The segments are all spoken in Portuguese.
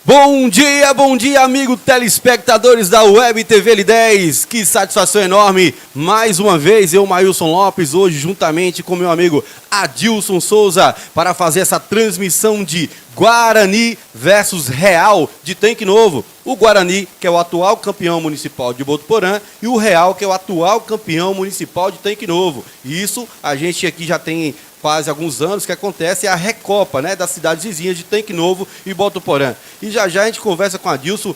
Bom dia, amigo telespectadores da Web TV L10. Que satisfação enorme, mais uma vez, eu, Mailson Lopes, hoje juntamente com meu amigo Adilson Souza, para fazer essa transmissão de Guarani versus Real de Tanque Novo. O Guarani, que é o atual campeão municipal de Botuporã, e o Real, que é o atual campeão municipal de Tanque Novo. E isso a gente aqui já tem quase alguns anos que acontece a Recopa, né, das cidades vizinhas de Tanque Novo e Botuporã. E já a gente conversa com Adilson.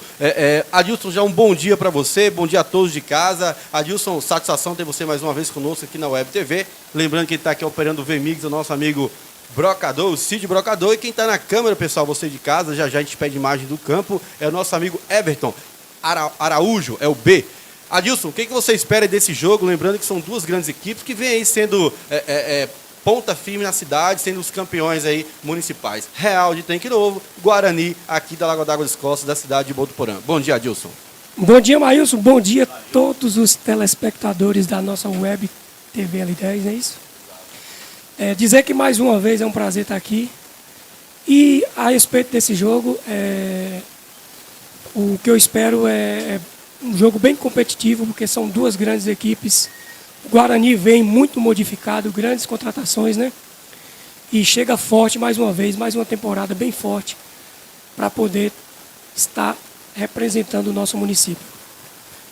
Adilson, já um bom dia para você, bom dia a todos de casa. Adilson, satisfação ter você mais uma vez conosco aqui na Web TV. Lembrando que ele está aqui operando o VMix, o nosso amigo Brocador, o Cid Brocador. E quem está na câmera, pessoal, você de casa, já a gente pede imagem do campo, é o nosso amigo Everton Araújo, é o B. Adilson, o que você espera desse jogo? Lembrando que são duas grandes equipes que vêm aí sendo ponta firme na cidade, sendo os campeões aí municipais. Real de Tanque Novo, Guarani, aqui da Lagoa d'Água das Costas, da cidade de Botuporã. Bom dia, Adilson. Bom dia, Mailson. Bom dia a todos os telespectadores da nossa Web TV L10, não é isso? Dizer que mais uma vez é um prazer estar aqui. E a respeito desse jogo, o que eu espero é um jogo bem competitivo, porque são duas grandes equipes. O Guarani vem muito modificado, grandes contratações, né? E chega forte mais uma vez, mais uma temporada bem forte para poder estar representando o nosso município.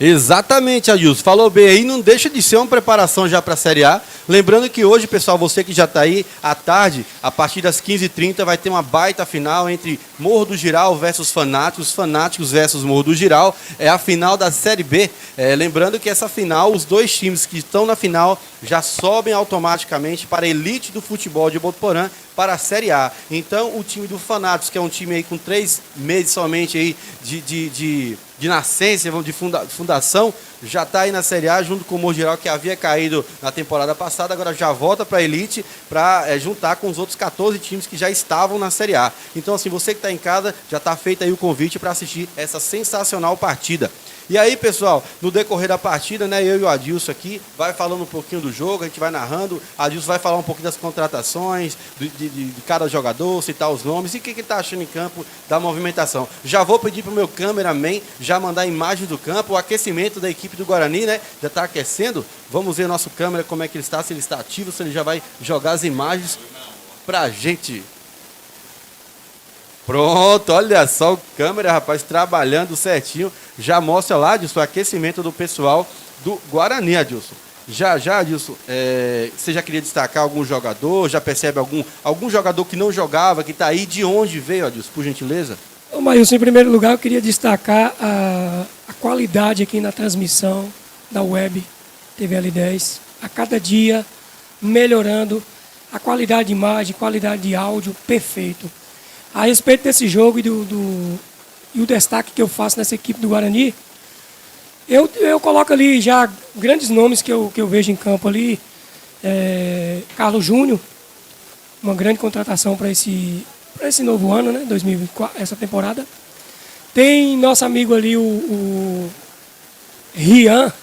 Exatamente, Adilson. Falou bem aí, não deixa de ser uma preparação já para a Série A. Lembrando que hoje, pessoal, você que já está aí, à tarde, a partir das 15h30, vai ter uma baita final entre Morro do Giral versus Fanáticos, Fanáticos versus Morro do Giral. É a final da Série B. Lembrando que essa final, os dois times que estão na final já sobem automaticamente para a elite do futebol de Botuporã, para a Série A. Então, o time do Fanáticos, que é um time aí com 3 meses somente aí de nascença, de fundação, já está aí na Série A, junto com o Morro Giral, que havia caído na temporada passada, agora já volta para a elite para juntar com os outros 14 times que já estavam na Série A. Então, assim, você que está em casa, já está feito aí o convite para assistir essa sensacional partida. E aí, pessoal, no decorrer da partida, né, eu e o Adilson aqui, vai falando um pouquinho do jogo, a gente vai narrando, a Adilson vai falar um pouquinho das contratações, de cada jogador, citar os nomes, e o que ele está achando em campo da movimentação. Já vou pedir para o meu cameraman já mandar imagens do campo, o aquecimento da equipe do Guarani, né, já está aquecendo. Vamos ver nosso câmera, como é que ele está, se ele está ativo, se ele já vai jogar as imagens para a gente. Pronto, olha só o câmera, rapaz, trabalhando certinho. Já mostra lá, Adilson, o aquecimento do pessoal do Guarani, Adilson. Já, Adilson, você já queria destacar algum jogador? Já percebe algum jogador que não jogava, que está aí? De onde veio, Adilson, por gentileza? Ô, Mailson, em primeiro lugar, eu queria destacar a qualidade aqui na transmissão da Web TV L10. A cada dia, melhorando a qualidade de imagem, qualidade de áudio, perfeito. A respeito desse jogo e o destaque que eu faço nessa equipe do Guarani, eu coloco ali já grandes nomes que eu vejo em campo ali. Carlos Júnior, uma grande contratação para esse novo ano, né, 2024, essa temporada. Tem nosso amigo ali, o Rian.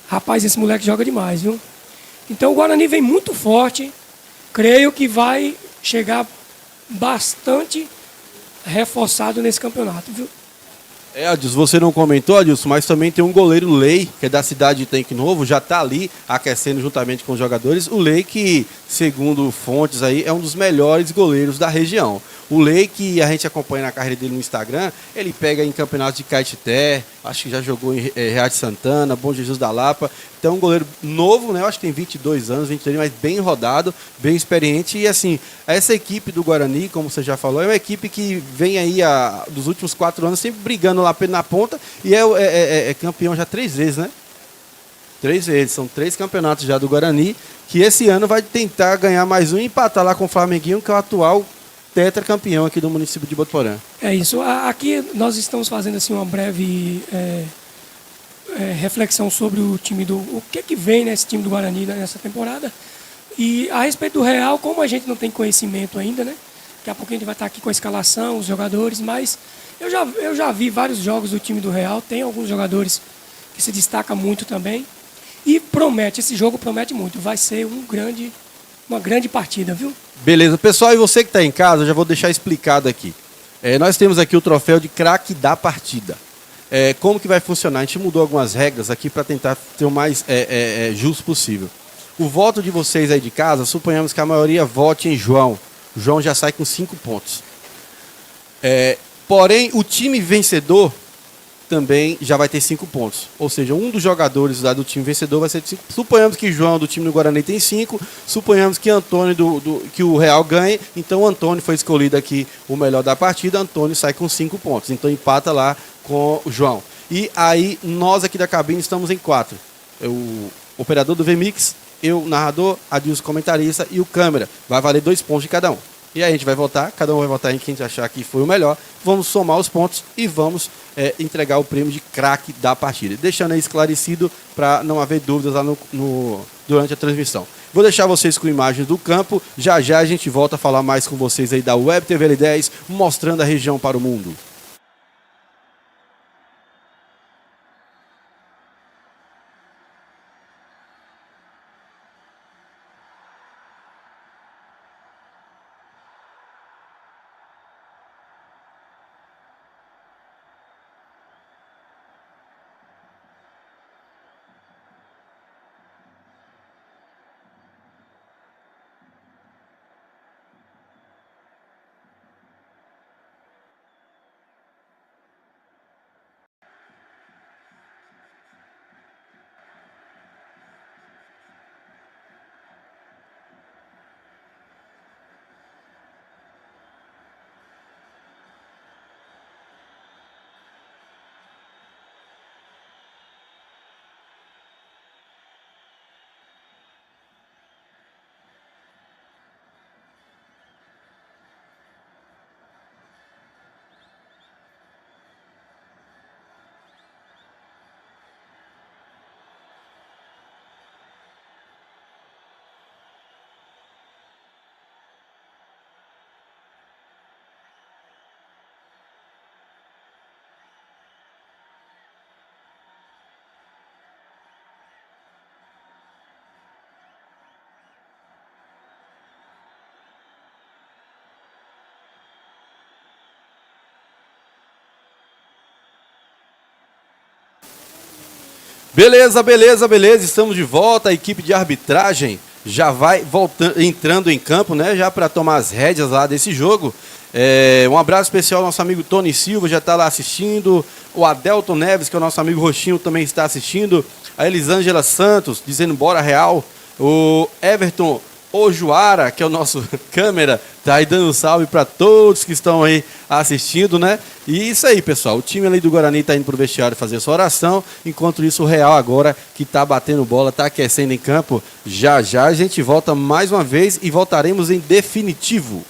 Rapaz, esse moleque joga demais, viu? Então o Guarani vem muito forte. Creio que vai chegar bastante reforçado nesse campeonato, viu? Adilson, você não comentou, Adilson, mas também tem um goleiro Lei, que é da cidade de Tanque Novo, já está ali aquecendo juntamente com os jogadores. O Lei, que, segundo fontes aí, é um dos melhores goleiros da região. O Lei, que a gente acompanha na carreira dele no Instagram, ele pega em campeonatos de Caetité, acho que já jogou em Real de Santana, Bom Jesus da Lapa. Então, um goleiro novo, né? Eu acho que tem 22 anos, 23, mas bem rodado, bem experiente. E, assim, essa equipe do Guarani, como você já falou, é uma equipe que vem aí dos últimos 4 anos sempre brigando lá na ponta e é campeão já 3 vezes, né? 3 vezes. São 3 campeonatos já do Guarani, que esse ano vai tentar ganhar mais um e empatar lá com o Flamenguinho, que é o atual tetracampeão aqui do município de Botuporã. É isso. Aqui nós estamos fazendo assim uma breve reflexão sobre o time o que vem nesse time do Guarani nessa temporada. E a respeito do Real, como a gente não tem conhecimento ainda, né? Daqui a pouco a gente vai estar aqui com a escalação, os jogadores, mas eu já vi vários jogos do time do Real, tem alguns jogadores que se destacam muito também. E esse jogo promete muito. Vai ser uma grande partida, viu? Beleza, pessoal, e você que está em casa, eu já vou deixar explicado aqui. Nós temos aqui o troféu de craque da partida. Como que vai funcionar? A gente mudou algumas regras aqui para tentar ter o mais justo possível. O voto de vocês aí de casa, suponhamos que a maioria vote em João. O João já sai com 5 pontos. Porém, o time vencedor também já vai ter 5 pontos. Ou seja, um dos jogadores lá do time vencedor vai ser 5. Suponhamos que João do time do Guarani tem 5. Suponhamos que Antônio que o Real ganhe. Então o Antônio foi escolhido aqui o melhor da partida. Antônio sai com 5 pontos. Então empata lá com o João. E aí nós aqui da cabine estamos em 4. O operador do VMix, eu, narrador, Adilson, comentarista e o câmera. Vai valer 2 pontos de cada um. E aí a gente vai votar, cada um vai votar em quem achar que foi o melhor. Vamos somar os pontos e vamos entregar o prêmio de craque da partida. Deixando aí esclarecido para não haver dúvidas lá durante a transmissão. Vou deixar vocês com imagens do campo. Já já a gente volta a falar mais com vocês aí da Web TV L10, mostrando a região para o mundo. Beleza, beleza, beleza. Estamos de volta. A equipe de arbitragem já vai entrando em campo, né? Já para tomar as rédeas lá desse jogo. Um abraço especial ao nosso amigo Tony Silva, já está lá assistindo. O Adelton Neves, que é o nosso amigo Roxinho, também está assistindo. A Elisângela Santos, dizendo bora Real. O Everton Ojuara, que é o nosso câmera, tá aí dando um salve para todos que estão aí assistindo, né? E isso aí, pessoal. O time ali do Guarani tá indo pro vestiário fazer sua oração. Enquanto isso, o Real agora, que tá batendo bola, tá aquecendo em campo. Já já a gente volta mais uma vez e voltaremos em definitivo.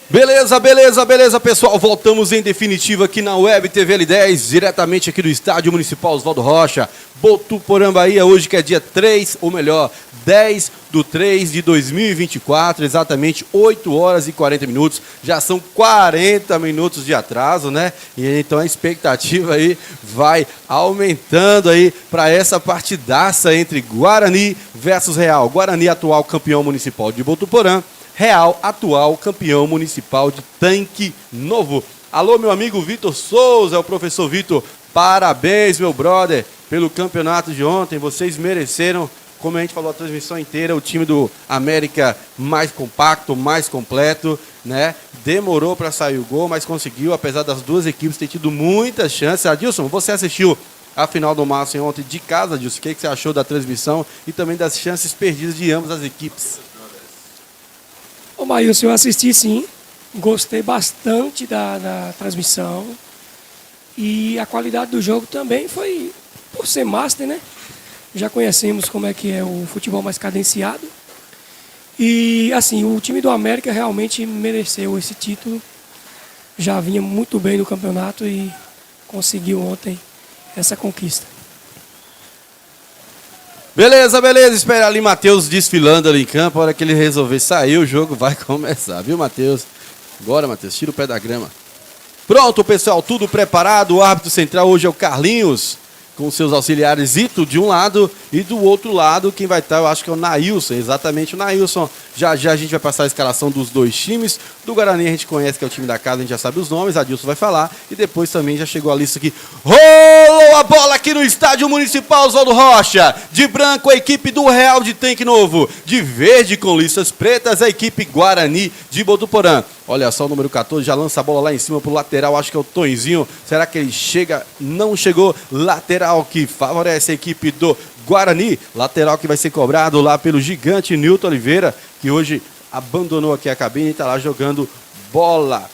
Beleza, beleza, beleza, pessoal. Voltamos em definitivo aqui na Web TV L10, diretamente aqui do Estádio Municipal Oswaldo Rocha, Botuporã, Bahia, hoje que é dia 3, ou melhor, 10/3/2024, exatamente 8 horas e 40 minutos. Já são 40 minutos de atraso, né? E então a expectativa aí vai aumentando aí para essa partidaça entre Guarani versus Real. Guarani, atual campeão municipal de Botuporã. Real, atual campeão municipal de Tanque Novo. Alô, meu amigo Vitor Souza, o professor Vitor. Parabéns, meu brother, pelo campeonato de ontem. Vocês mereceram, como a gente falou a transmissão inteira, o time do América mais compacto, mais completo, né? Demorou para sair o gol, mas conseguiu, apesar das duas equipes terem tido muitas chances. Adilson, você assistiu a final do Massa ontem de casa, Adilson? O que você achou da transmissão e também das chances perdidas de ambas as equipes? Ô, Maílson, eu assisti sim, gostei bastante da transmissão e a qualidade do jogo também foi, por ser master, né? Já conhecemos como é que é o futebol mais cadenciado e, assim, o time do América realmente mereceu esse título, já vinha muito bem no campeonato e conseguiu ontem essa conquista. Beleza, beleza. Espera ali Matheus desfilando ali em campo. A hora que ele resolver sair, o jogo vai começar, viu, Matheus? Bora, Matheus, tira o pé da grama. Pronto, pessoal, tudo preparado. O árbitro central hoje é o Carlinhos, com seus auxiliares Ito de um lado e do outro lado quem vai estar, eu acho que é o Nailson, exatamente o Nailson. Já já a gente vai passar a escalação dos dois times. Do Guarani a gente conhece que é o time da casa, a gente já sabe os nomes, Adilson vai falar. E depois também já chegou a lista aqui. Rolou a bola aqui no Estádio Municipal Oswaldo Rocha. De branco a equipe do Real de Tanque Novo. De verde com listas pretas a equipe Guarani de Botuporã. Olha só o número 14, já lança a bola lá em cima pro lateral, acho que é o Tonzinho. Será que ele chega? Não chegou. Lateral que favorece a equipe do Guarani. Lateral que vai ser cobrado lá pelo gigante Nilton Oliveira, que hoje abandonou aqui a cabine e está lá jogando bola.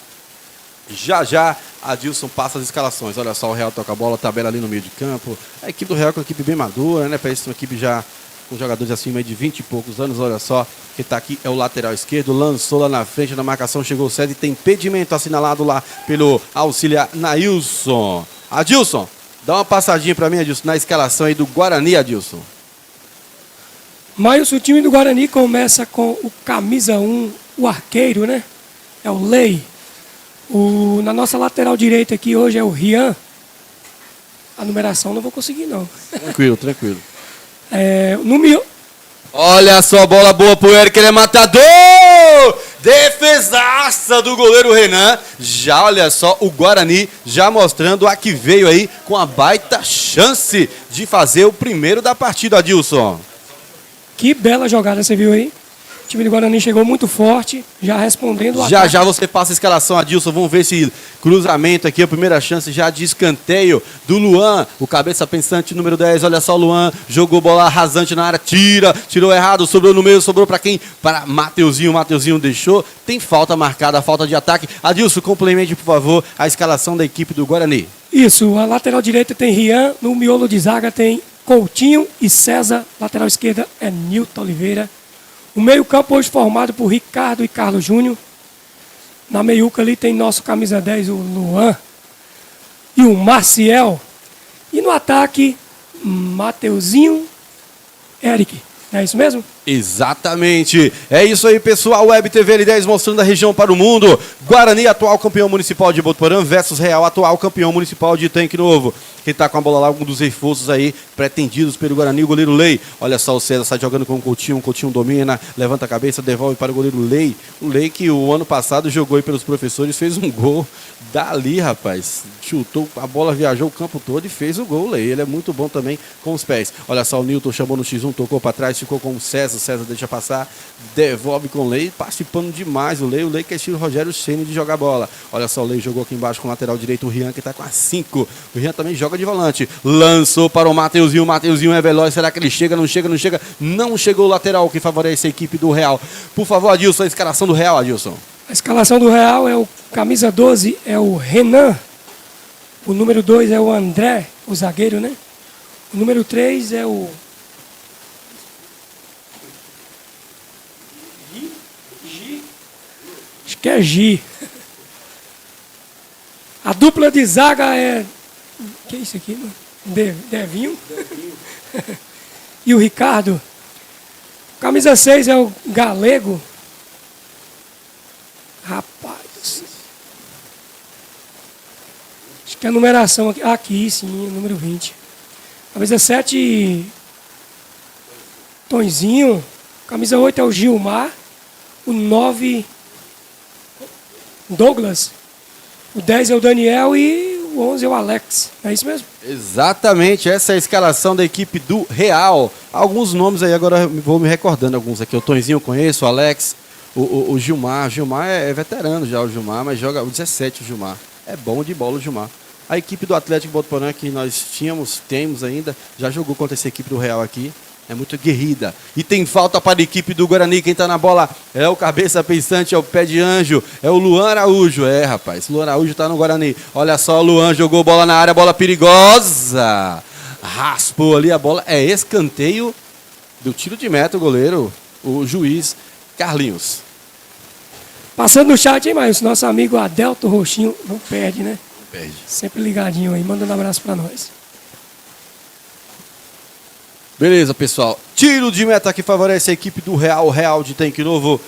Já já, Adilson passa as escalações. Olha só, o Real toca a bola, tabela ali no meio de campo. A equipe do Real é uma equipe bem madura, né? Parece uma equipe já com jogadores acima de 20 e poucos anos. Olha só, que está aqui é o lateral esquerdo. Lançou lá na frente na marcação, chegou o César e tem impedimento assinalado lá pelo auxiliar Nailson. Adilson, dá uma passadinha para mim, Adilson, na escalação aí do Guarani, Adilson. Mas o time do Guarani começa com o camisa 1, o arqueiro, né? É o Lei. Na nossa lateral direita aqui hoje é o Rian. A numeração não vou conseguir, não. Tranquilo, tranquilo. Olha só a bola boa pro Eric, ele é matador! Defesaça do goleiro Renan. Já, olha só, o Guarani já mostrando a que veio aí com a baita chance de fazer o primeiro da partida, Adilson. Que bela jogada, você viu aí? O time do Guarani chegou muito forte, já respondendo o Já ataque. já você passa a escalação, Adilson. Vamos ver esse cruzamento aqui, a primeira chance já de escanteio do Luan, o cabeça pensante número 10. Olha só, o Luan jogou bola rasante na área, tirou errado, sobrou no meio, sobrou para quem? Para Mateuzinho. Mateuzinho deixou. Tem falta marcada, falta de ataque. Adilson, complemente, por favor, a escalação da equipe do Guarani. Isso, a lateral direita tem Rian, no miolo de zaga tem Coutinho e César, lateral esquerda é Nilton Oliveira. O meio-campo hoje formado por Ricardo e Carlos Júnior. Na meiuca ali tem nosso camisa 10, o Luan e o Maciel. E no ataque, Mateuzinho, Eric. Não é isso mesmo? Exatamente. É isso aí, pessoal. Web TV L10 mostrando a região para o mundo. Guarani, atual campeão municipal de Botuporã versus Real, atual campeão municipal de Tanque Novo. Quem está com a bola lá, um dos reforços aí pretendidos pelo Guarani, o goleiro Lei. Olha só, o César sai jogando com o Coutinho domina, levanta a cabeça, devolve para o goleiro Lei. O Lei que o ano passado jogou aí pelos professores, fez um gol dali, rapaz. Chutou, a bola viajou o campo todo e fez o gol, Lei. Ele é muito bom também com os pés. Olha só, o Nilton chamou no X1, tocou para trás, ficou com o César. O César deixa passar, devolve com o Lei, participando demais o Lei que é estilo Rogério Ceni de jogar bola. Olha só, o Lei jogou aqui embaixo com o lateral direito, o Rian que está com a 5. O Rian também joga de volante, lançou para o Mateuzinho. O Mateuzinho é veloz, será que ele chega? Não chega, não chega. Não chegou o lateral que favorece a equipe do Real. Por favor, Adilson, a escalação do Real, Adilson. A escalação do Real é o camisa 12, é o Renan. O número 2 é o André, o zagueiro, né? O número 3 é o que é Gi. A dupla de zaga é... Que é isso aqui, mano? Devinho. E o Ricardo. Camisa 6 é o Galego. Rapaz. Acho que é a numeração aqui. Aqui, sim, número 20. Camisa 7, Tonzinho. Camisa 8 é o Gilmar. O 9, Douglas. O 10 é o Daniel e o 11 é o Alex. É isso mesmo? Exatamente, essa é a escalação da equipe do Real. Alguns nomes aí, agora vou me recordando alguns aqui. O Tonzinho eu conheço, o Alex, o Gilmar. Gilmar é veterano já, o Gilmar, mas joga o 17, o Gilmar. É bom de bola o Gilmar. A equipe do Atlético Botuporã, que nós temos ainda, já jogou contra essa equipe do Real aqui. É muito guerrida. E tem falta para a equipe do Guarani. Quem tá na bola é o cabeça pensante, é o pé de anjo, é o Luan Araújo. É, rapaz, Luan Araújo tá no Guarani. Olha só, o Luan jogou bola na área, bola perigosa. Raspou ali a bola. É escanteio do tiro de meta, o goleiro, o juiz Carlinhos. Passando no chat, hein, Maílson? Nosso amigo Adelto Roxinho não perde, né? Não perde. Sempre ligadinho aí. Manda um abraço para nós. Beleza, pessoal. Tiro de meta que favorece a equipe do Real. Real de tanque novo.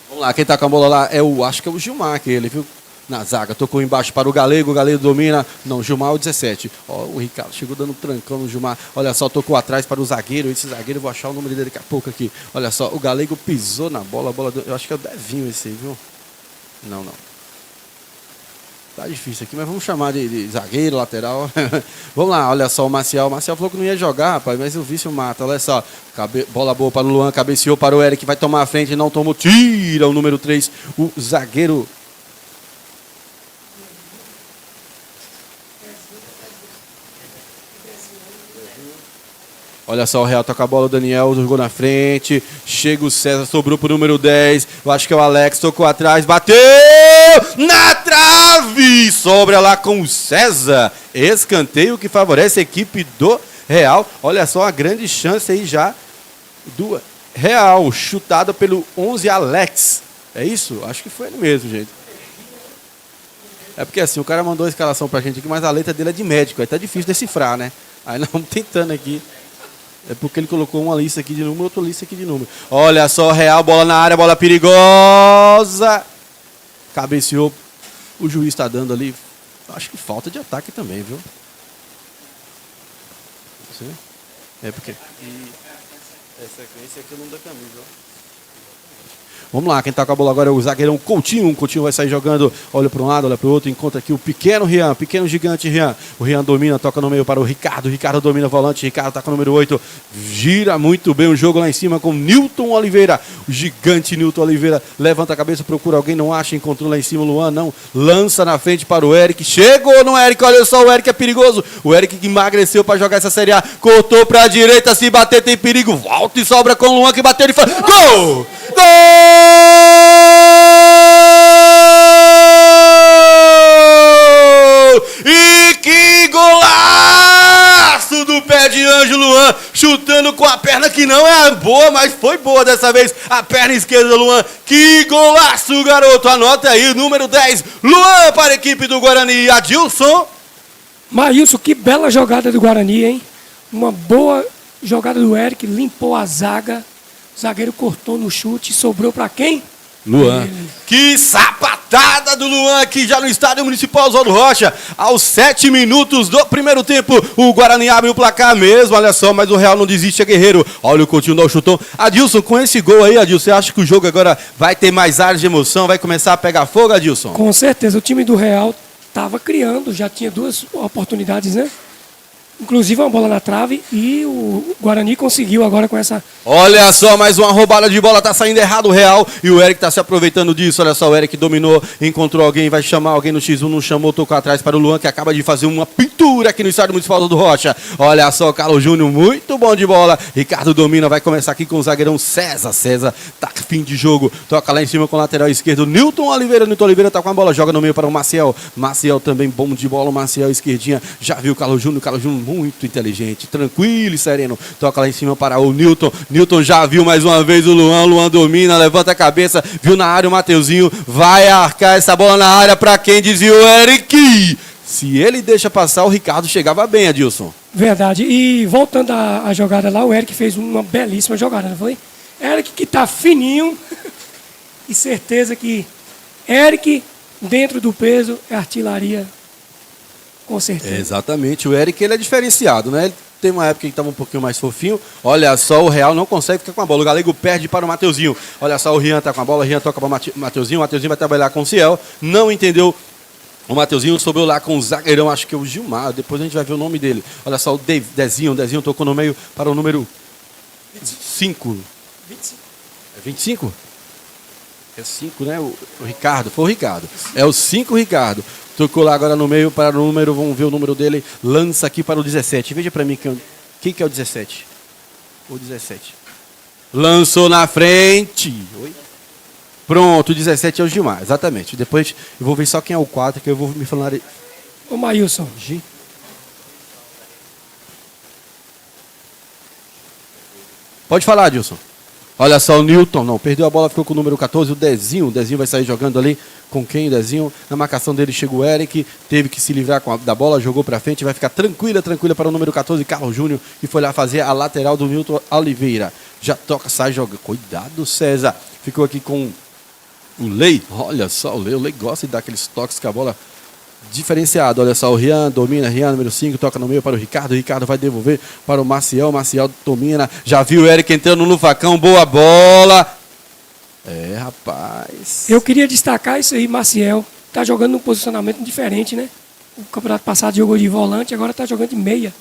Vamos lá, quem tá com a bola lá acho que é o Gilmar, aquele, viu? Na zaga, tocou embaixo para o Galego domina. Não, Gilmar é o 17. Ó, o Ricardo chegou dando trancão no Gilmar. Olha só, tocou atrás para o zagueiro. Esse zagueiro, eu vou achar o número dele daqui a pouco aqui. Olha só, o Galego pisou na bola. Eu acho que é o Devinho esse aí, viu? Não. Tá difícil aqui, mas vamos chamar de zagueiro, lateral. Vamos lá, olha só o Maciel. O Maciel falou que não ia jogar, rapaz, mas o vício mata. Olha só, bola boa para o Luan, cabeceou para o Eric, vai tomar a frente, não tomou, tira o número 3, o zagueiro. Olha só, o Real toca a bola, o Daniel jogou na frente, chega o César, sobrou pro número 10, eu acho que é o Alex, tocou atrás, bateu na trave, sobra lá com o César, escanteio que favorece a equipe do Real. Olha só a grande chance aí já do Real, chutada pelo 11 Alex, é isso? Acho que foi ele mesmo, gente. É porque assim, o cara mandou a escalação pra gente aqui, mas a letra dele é de médico, aí tá difícil decifrar, né? Aí nós vamos tentando aqui. É porque ele colocou uma lista aqui de número, outra lista aqui de número. Olha só, Real, bola na área, bola perigosa. Cabeceou. O juiz está dando ali, acho que falta de ataque também, viu? É porque... Essa aqui não dá camisa, ó. Vamos lá, quem tá com a bola agora é o zagueirão Coutinho. O Coutinho vai sair jogando, olha para um lado, olha para o outro, encontra aqui o pequeno Rian, pequeno gigante Rian. O Rian domina, toca no meio para o Ricardo. Ricardo domina o volante, Ricardo tá com o número 8. Gira muito bem o jogo lá em cima com Nilton Oliveira. O gigante Nilton Oliveira levanta a cabeça, procura alguém, não acha, encontrou lá em cima o Luan, não. Lança na frente para o Eric. Chegou no Eric, olha só, o Eric é perigoso. O Eric que emagreceu para jogar essa Série A. Cortou para a direita, se bater tem perigo. Volta e sobra com o Luan que bateu e faz. Gol! Gol! E que golaço do pé de anjo Luan, chutando com a perna que não é boa, mas foi boa dessa vez, a perna esquerda do Luan. Que golaço, garoto, anota aí o número 10, Luan para a equipe do Guarani. Adilson. Maílson, que bela jogada do Guarani, hein? Uma boa jogada do Eric, limpou a zaga. O zagueiro cortou no chute, sobrou para quem? Luan. Que sapatada do Luan aqui já no Estádio Municipal Oswaldo Rocha. Aos 7 minutos do primeiro tempo, o Guarani abre o placar mesmo. Olha só, mas o Real não desiste, é guerreiro. Olha o Coutinho, dá o chutão. Adilson, com esse gol aí, Adilson, você acha que o jogo agora vai ter mais áreas de emoção? Vai começar a pegar fogo, Adilson? Com certeza, o time do Real estava criando, já tinha 2 oportunidades, né? Inclusive uma bola na trave e o Guarani conseguiu agora com essa... Olha só, mais uma roubada de bola, tá saindo errado o Real e o Eric tá se aproveitando disso. Olha só, o Eric dominou, encontrou alguém, vai chamar alguém no X1, não chamou, tocou atrás para o Luan, que acaba de fazer uma pintura aqui no Estádio Municipal do Rocha. Olha só, Carlos Júnior, muito bom de bola. Ricardo domina, vai começar aqui com o zagueirão César. César tá fim de jogo, toca lá em cima com o lateral esquerdo, Nilton Oliveira tá com a bola, joga no meio para o Maciel. Maciel também bom de bola, o Maciel esquerdinha, já viu o Carlos Júnior muito inteligente, tranquilo e sereno. Toca lá em cima para o Newton. Newton já viu mais uma vez o Luan. Luan domina, levanta a cabeça. Viu na área o Mateuzinho. Vai arcar essa bola na área para quem desviou o Eric. Se ele deixa passar, o Ricardo chegava bem, Adilson. Verdade. E voltando à jogada lá, o Eric fez uma belíssima jogada, não foi? Eric que tá fininho. E certeza que Eric, dentro do peso, é artilharia. Com certeza. Exatamente. O Eric, ele é diferenciado, né? Ele tem uma época que estava um pouquinho mais fofinho. Olha só, o Real não consegue ficar com a bola. O Galego perde para o Mateuzinho. Olha só, o Rian tá com a bola. O Rian toca para o Mateuzinho. O Mateuzinho vai trabalhar com o Ciel. Não entendeu. O Mateuzinho sobrou lá com o zagueirão, acho que é o Gilmar. Depois a gente vai ver o nome dele. Olha só, o Dezinho. O Dezinho tocou no meio para o número 5. 25. É 25? É 5, né? O Ricardo. Foi o Ricardo. É o 5, Ricardo. Tocou lá agora no meio para o número. Vamos ver o número dele. Lança aqui para o 17. Veja para mim quem que é o 17. O 17. Lançou na frente. Oi? Pronto, o 17 é o Gilmar. Exatamente. Depois eu vou ver só quem é o 4, que eu vou me falar. Ô, Maílson. Pode falar, Dilson. Olha só, o Newton, não, perdeu a bola, ficou com o número 14, o Dezinho vai sair jogando ali, com quem o Dezinho? Na marcação dele chegou o Eric, teve que se livrar da bola, jogou pra frente, vai ficar tranquila para o número 14, Carlos Júnior, que foi lá fazer a lateral do Milton Oliveira. Já toca, sai, joga, cuidado, César, ficou aqui com o Lei, olha só, o Lei gosta de dar aqueles toques com a bola diferenciado, olha só, o Rian domina, Rian número 5, toca no meio para o Ricardo vai devolver para o Maciel domina, já viu o Eric entrando no facão, boa bola, rapaz. Eu queria destacar isso aí, Maciel, tá jogando num posicionamento diferente, né? O campeonato passado jogou de volante, agora tá jogando de meia.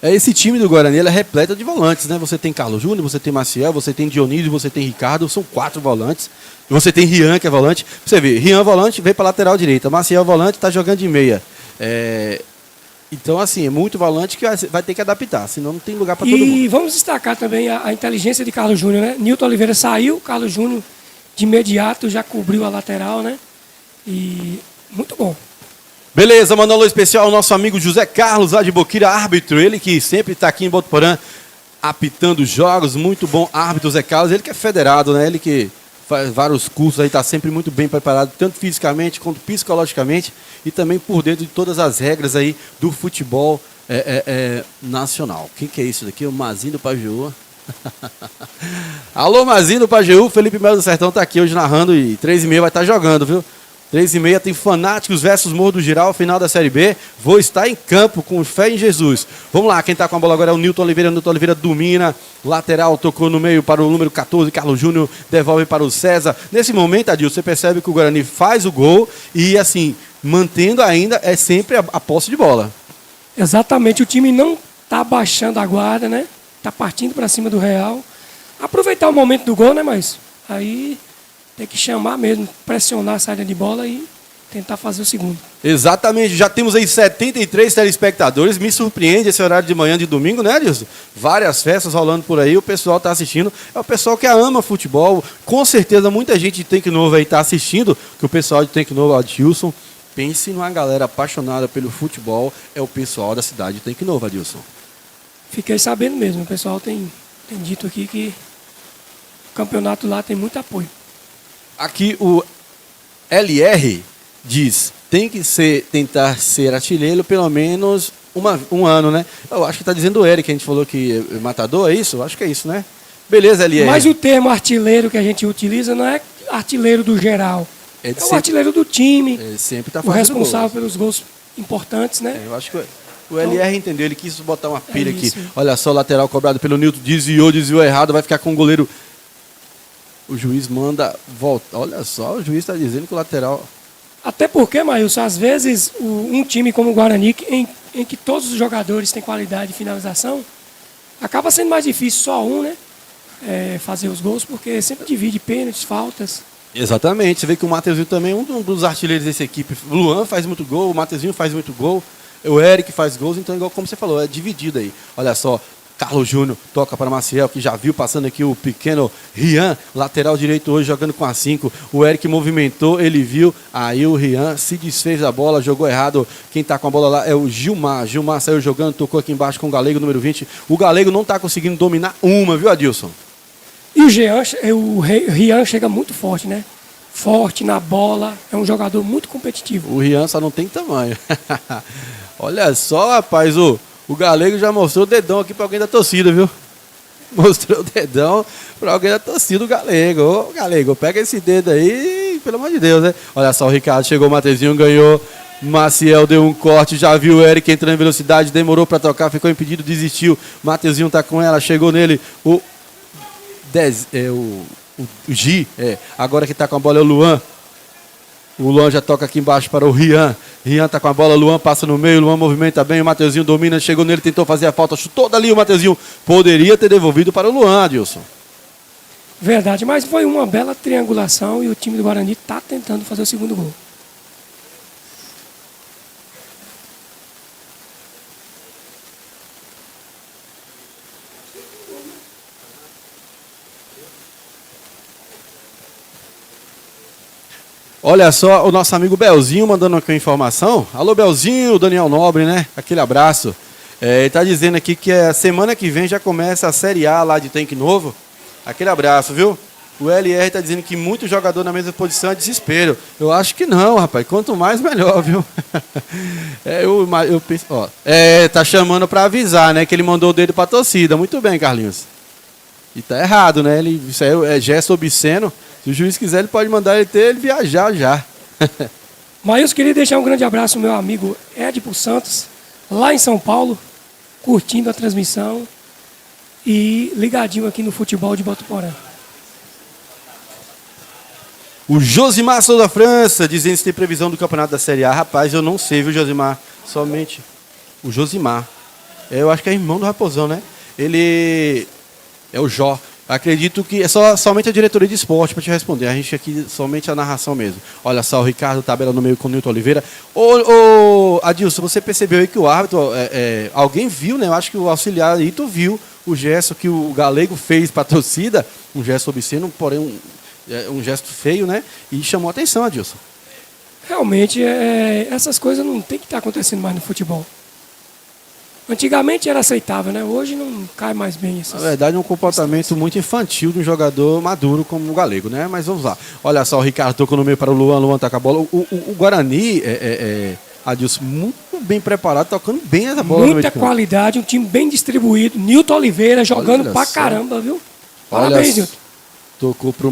Esse time do Guarani, ele é repleto de volantes, né? Você tem Carlos Júnior, você tem Maciel, você tem Dionísio, você tem Ricardo, são 4 volantes. Você tem Rian, que é volante. Você vê, Rian volante, veio para lateral direita. Maciel volante, está jogando de meia. Então, assim, é muito volante que vai ter que adaptar, senão não tem lugar para todo mundo. E vamos destacar também a inteligência de Carlos Júnior, né? Newton Oliveira saiu, Carlos Júnior de imediato já cobriu a lateral, né? E muito bom. Beleza, mandou um alô especial ao nosso amigo José Carlos, lá de Boquira, árbitro. Ele que sempre está aqui em Botuporã apitando jogos. Muito bom árbitro, José Carlos. Ele que é federado, né? Ele que faz vários cursos aí, está sempre muito bem preparado, tanto fisicamente quanto psicologicamente e também por dentro de todas as regras aí do futebol nacional. Quem que é isso daqui? O Mazinho do Pajeú. Alô, Mazinho do Pajeú. Felipe Melo do Sertão está aqui hoje narrando e 3h30 vai estar jogando, viu? 3h30 tem Fanáticos versus Morro do Giral, final da Série B. Vou estar em campo com fé em Jesus. Vamos lá, quem está com a bola agora é o Newton Oliveira. Newton Oliveira domina, lateral, tocou no meio para o número 14, Carlos Júnior, devolve para o César. Nesse momento, Adilson, você percebe que o Guarani faz o gol e, assim, mantendo ainda, é sempre a posse de bola. Exatamente, o time não está baixando a guarda, né? Está partindo para cima do Real. Aproveitar o momento do gol, né, mas aí tem que chamar mesmo, pressionar a saída de bola e tentar fazer o segundo. Exatamente, já temos aí 73 telespectadores, me surpreende esse horário de manhã de domingo, né, Adilson? Várias festas rolando por aí, o pessoal está assistindo, é o pessoal que ama futebol, com certeza muita gente de Tanque Novo aí está assistindo, que o pessoal de Tanque Novo, Adilson, pense numa galera apaixonada pelo futebol, é o pessoal da cidade de Tanque Novo, Adilson. Fiquei sabendo mesmo, o pessoal tem dito aqui que o campeonato lá tem muito apoio. Aqui o LR diz, tem que tentar ser artilheiro pelo menos um ano, né? Eu acho que está dizendo o Eric, que a gente falou que é matador, é isso? Eu acho que é isso, né? Beleza, LR. Mas o termo artilheiro que a gente utiliza não é artilheiro do geral. É o artilheiro do time, sempre tá o responsável pelos gols importantes, né? Eu acho que o LR entendeu, ele quis botar uma pilha aqui. Olha só, lateral cobrado pelo Newton, desviou errado, vai ficar com o goleiro. O juiz manda voltar. Olha só, o juiz está dizendo que o lateral... Até porque, Maílson, às vezes um time como o Guarani, em que todos os jogadores têm qualidade de finalização, acaba sendo mais difícil só um, né? Fazer os gols, porque sempre divide pênaltis, faltas. Exatamente, você vê que o Mateuzinho também é um dos artilheiros dessa equipe. O Luan faz muito gol, o Mateuzinho faz muito gol, o Eric faz gols, então igual como você falou, é dividido aí. Olha só, Carlos Júnior toca para Maciel, que já viu passando aqui o pequeno Rian, lateral direito hoje, jogando com a 5. O Eric movimentou, ele viu, aí o Rian se desfez da bola, jogou errado. Quem está com a bola lá é o Gilmar. Gilmar saiu jogando, tocou aqui embaixo com o Galego, número 20. O Galego não está conseguindo dominar uma, viu, Adilson? E o Rian chega muito forte, né? Forte na bola, é um jogador muito competitivo. O Rian só não tem tamanho. Olha só, rapaz, o Galego já mostrou o dedão aqui para alguém da torcida, viu? Mostrou o dedão para alguém da torcida, o Galego. Ô, Galego, pega esse dedo aí, pelo amor de Deus, né? Olha só, o Ricardo chegou, o Mateuzinho ganhou. Maciel deu um corte, já viu o Eric entrando em velocidade, demorou para tocar, ficou impedido, desistiu. Mateuzinho tá com ela, chegou nele. O Gi, agora que tá com a bola é o Luan. O Luan já toca aqui embaixo para o Rian. Rian tá com a bola, Luan passa no meio, Luan movimenta bem, o Mateuzinho domina, chegou nele, tentou fazer a falta, chutou dali o Mateuzinho. Poderia ter devolvido para o Luan, Adilson. Verdade, mas foi uma bela triangulação e o time do Guarani está tentando fazer o segundo gol. Olha só, o nosso amigo Belzinho mandando aqui uma informação. Alô, Belzinho, Daniel Nobre, né? Aquele abraço. Ele tá dizendo aqui que a semana que vem já começa a Série A lá de Tanque Novo. Aquele abraço, viu? O LR tá dizendo que muito jogador na mesma posição é desespero. Eu acho que não, rapaz. Quanto mais, melhor, viu? Eu penso, ó. Tá chamando pra avisar, né? Que ele mandou o dedo pra torcida. Muito bem, Carlinhos. E tá errado, né? Isso aí é gesto obsceno. Se o juiz quiser, ele pode mandar ele viajar já. Mas eu queria deixar um grande abraço ao meu amigo Edipo Santos, lá em São Paulo, curtindo a transmissão e ligadinho aqui no futebol de Botuporã. O Josimar Souza França, dizendo se tem previsão do campeonato da Série A. Rapaz, eu não sei, viu, Josimar? Somente o Josimar. Eu acho que é irmão do Raposão, né? Ele é o Jó. Acredito que é somente a diretoria de esporte para te responder. A gente aqui somente a narração mesmo. Olha só, o Ricardo tabela no meio com o Nilton Oliveira. Adilson, você percebeu aí que o árbitro, alguém viu, né? Eu acho que o auxiliar aí, tu viu o gesto que o Galego fez para a torcida, um gesto obsceno, porém um gesto feio, né? E chamou a atenção, Adilson. Realmente, essas coisas não tem que estar acontecendo mais no futebol. Antigamente era aceitável, né? Hoje não cai mais bem isso. Na verdade, é um comportamento muito infantil de um jogador maduro como o Galego, né? Mas vamos lá. Olha só, o Ricardo tocou no meio para o Luan, Luan tá com a bola. O Guarani, Adilson, muito bem preparado, tocando bem essa bola. Muita qualidade, um time bem distribuído. Nilton Oliveira jogando pra caramba, viu? Parabéns, Nilton. Tocou pro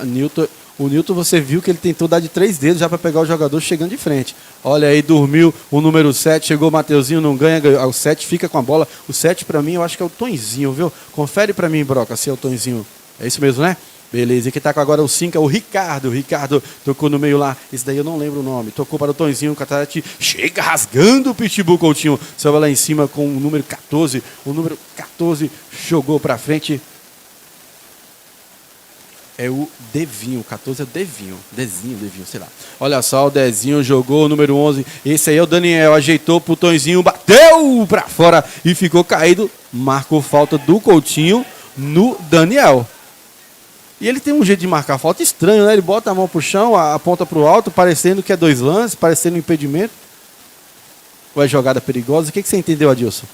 Nilton. O Nilton, você viu que ele tentou dar de 3 dedos já para pegar o jogador chegando de frente. Olha aí, dormiu o número 7, chegou o Mateuzinho, não ganha, o 7 fica com a bola. O 7 para mim, eu acho que é o Tonzinho, viu? Confere para mim, Broca, se é o Tonzinho. É isso mesmo, né? Beleza, e quem tá com agora o 5 é o Ricardo. O Ricardo tocou no meio lá, esse daí eu não lembro o nome. Tocou para o Tonzinho, o Catarate chega rasgando o Pitbull Coutinho. Sobe lá em cima com o número 14. O número 14 jogou para frente. É o Devinho, o 14 é o Devinho, sei lá. Olha só, o Dezinho jogou o número 11. Esse aí é o Daniel, ajeitou pro Tonzinho, bateu pra fora e ficou caído. Marcou falta do Coutinho no Daniel. E ele tem um jeito de marcar falta estranho, né? Ele bota a mão pro chão, aponta pro alto, parecendo que é 2 lances, parecendo um impedimento. Ou é jogada perigosa? O que você entendeu, Adilson?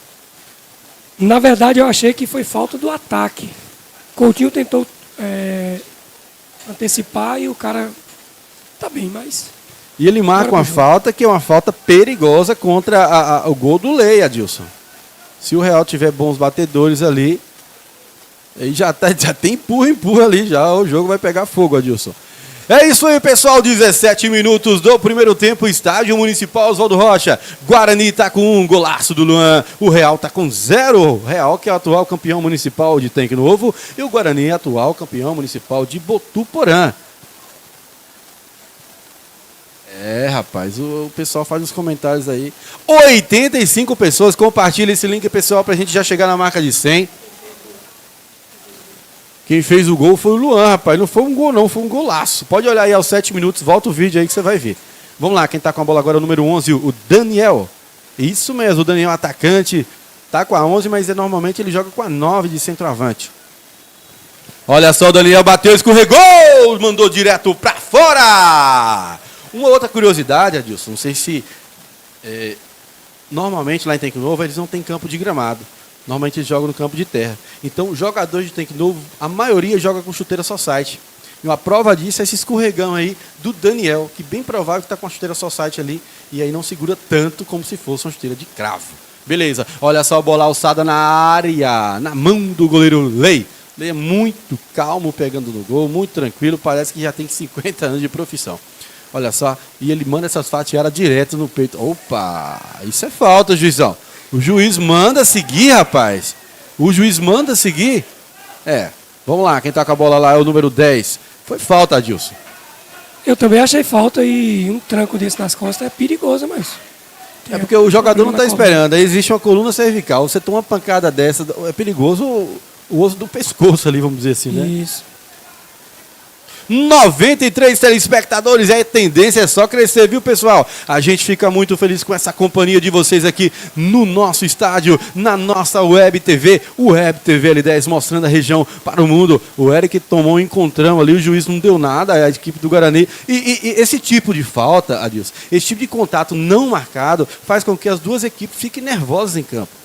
Na verdade, eu achei que foi falta do ataque. Coutinho tentou antecipar e o cara tá bem, mas... E ele marca uma falta que é uma falta perigosa contra o gol do Lei, Adilson. Se o Real tiver bons batedores ali, aí já tem empurra ali, já o jogo vai pegar fogo, Adilson. É isso aí, pessoal, 17 minutos do primeiro tempo, estádio municipal Oswaldo Rocha. Guarani tá com 1, golaço do Luan. O Real tá com 0. O Real, que é o atual campeão municipal de Tanque Novo, e o Guarani é atual campeão municipal de Botuporã. Rapaz, o pessoal faz os comentários aí. 85 pessoas, compartilha esse link, pessoal, pra gente já chegar na marca de 100. Quem fez o gol foi o Luan, rapaz. Não foi um gol, não. Foi um golaço. Pode olhar aí aos 7 minutos. Volta o vídeo aí que você vai ver. Vamos lá. Quem tá com a bola agora é o número 11, o Daniel. Isso mesmo. O Daniel, atacante. Tá com a 11, mas normalmente ele joga com a 9 de centroavante. Olha só, o Daniel bateu, escorregou, mandou direto pra fora. Uma outra curiosidade, Adilson, não sei se... normalmente lá em Tanque Novo eles não têm campo de gramado. Normalmente eles jogam no campo de terra. Então, jogadores de Tanque Novo, a maioria joga com chuteira Society. E uma prova disso é esse escorregão aí do Daniel, que bem provável que está com a chuteira Society ali, e aí não segura tanto como se fosse uma chuteira de cravo. Beleza, olha só a bola alçada na área, na mão do goleiro Lei. Lei é muito calmo pegando no gol, muito tranquilo, parece que já tem 50 anos de profissão. Olha só, e ele manda essas fatiadas direto no peito. Opa, isso é falta, juizão. O juiz manda seguir, rapaz. O juiz manda seguir. Vamos lá, quem tá com a bola lá é o número 10. Foi falta, Adilson. Eu também achei falta e um tranco desse nas costas é perigoso, mas... É porque o jogador não está esperando. Aí existe uma coluna cervical. Você toma uma pancada dessa, é perigoso o osso do pescoço ali, vamos dizer assim, né? Isso. 93 telespectadores, a tendência é só crescer, viu, pessoal? A gente fica muito feliz com essa companhia de vocês aqui no nosso estádio, na nossa Web TV, o Web TV L10, mostrando a região para o mundo. O Eric tomou um encontrão ali, o juiz não deu nada, a equipe do Guarani. E esse tipo de falta, Adilson, esse tipo de contato não marcado faz com que as duas equipes fiquem nervosas em campo.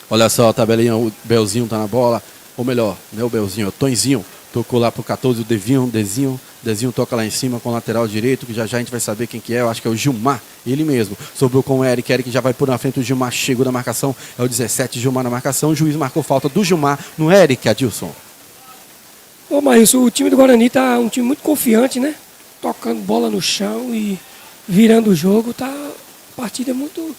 Olha só, a tabelinha, o Belzinho tá na bola. Ou melhor, não é o Belzinho, é o Tonzinho. Tocou lá pro 14, o Dezinho toca lá em cima com o lateral direito, que já já a gente vai saber quem que é. Eu acho que é o Gilmar, ele mesmo. Sobrou com o Eric já vai por na frente, o Gilmar chegou na marcação. É o 17, Gilmar na marcação. O juiz marcou falta do Gilmar no Eric, Adilson. Ô, Maílson, o time do Guarani tá um time muito confiante, né? Tocando bola no chão e virando o jogo. Tá partida muito...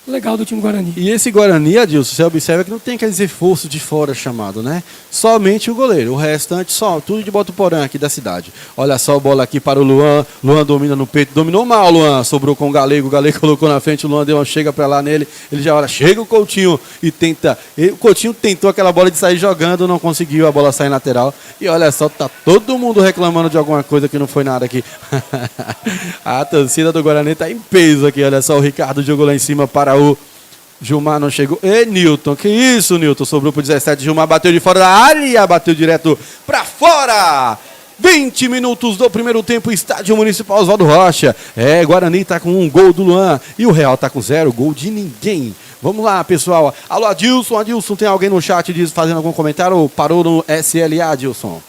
legal do time Guarani. E esse Guarani, Adilson, você observa que não tem aqueles reforços de fora chamado, né? Somente o goleiro. O restante, só tudo de Botuporã aqui da cidade. Olha só a bola aqui para o Luan. Luan domina no peito. Dominou mal, Luan. Sobrou com o Galego. O Galego colocou na frente. O Luan deu uma chega para lá nele. Ele já olha. Chega o Coutinho e tenta. O Coutinho tentou aquela bola de sair jogando. Não conseguiu. A bola sair lateral. E olha só, tá todo mundo reclamando de alguma coisa que não foi nada aqui. A torcida do Guarani tá em peso aqui. Olha só, o Ricardo jogou lá em cima para o Gilmar, não chegou. E Newton, que isso, Newton? Sobrou pro 17, Gilmar bateu de fora da área, bateu direto pra fora. 20 minutos do primeiro tempo, Estádio Municipal Oswaldo Rocha. Guarani tá com um gol do Luan e o Real tá com 0, gol de ninguém. Vamos lá, pessoal. Alô, Adilson, tem alguém no chat fazendo algum comentário ou parou no SLA, Adilson?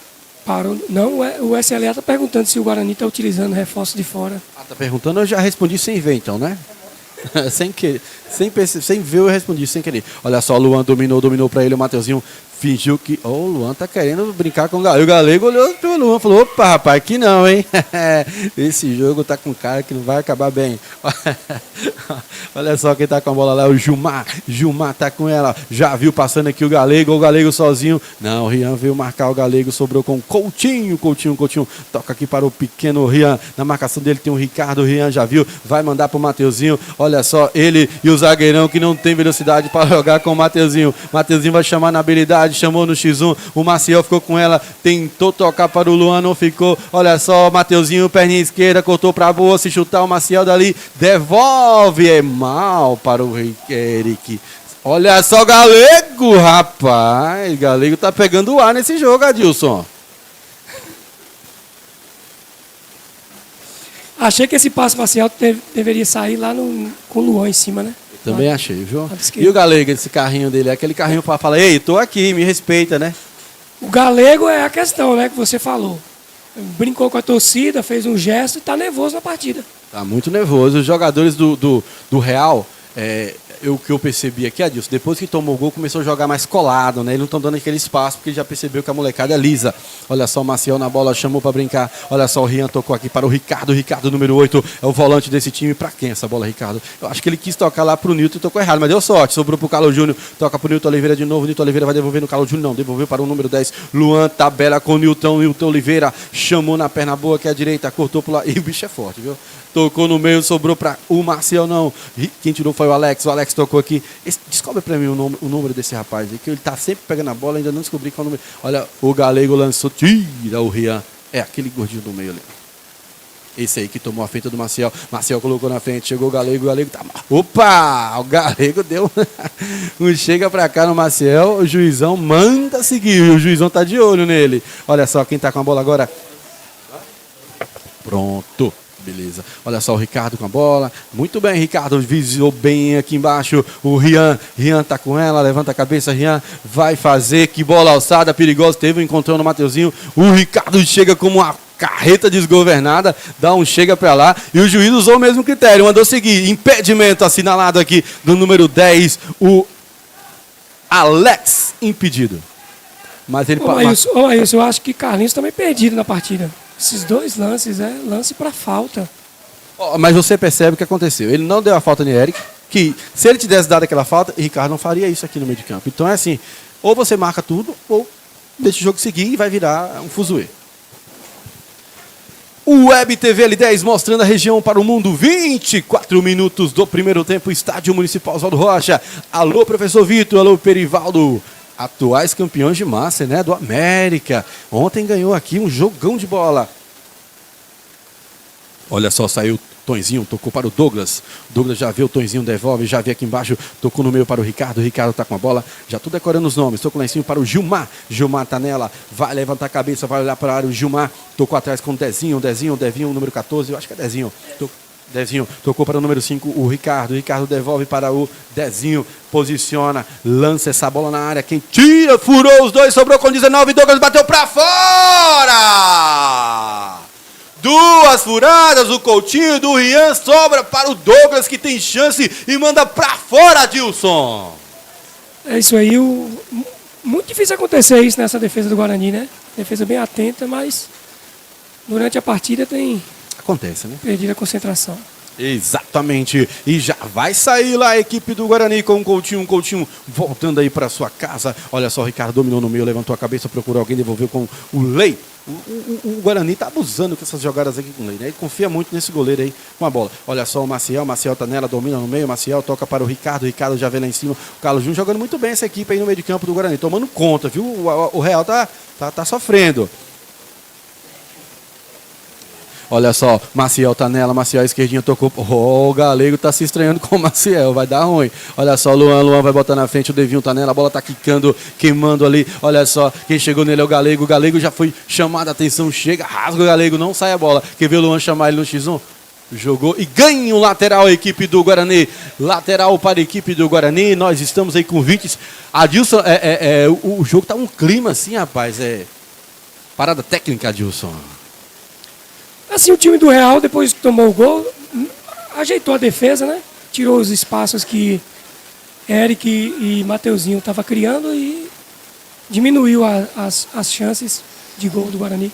Parou. Não, o SLA tá perguntando se o Guarani tá utilizando reforço de fora. Tá perguntando, eu já respondi sem ver então, né? sem querer, sem ver, eu respondi sem querer. Olha só, o Luan dominou para ele, o Mateuzinho fingiu que... o Luan tá querendo brincar com o Galego. O Galego olhou pro Luan e falou, opa, rapaz, aqui não, hein? Esse jogo tá com cara que não vai acabar bem. Olha só quem tá com a bola lá, o Gilmar. Gilmar tá com ela, já viu passando aqui o Galego sozinho. Não, o Rian veio marcar o Galego, sobrou com o Coutinho. Toca aqui para o pequeno Rian. Na marcação dele tem o Ricardo, o Rian já viu, vai mandar pro Mateuzinho. Olha só, ele e o zagueirão que não tem velocidade para jogar com o Mateuzinho. Mateuzinho vai chamar na habilidade, chamou no X1, o Maciel ficou com ela, tentou tocar para o Luan, não ficou. Olha só, o Mateuzinho, perninha esquerda, cortou para a boa, se chutar o Maciel dali, devolve, é mal para o Eric. Olha só o Galego, rapaz, Galego tá pegando o ar nesse jogo, Adilson. Achei que esse passe parcial deveria sair lá com o Luan em cima, né? Também achei, viu? E o Galego, esse carrinho dele, aquele carrinho para falar, ei, tô aqui, me respeita, né? O Galego é a questão, né, que você falou. Brincou com a torcida, fez um gesto e tá nervoso na partida. Tá muito nervoso. Os jogadores do Real, o que eu percebi aqui, Adilson, depois que tomou o gol, começou a jogar mais colado, né? Eles não estão dando aquele espaço, porque ele já percebeu que a molecada é lisa. Olha só, o Maciel na bola, chamou para brincar. Olha só, o Rian tocou aqui para o Ricardo. Ricardo, número 8, é o volante desse time. Para quem essa bola, Ricardo? Eu acho que ele quis tocar lá pro Nilton e tocou errado, mas deu sorte. Sobrou pro Carlos Júnior, toca pro Nilton Oliveira de novo. Nilton Oliveira vai devolver no Carlos Júnior, não, devolveu para o número 10. Luan tabela com o Nilton Oliveira, chamou na perna boa, que é a direita, cortou pro lado. E o bicho é forte, viu? Tocou no meio, sobrou para o Marcial, não. Quem tirou foi o Alex tocou aqui. Descobre para mim o número desse rapaz aí, que ele tá sempre pegando a bola, ainda não descobri qual é o número. Olha, o Galego lançou, tira o Rian. É aquele gordinho do meio ali. Esse aí que tomou a feita do Maciel. Maciel colocou na frente, chegou o Galego tá... Opa! O Galego deu um chega pra cá no Maciel, o juizão manda seguir, o juizão tá de olho nele. Olha só quem tá com a bola agora. Pronto, beleza. Olha só o Ricardo com a bola. Muito bem, Ricardo visou bem aqui embaixo. O Rian tá com ela, levanta a cabeça, Rian vai fazer. Que bola alçada, perigosa. Teve um encontrão no Mateuzinho. O Ricardo chega como uma carreta desgovernada, dá um chega pra lá. E o juiz usou o mesmo critério, mandou seguir. Impedimento assinalado aqui do número 10, o Alex, impedido. Mas ele... Isso, eu acho que Carlinhos também perdido na partida. Esses dois lances, lance para falta. Mas você percebe o que aconteceu. Ele não deu a falta no Eric, que se ele tivesse dado aquela falta, Ricardo não faria isso aqui no meio de campo. Então é assim, ou você marca tudo, ou deixa o jogo seguir e vai virar um fuzuê. O Web TV L10 mostrando a região para o mundo. 24 minutos do primeiro tempo, Estádio Municipal Oswaldo Rocha. Alô, professor Vitor, alô, Perivaldo. Atuais campeões de Master, né? Do América. Ontem ganhou aqui um jogão de bola. Olha só, saiu Tonzinho, tocou para o Douglas. Douglas já vê o Tonzinho, devolve, já vê aqui embaixo, tocou no meio para o Ricardo. O Ricardo tá com a bola, já tô decorando os nomes. Tocou lá em cima para o Gilmar. Gilmar tá nela, vai levantar a cabeça, vai olhar para a área. O Gilmar tocou atrás com o Dezinho, número 14, eu acho que é Dezinho. Dezinho tocou para o número 5, o Ricardo. O Ricardo devolve para o Dezinho. Posiciona, lança essa bola na área. Quem tira, furou os dois, sobrou com 19. Douglas bateu para fora! Duas furadas, o Coutinho do Rian sobra para o Douglas, que tem chance e manda para fora, Dilson. É isso aí. Muito difícil acontecer isso nessa defesa do Guarani, né? Defesa bem atenta, mas durante a partida tem... Acontece, né? Perdido a concentração. Exatamente. E já vai sair lá a equipe do Guarani com o Coutinho. Coutinho voltando aí para sua casa. Olha só, o Ricardo dominou no meio, levantou a cabeça, procurou alguém, devolveu com o Lei. O Guarani tá abusando com essas jogadas aqui com o Lei, né? Ele confia muito nesse goleiro aí com a bola. Olha só o Maciel tá nela, domina no meio. Maciel toca para o Ricardo já vem lá em cima. O Carlos Júnior jogando muito bem essa equipe aí no meio de campo do Guarani, tomando conta, viu? O Real tá sofrendo. Olha só, Maciel tá nela, Maciel esquerdinha tocou. O Galego tá se estranhando com o Maciel, vai dar ruim. Olha só, Luan vai botar na frente, o Devinho tá nela, a bola tá quicando, queimando ali. Olha só, quem chegou nele é o Galego já foi chamado a atenção, chega, rasga o Galego, não sai a bola. Quer ver o Luan chamar ele no X1? Jogou e ganha o lateral a equipe do Guarani. Lateral para a equipe do Guarani, nós estamos aí com 20. Adilson, o jogo tá um clima assim, rapaz, parada técnica, Adilson. Assim, o time do Real, depois que tomou o gol, ajeitou a defesa, né? Tirou os espaços que Eric e Mateuzinho estavam criando e diminuiu as chances de gol do Guarani.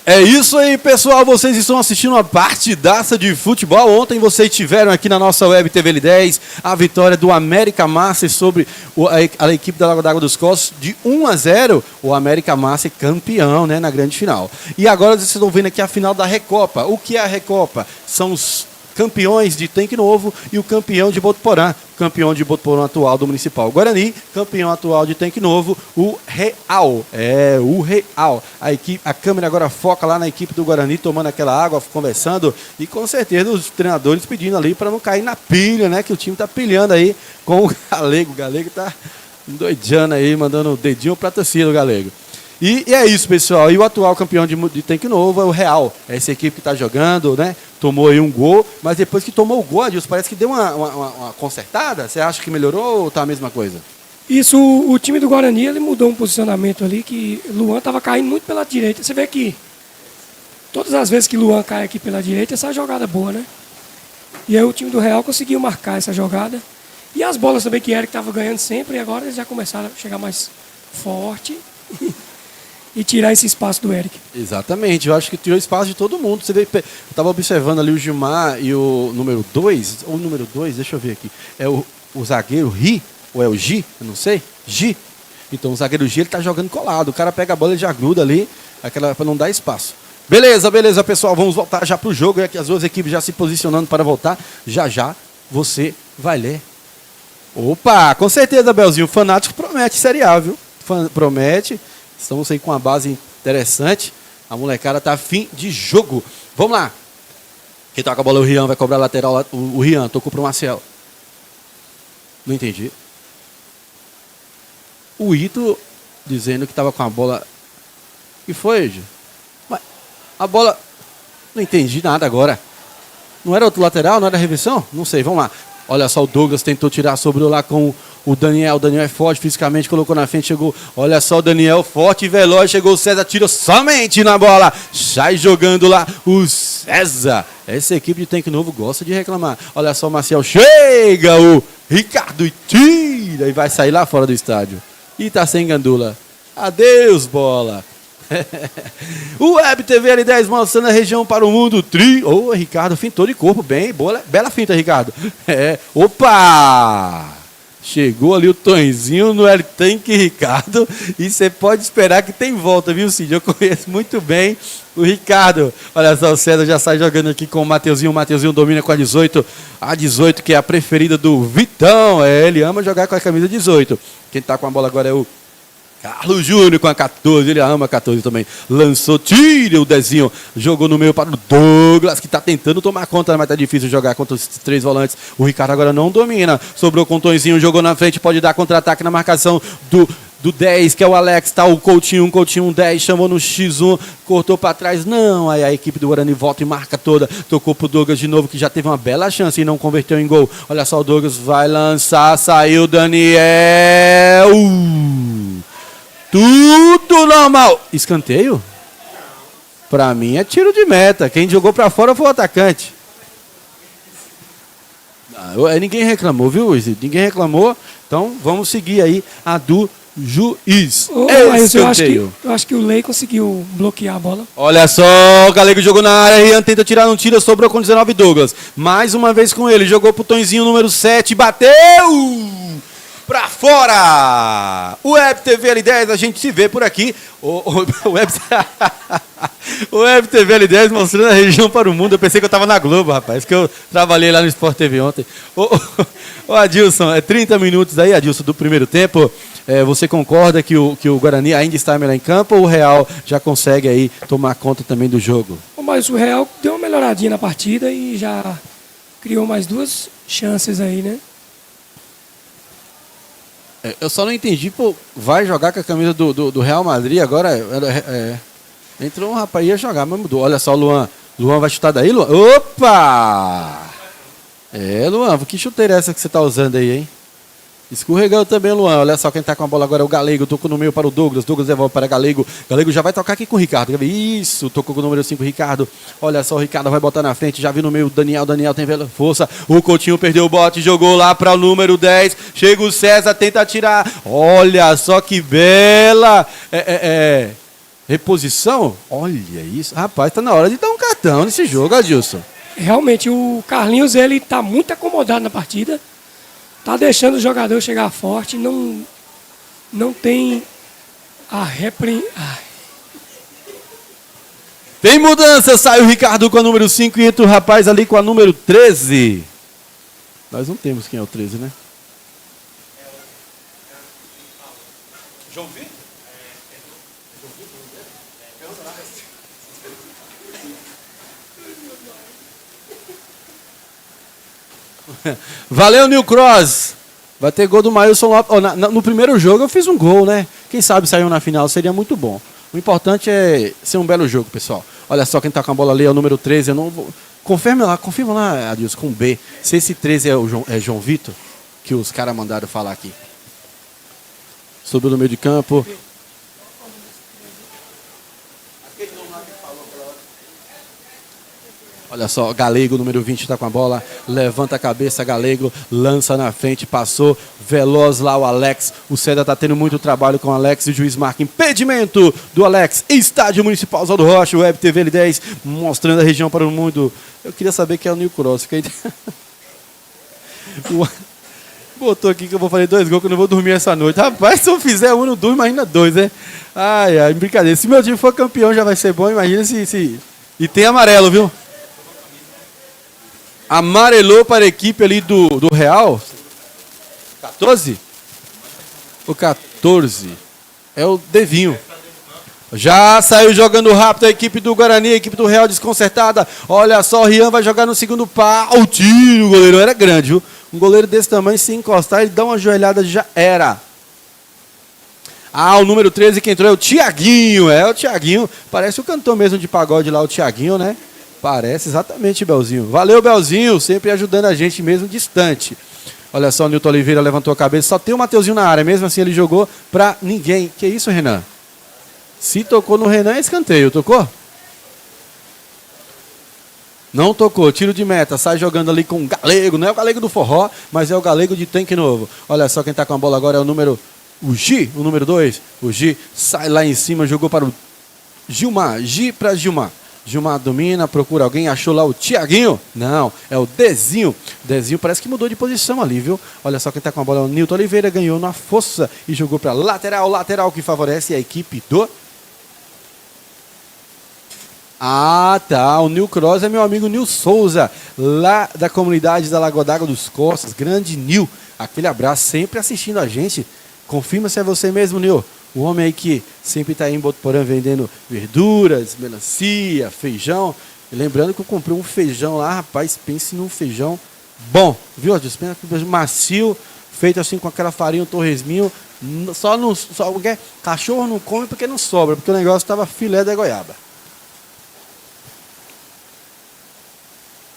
É isso aí, pessoal. Vocês estão assistindo uma partidaça de futebol. Ontem vocês tiveram aqui na nossa Web TV L10 a vitória do América Master sobre a equipe da Lagoa d'Água dos Costos de 1-0. O América Master campeão, né, na grande final. E agora vocês estão vendo aqui a final da Recopa. O que é a Recopa? São os campeões de Tanque Novo e o campeão de Botuporã. Campeão de Botuporã atual do Municipal Guarani, campeão atual de Tanque Novo, o Real. O Real. A câmera agora foca lá na equipe do Guarani, tomando aquela água, conversando, e com certeza os treinadores pedindo ali para não cair na pilha, né? Que o time tá pilhando aí com o Galego. O Galego tá doidando aí, mandando o dedinho pra torcida do Galego. E é isso, pessoal. E o atual campeão de Tanque Novo é o Real. É essa equipe que está jogando, né? Tomou aí um gol, mas depois que tomou o gol, Adilson, parece que deu uma consertada. Você acha que melhorou ou tá a mesma coisa? Isso, o time do Guarani, ele mudou um posicionamento ali, que Luan estava caindo muito pela direita. Você vê que todas as vezes que Luan cai aqui pela direita, essa jogada boa, né? E aí o time do Real conseguiu marcar essa jogada. E as bolas também que Eric estava ganhando sempre, e agora eles já começaram a chegar mais forte e tirar esse espaço do Eric. Exatamente, eu acho que tirou espaço de todo mundo. Você vê, eu estava observando ali o Gilmar e o número 2, ou o número 2, deixa eu ver aqui, é o zagueiro Ri, ou é o Gi, eu não sei, Gi. Então o zagueiro Gi, ele tá jogando colado, o cara pega a bola e já gruda ali, para não dar espaço. Beleza, pessoal, vamos voltar já pro jogo, aqui as duas equipes já se posicionando para voltar, já você vai ler. Opa, com certeza, Belzinho, o Fanático promete Série A, viu? Promete. Estamos aí com a base Interessante. A molecada tá afim de jogo. Vamos lá. Quem toca a bola é o Rian, vai cobrar a lateral. O Rian tocou pro Marcel. Não entendi. O Ito dizendo que tava com a bola. O que foi, Ed? A bola. Não entendi nada agora. Não era outro lateral? Não era reversão? Não sei, vamos lá. Olha só, o Douglas tentou tirar, sobrou lá com o Daniel. O Daniel é forte fisicamente, colocou na frente, chegou. Olha só o Daniel, forte e veloz. Chegou o César, tira somente na bola. Sai jogando lá o César. Essa equipe de Tanque Novo gosta de reclamar. Olha só o Marcel, chega o Ricardo e tira. E vai sair lá fora do estádio. E tá sem gandula. Adeus, bola. O Web TV L10 mostrando a região para o mundo. Ricardo fintou de corpo bem. Boa, bela finta, Ricardo. Opa! Chegou ali o Tonzinho no L-Tanque, Ricardo. E você pode esperar que tem volta, viu, Cid? Eu conheço muito bem o Ricardo. Olha só, o César já sai jogando aqui com o Mateuzinho. O Mateuzinho domina com a 18. A 18, que é a preferida do Vitão. Ele ama jogar com a camisa 18. Quem tá com a bola agora é o Carlos Júnior com a 14, ele ama a 14 também. Lançou, tira o Dezinho. Jogou no meio para o Douglas, que está tentando tomar conta, mas tá difícil jogar contra os 3 volantes. O Ricardo agora não domina. Sobrou com o Tonzinho, jogou na frente, pode dar contra-ataque na marcação do 10, que é o Alex. Tá o Coutinho, um 10, chamou no X1, cortou para trás. Não, aí a equipe do Guarani volta e marca toda. Tocou pro Douglas de novo, que já teve uma bela chance e não converteu em gol. Olha só, o Douglas vai lançar, saiu Daniel. Tudo normal. Escanteio? Pra mim é tiro de meta. Quem jogou pra fora foi o atacante. Ninguém reclamou, viu, Luiz? Ninguém reclamou. Então vamos seguir aí a do juiz. Mas eu acho que o Lei conseguiu bloquear a bola. Olha só, o Galego jogou na área. Rian tenta tirar, não tira, sobrou com 19 Douglas. Mais uma vez com ele. Jogou pro Tonzinho, número 7. Bateu! Pra fora! Web TV L10, a gente se vê por aqui. O Web TV L10 mostrando a região para o mundo. Eu pensei que eu estava na Globo, rapaz, que eu trabalhei lá no Sport TV ontem. Ô Adilson, 30 minutos aí, Adilson, do primeiro tempo. Você concorda que o Guarani ainda está melhor em campo ou o Real já consegue aí tomar conta também do jogo? Mas o Real deu uma melhoradinha na partida e já criou mais 2 chances aí, né? Eu só não entendi, pô, vai jogar com a camisa do Real Madrid agora? Entrou um rapaz, ia jogar, mas mudou. Olha só o Luan. Luan vai chutar daí, Luan? Opa! Luan, que chuteira é essa que você tá usando aí, hein? Escorregou também, Luan. Olha só quem tá com a bola agora é o Galego. Tocou no meio para o Douglas. Douglas devolve para Galego. Galego já vai tocar aqui com o Ricardo. Isso, tocou com o número 5, Ricardo. Olha só, o Ricardo vai botar na frente. Já viu no meio o Daniel. Daniel tem força. O Coutinho perdeu o bote. Jogou lá para o número 10. Chega o César, tenta tirar. Olha só que bela. Reposição? Olha isso. Rapaz, tá na hora de dar um cartão nesse jogo, Adilson. Realmente, o Carlinhos, ele tá muito acomodado na partida. Tá deixando o jogador chegar forte, não tem a Tem mudança, sai o Ricardo com a número 5 e entra o rapaz ali com a número 13. Nós não temos quem é o 13, né? João Vitor? Valeu, Nil Cross. Vai ter gol do Maílson Lopes. No primeiro jogo eu fiz um gol, né? Quem sabe saiu na final, seria muito bom. O importante é ser um belo jogo, pessoal. Olha só quem tá com a bola ali, é o número 13. Eu não vou... Confirma lá, Adilson, com B. Se esse 13 é João Vitor, que os caras mandaram falar aqui. Subiu no meio de campo. Olha só, Galego, número 20, está com a bola. Levanta a cabeça, Galego. Lança na frente, passou. Veloz lá o Alex. O César está tendo muito trabalho com o Alex. E o juiz marca impedimento do Alex. Estádio Municipal Oswaldo Rocha, Web TV L10, mostrando a região para o mundo. Eu queria saber quem é o Nil Cross. Botou aqui que eu vou fazer 2 gols que eu não vou dormir essa noite. Rapaz, se eu fizer um, não durmo, imagina 2, né? Ai, brincadeira. Se meu time for campeão, já vai ser bom. Imagina se... E tem amarelo, viu? Amarelou para a equipe ali do Real. 14? O 14. É o Devinho. Já saiu jogando rápido a equipe do Guarani, a equipe do Real desconcertada. Olha só, o Rian vai jogar no segundo pau. O tiro, o goleiro era grande, viu? Um goleiro desse tamanho, se encostar, ele dá uma joelhada, já era. Ah, o número 13 que entrou é o Tiaguinho. É o Tiaguinho. Parece o cantor mesmo de pagode lá, o Tiaguinho, né? Parece exatamente, Belzinho. Valeu, Belzinho, sempre ajudando a gente mesmo distante. Olha só, o Nilton Oliveira levantou a cabeça. Só tem o Mateuzinho na área. Mesmo assim, ele jogou pra ninguém. Que isso, Renan? Se tocou no Renan, é escanteio. Tocou? Não tocou. Tiro de meta. Sai jogando ali com o Galego. Não é o Galego do forró, mas é o Galego de tanque novo. Olha só, quem tá com a bola agora é o Gi, o número 2. O Gi sai lá em cima, jogou para o Gilmar. Gi para Gilmar. Gilmar domina, procura alguém, achou lá o Tiaguinho. Não, é o Dezinho. Dezinho parece que mudou de posição ali, viu? Olha só quem está com a bola é o Nilton Oliveira, ganhou na força e jogou para lateral. Lateral que favorece a equipe do... Ah, tá. O Nil Cross é meu amigo Nil Souza, lá da comunidade da Lagoa d'Água dos Costas. Grande Nil. Aquele abraço, sempre assistindo a gente. Confirma se é você mesmo, Nil. O homem aí que sempre está aí em Botuporã vendendo verduras, melancia, feijão. E lembrando que eu comprei um feijão lá, rapaz, pense num feijão bom. Viu, Adilson? Macio, feito assim com aquela farinha, um torresminho. Só cachorro não come porque não sobra, porque o negócio estava filé da goiaba.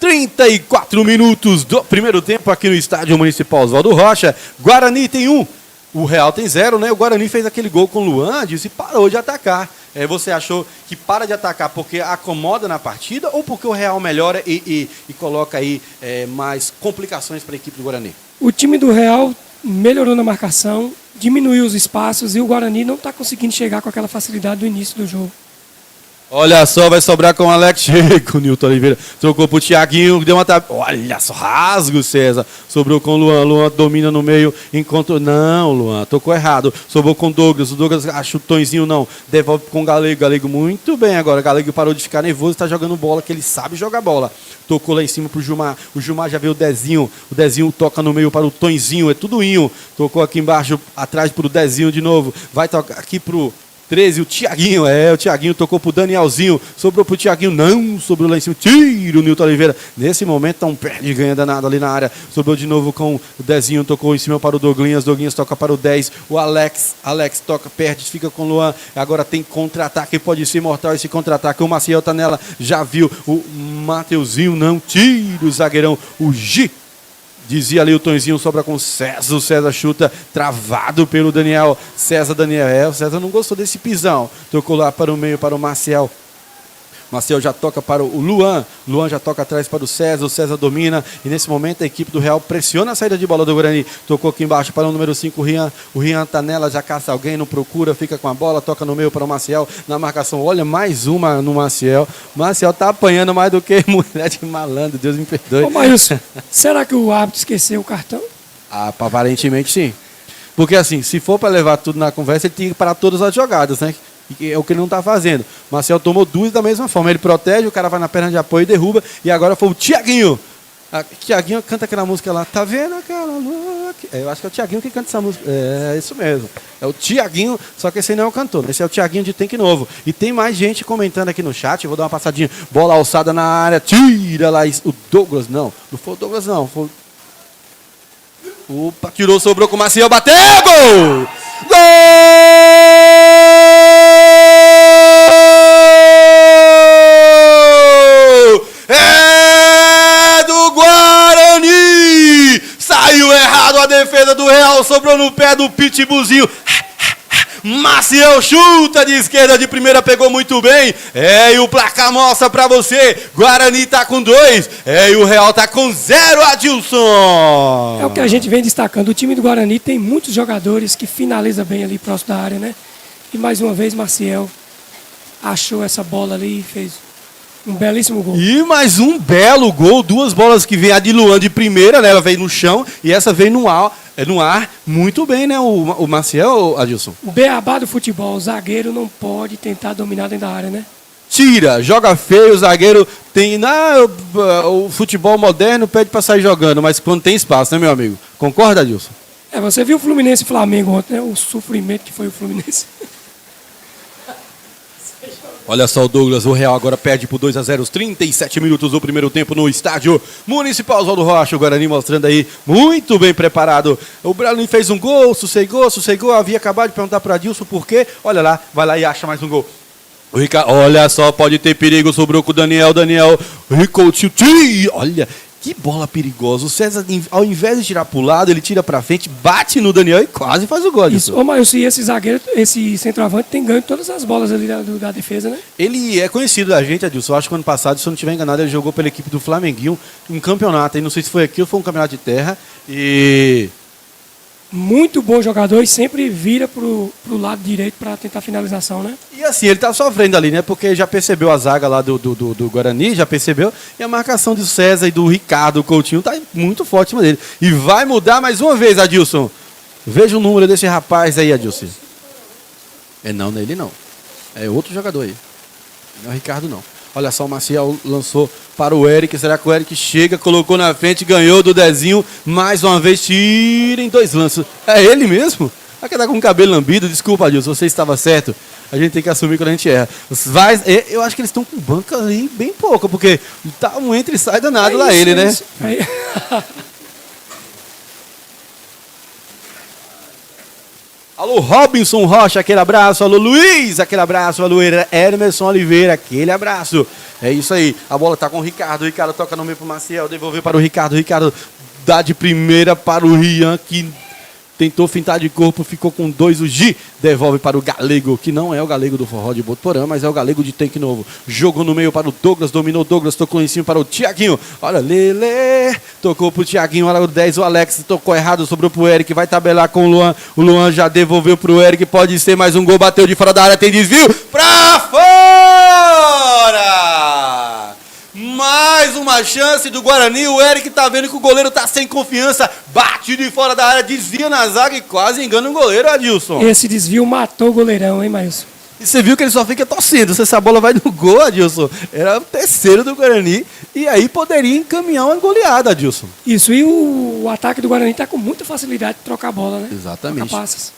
34 minutos do primeiro tempo aqui no Estádio Municipal Oswaldo Rocha. Guarani tem 1. O Real tem 0, né? O Guarani fez aquele gol com o Luan, disse, e parou de atacar. Você achou que para de atacar porque acomoda na partida ou porque o Real melhora e coloca aí mais complicações para a equipe do Guarani? O time do Real melhorou na marcação, diminuiu os espaços e o Guarani não está conseguindo chegar com aquela facilidade do início do jogo. Olha só, vai sobrar com o Alex, com o Nilton Oliveira. Trocou pro Tiaguinho, deu uma olha só, rasgo, César. Sobrou com o Luan, Luan domina no meio, encontrou... Não, Luan, tocou errado. Sobrou com o Douglas acha o Tonzinho, não. Devolve com o Galego, Galego muito bem agora. Galego parou de ficar nervoso, está jogando bola, que ele sabe jogar bola. Tocou lá em cima pro Gilmar. O Gilmar já veio o Dezinho toca no meio para o Tonzinho, é tudo inho. Tocou aqui embaixo, atrás pro Dezinho de novo. Vai tocar aqui pro... 13, o Tiaguinho, o Tiaguinho tocou pro Danielzinho, sobrou pro Tiaguinho, não, sobrou lá em cima, tiro o Nilton Oliveira, nesse momento tá um perde ganha danado ali na área, sobrou de novo com o Dezinho, tocou em cima para o Douglinhas toca para o 10, o Alex toca, perde, fica com o Luan, agora tem contra-ataque, pode ser mortal esse contra-ataque, o Maciel tá nela, já viu, o Mateuzinho, não, tira o zagueirão, o Gi. Dizia ali o Tonzinho, sobra com o César chuta, travado pelo Daniel. Daniel, o César não gostou desse pisão. Tocou lá para o meio, para o Marcel. Marcel já toca para o Luan. Luan já toca atrás para o César domina. E nesse momento a equipe do Real pressiona a saída de bola do Guarani. Tocou aqui embaixo para o número 5, o Rian. O Rian tá nela, já caça alguém, não procura, fica com a bola, toca no meio para o Marcel. Na marcação, olha, mais uma no Marcel. Marcel tá apanhando mais do que mulher de malandro, Deus me perdoe. Ô, Maílson, será que o árbitro esqueceu o cartão? Ah, aparentemente sim. Porque assim, se for para levar tudo na conversa, ele tem que parar todas as jogadas, né? É o que ele não está fazendo. Marcel tomou 2 da mesma forma. Ele protege, o cara vai na perna de apoio e derruba. E agora foi o Tiaguinho. Tiaguinho canta aquela música lá. Tá vendo aquela lua? Eu acho que é o Tiaguinho que canta essa música. É isso mesmo. É o Tiaguinho, só que esse aí não é o cantor. Esse é o Tiaguinho de Tanque Novo. E tem mais gente comentando aqui no chat. Eu vou dar uma passadinha. Bola alçada na área. Tira lá. O Douglas, não. Não foi o Douglas, não. Foi... Opa, tirou, sobrou com o Maciel. Bateu! Gol! Gol! É do Guarani! Saiu errado a defesa do Real, sobrou no pé do Pitbullzinho. Maciel chuta de esquerda, de primeira, pegou muito bem. E o placar mostra pra você. Guarani tá com 2. E o Real tá com 0, Adilson. É o que a gente vem destacando. O time do Guarani tem muitos jogadores que finalizam bem ali próximo da área, né? E mais uma vez, Maciel achou essa bola ali e fez um belíssimo gol. E mais um belo gol. 2 bolas que vem a de Luan de primeira, né? Ela veio no chão e essa veio no ar. Muito bem, né? O Maciel, Adilson. O beabá do futebol, o zagueiro não pode tentar dominar dentro da área, né? Tira, joga feio, o zagueiro tem... o futebol moderno pede para sair jogando, mas quando tem espaço, né, meu amigo? Concorda, Adilson? Você viu o Fluminense e Flamengo ontem, né? O sofrimento que foi o Fluminense. Olha só o Douglas, o Real agora perde por 2-0 os 37 minutos do primeiro tempo no estádio Municipal Oswaldo Rocha. O Guarani mostrando aí muito bem preparado. O Brownie fez um gol, sossegou. Havia acabado de perguntar para Adilson por quê. Olha lá, vai lá e acha mais um gol. O Ricardo, olha só, pode ter perigo, sobrou com o Daniel, Ricoutinho, olha, que bola perigosa. O César, ao invés de tirar pro lado, ele tira pra frente, bate no Daniel e quase faz o gol. Isso, ô Maílson, e esse zagueiro, esse centroavante tem ganho todas as bolas ali da defesa, né? Ele é conhecido da gente, Adilson. Eu acho que ano passado, se eu não estiver enganado, ele jogou pela equipe do Flamenguinho, um campeonato. Aí não sei se foi aqui ou foi um campeonato de terra. E muito bom jogador e sempre vira pro lado direito para tentar finalização, né? E assim, ele tá sofrendo ali, né? Porque já percebeu a zaga lá do Guarani, já percebeu. E a marcação do César e do Ricardo Coutinho tá muito forte em cima dele. E vai mudar mais uma vez, Adilson. Veja o número desse rapaz aí, Adilson. Não é ele não. É outro jogador aí. Não é o Ricardo, não. Olha só, o Maciel lançou para o Eric. Será que o Eric chega, colocou na frente, ganhou do Dezinho. Mais uma vez, tira em 2 lances. É ele mesmo? Aquele tá com o cabelo lambido. Desculpa, Adilson, você estava certo. A gente tem que assumir quando a gente erra. Eu acho que eles estão com banca ali bem pouca, porque tá um entra e sai danado lá ele, né? Alô, Robinson Rocha, aquele abraço. Alô, Luiz, aquele abraço. Alô, Emerson Oliveira, aquele abraço. É isso aí. A bola tá com o Ricardo. O Ricardo toca no meio pro Maciel. Devolveu para o Ricardo. O Ricardo dá de primeira para o Rian, que tentou fintar de corpo, ficou com 2. O Gi devolve para o Galego, que não é o Galego do Forró de Botuporã, mas é o Galego de Tanque Novo. Jogou no meio para o Douglas, dominou o Douglas, tocou em cima para o Tiaguinho. Olha, Lele, tocou para o Tiaguinho, olha o 10, o Alex tocou errado, sobrou para o Eric, vai tabelar com o Luan. O Luan já devolveu para o Eric, pode ser mais um gol, bateu de fora da área, tem desvio, para fora! Mais uma chance do Guarani. O Eric tá vendo que o goleiro tá sem confiança. Bate de fora da área, desvia na zaga e quase engana o goleiro, Adilson. Esse desvio matou o goleirão, hein, Maílson? E você viu que ele só fica torcendo. Se essa bola vai no gol, Adilson, era o terceiro do Guarani. E aí poderia encaminhar uma goleada, Adilson. Isso, e o ataque do Guarani tá com muita facilidade de trocar a bola, né? Exatamente. Trocar passes.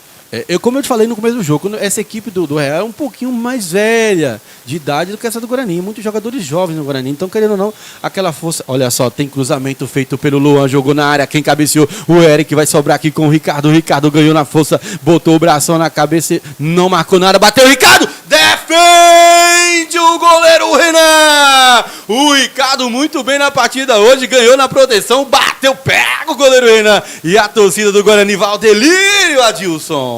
Como eu te falei no começo do jogo, essa equipe do Real é um pouquinho mais velha de idade do que essa do Guarani. Muitos jogadores jovens no Guarani. Então, querendo ou não, aquela força. Olha só, tem cruzamento feito pelo Luan, jogou na área. Quem cabeceou? O Eric vai sobrar aqui com o Ricardo. O Ricardo ganhou na força, botou o bração na cabeça, não marcou nada, bateu o Ricardo! Defende o goleiro Renan! O Ricardo muito bem na partida hoje, ganhou na proteção, bateu, pega o goleiro Renan. E a torcida do Guarani vai ao delírio, Adilson.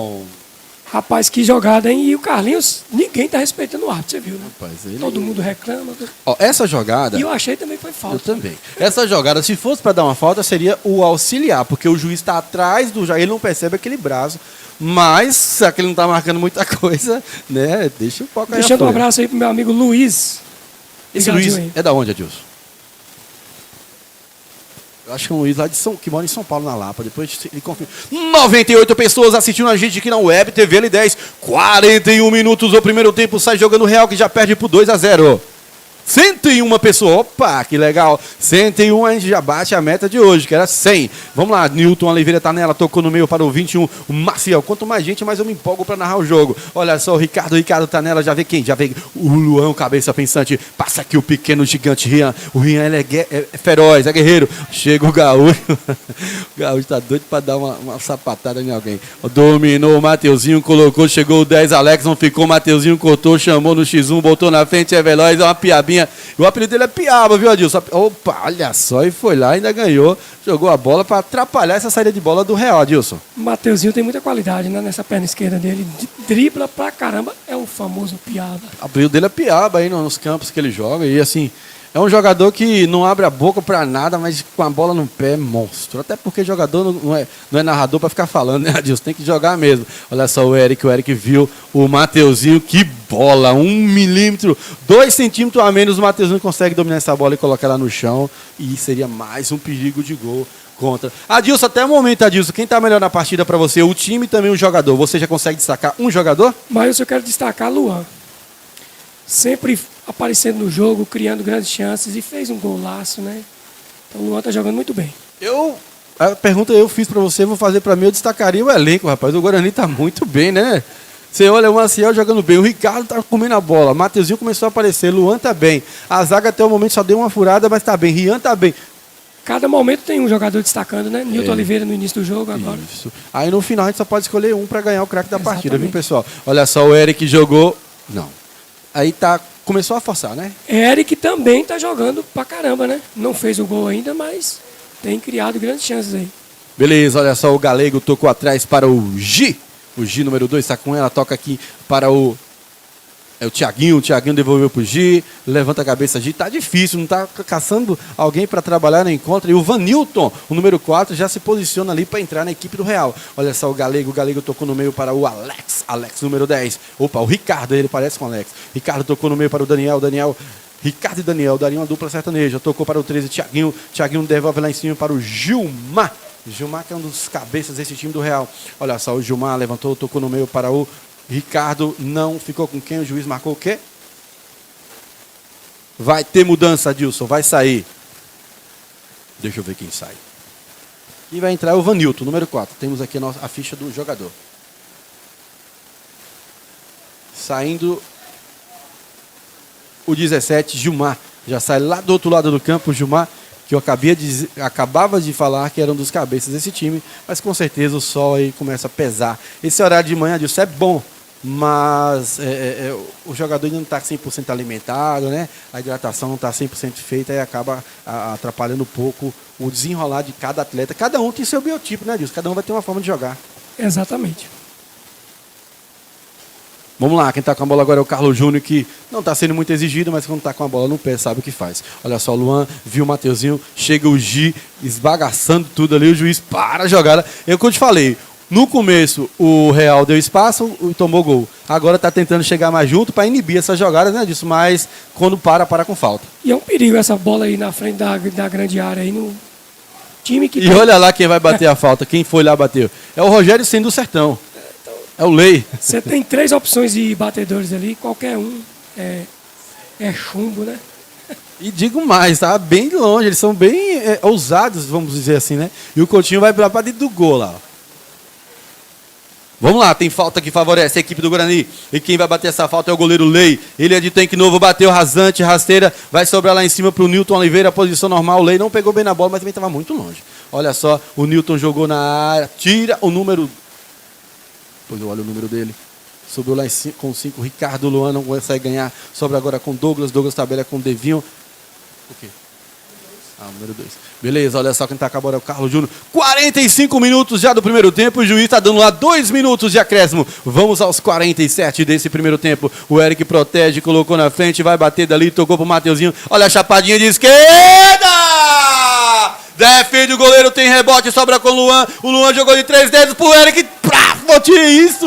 Rapaz, que jogada, hein? E o Carlinhos, ninguém tá respeitando o árbitro, você viu, né? Rapaz, todo mundo reclama. Essa jogada... E eu achei também foi falta. Eu também. Essa jogada, se fosse para dar uma falta, seria o auxiliar, porque o juiz está atrás do jogador, ele não percebe aquele braço. Mas, será que ele não tá marcando muita coisa, né? Deixa o foco aí. Deixando um abraço aí pro meu amigo Luiz. Esse Luiz é da onde, Adilson? Eu acho que é um Luiz lá que mora em São Paulo, na Lapa. Depois ele confirma. 98 pessoas assistindo a gente aqui na Web TV L10. 41 minutos do primeiro tempo. Sai jogando o Real, que já perde por 2-0. 101 pessoas. Opa, que legal. 101, a gente já bate a meta de hoje, que era 100. Vamos lá, Newton Oliveira tá nela, tocou no meio para o 21. O Maciel, quanto mais gente, mais eu me empolgo para narrar o jogo. Olha só, o Ricardo tá nela, já vê quem? Já vê o Luan, cabeça pensante. Passa aqui o pequeno gigante Rian. O Rian, ele é feroz, é guerreiro. Chega o Gaúcho. O Gaúcho tá doido para dar uma sapatada em alguém. Dominou o Mateuzinho, colocou, chegou o 10, Alex, não ficou, o Mateuzinho cortou, chamou no X1, botou na frente, é veloz, é uma piabinha. O apelido dele é Piaba, viu, Adilson? Opa, olha só, e foi lá, ainda ganhou. Jogou a bola para atrapalhar essa saída de bola do Real, Adilson. O Mateuzinho tem muita qualidade, né? Nessa perna esquerda dele. Dribla pra caramba, é o famoso Piaba. O apelido dele é Piaba aí nos campos que ele joga. E assim, é um jogador que não abre a boca pra nada, mas com a bola no pé é monstro. Até porque jogador não é narrador pra ficar falando, né, Adilson? Tem que jogar mesmo. Olha só o Eric viu o Mateuzinho, que bola, 1 milímetro, 2 centímetros a menos, o Mateuzinho consegue dominar essa bola e colocar ela no chão, e seria mais um perigo de gol contra. Adilson, até o momento, Adilson, quem tá melhor na partida pra você? O time e também o jogador. Você já consegue destacar um jogador? Mas eu quero destacar Luan. Sempre aparecendo no jogo, criando grandes chances e fez um golaço, né? Então o Luan tá jogando muito bem. A pergunta eu fiz pra você, vou fazer pra mim, eu destacaria o elenco, rapaz. O Guarani tá muito bem, né? Você olha o Maciel jogando bem, o Ricardo tá comendo a bola, Mateuzinho começou a aparecer, Luan tá bem. A zaga até o momento só deu uma furada, mas tá bem. Rian tá bem. Cada momento tem um jogador destacando, né? Nilton Oliveira no início do jogo agora. Isso. Aí no final a gente só pode escolher um para ganhar o craque da partida, viu, pessoal? Olha só, o Eric jogou. Não. Aí tá. Começou a forçar, né? Eric também tá jogando pra caramba, né? Não fez o gol ainda, mas tem criado grandes chances aí. Beleza, olha só, o Galego tocou atrás para o Gi. O Gi número 2 está com ela, toca aqui para o Thiaguinho devolveu pro Gi, levanta a cabeça, Gi, tá difícil, não tá caçando alguém para trabalhar no encontro, e o Vanilton, o número 4, já se posiciona ali para entrar na equipe do Real. Olha só o Galego tocou no meio para o Alex número 10, opa, o Ricardo, ele parece com o Alex, Ricardo tocou no meio para o Daniel, Ricardo e Daniel, daria uma dupla sertaneja, tocou para o 13, Thiaguinho devolve lá em cima para o Gilmar que é um dos cabeças desse time do Real. Olha só, o Gilmar levantou, tocou no meio para o Ricardo, não ficou com quem? O juiz marcou o quê? Vai ter mudança, Adilson, vai sair. Deixa eu ver quem sai. E vai entrar o Vanilton, número 4. Temos aqui a ficha do jogador. Saindo o 17, Gilmar. Já sai lá do outro lado do campo, o Gilmar, que eu acabava de falar que era um dos cabeças desse time, mas com certeza o sol aí começa a pesar. Esse horário de manhã, Adilson, é bom, mas o jogador ainda não está 100% alimentado, né? A hidratação não está 100% feita e acaba atrapalhando um pouco o desenrolar de cada atleta. Cada um tem seu biotipo, né, Adilson? Cada um vai ter uma forma de jogar. Exatamente. Vamos lá, quem está com a bola agora é o Carlos Júnior, que não está sendo muito exigido, mas quando está com a bola no pé sabe o que faz. Olha só, o Luan viu o Mateuzinho, chega o Gi, esbagaçando tudo ali, o juiz para a jogada. Eu que eu te falei, no começo o Real deu espaço e tomou gol. Agora está tentando chegar mais junto para inibir essa jogada, né, disso, mas quando para com falta. E é um perigo essa bola aí na frente da grande área aí no time que... E olha lá quem vai bater a falta, quem foi lá bateu. É o Rogério Ceni do Sertão. É o Lei. Você tem 3 opções de batedores ali, qualquer um é chumbo, né? E digo mais, tá bem longe, eles são bem ousados, vamos dizer assim, né? E o Coutinho vai para dentro do gol lá. Vamos lá, tem falta que favorece a equipe do Guarani. E quem vai bater essa falta é o goleiro Lei. Ele é de tanque novo, bateu rasante, rasteira. Vai sobrar lá em cima para o Nilton Oliveira, posição normal. O Lei não pegou bem na bola, mas também estava muito longe. Olha só, o Nilton jogou na área, tira o número... Depois eu olho o número dele. Sobrou lá com 5. Ricardo Luan não consegue ganhar. Sobra agora com Douglas. Douglas tabela com Devinho. O quê? Número 2. Beleza, olha só quem tá acabando é o Carlos Júnior. 45 minutos já do primeiro tempo. O juiz está dando lá 2 minutos de acréscimo. Vamos aos 47 desse primeiro tempo. O Eric protege, colocou na frente. Vai bater dali, tocou pro Mateuzinho. Olha a chapadinha de esquerda! Defende o goleiro, tem rebote, sobra com o Luan. O Luan jogou de 3 dedos pro Eric. Tinha isso,